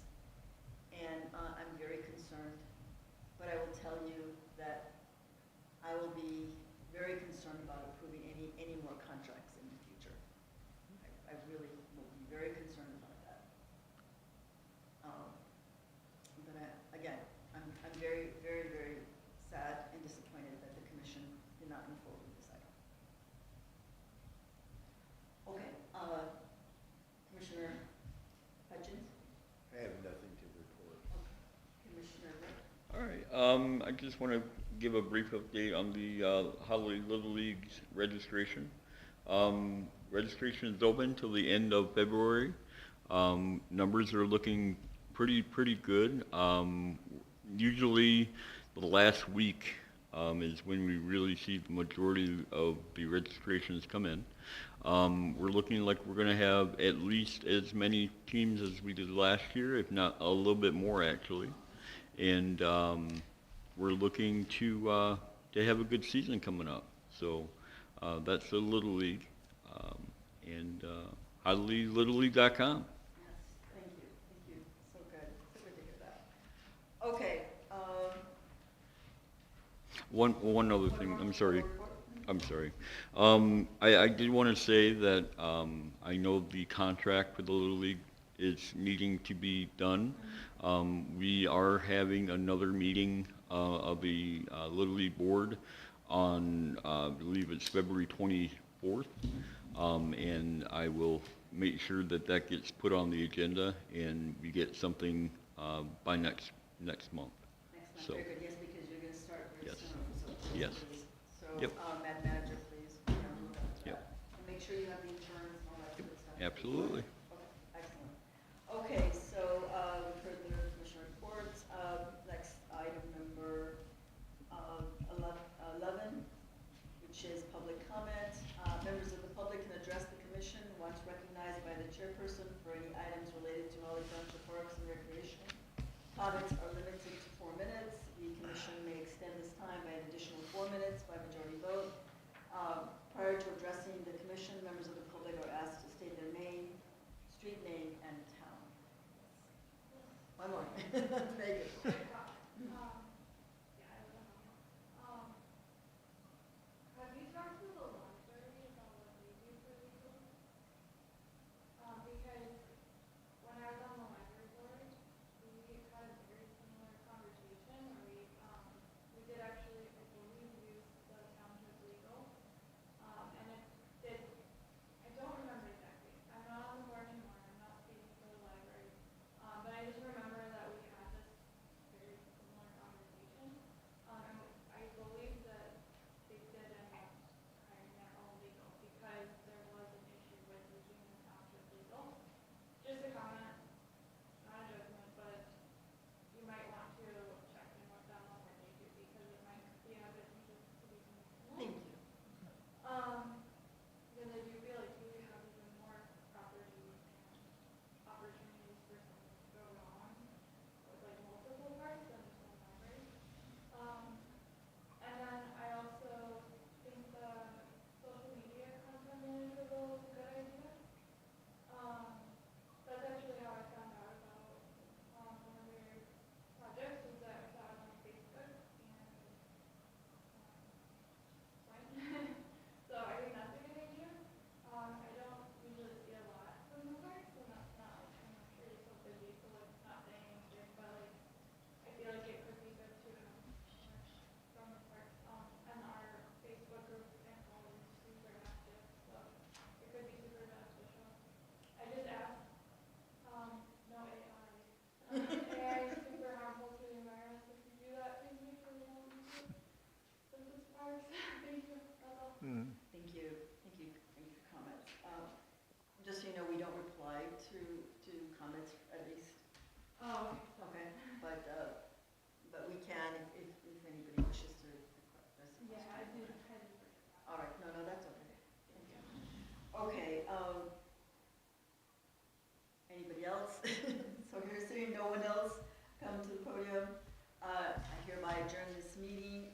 And I'm very concerned, but I will tell you that I will be very concerned about approving any more contracts in the future. I really will be very concerned about that. But again, I'm very, very, very sad and disappointed that the commission did not move forward with this item. Okay, Commissioner Hutchins? I have nothing to report. Okay. Commissioner Rick? All right, I just want to give a brief update on the Holly Little League's registration. Registration is open till the end of February. Numbers are looking pretty good. Usually the last week is when we really see the majority of the registrations come in. We're looking like we're going to have at least as many teams as we did last year, if not a little bit more actually. And we're looking to have a good season coming up. So that's the Little League, and HollyLittleLeague.com. Yes, thank you, so good to hear that. Okay, One other thing, I'm sorry. I did want to say that I know the contract for the Little League is needing to be done. We are having another meeting of the Little League board on, I believe it's February 24th, and I will make sure that gets put on the agenda and we get something by next month. next month, So, very good, yes, because you're going to start very Yes. soon. So Yes. So, Yep. Madam Manager, please, look at Yep. that. And make sure you have the insurance and all that good stuff. absolutely. Okay, excellent. Okay, so we've heard the commissioner reports. Next item number 11, which is public comment. Members of the public can address the commission once recognized by the chairperson for any items related to Holly Township Parks and Recreation. Comments are limited to 4 minutes. The commission may extend this time by an additional 4 minutes by majority vote. Prior to addressing the commission, members of the public are asked to state their name, street name, and town. One more. Very good. Have you talked to the library else? So here seeing no one else come to the podium, I hereby adjourn this meeting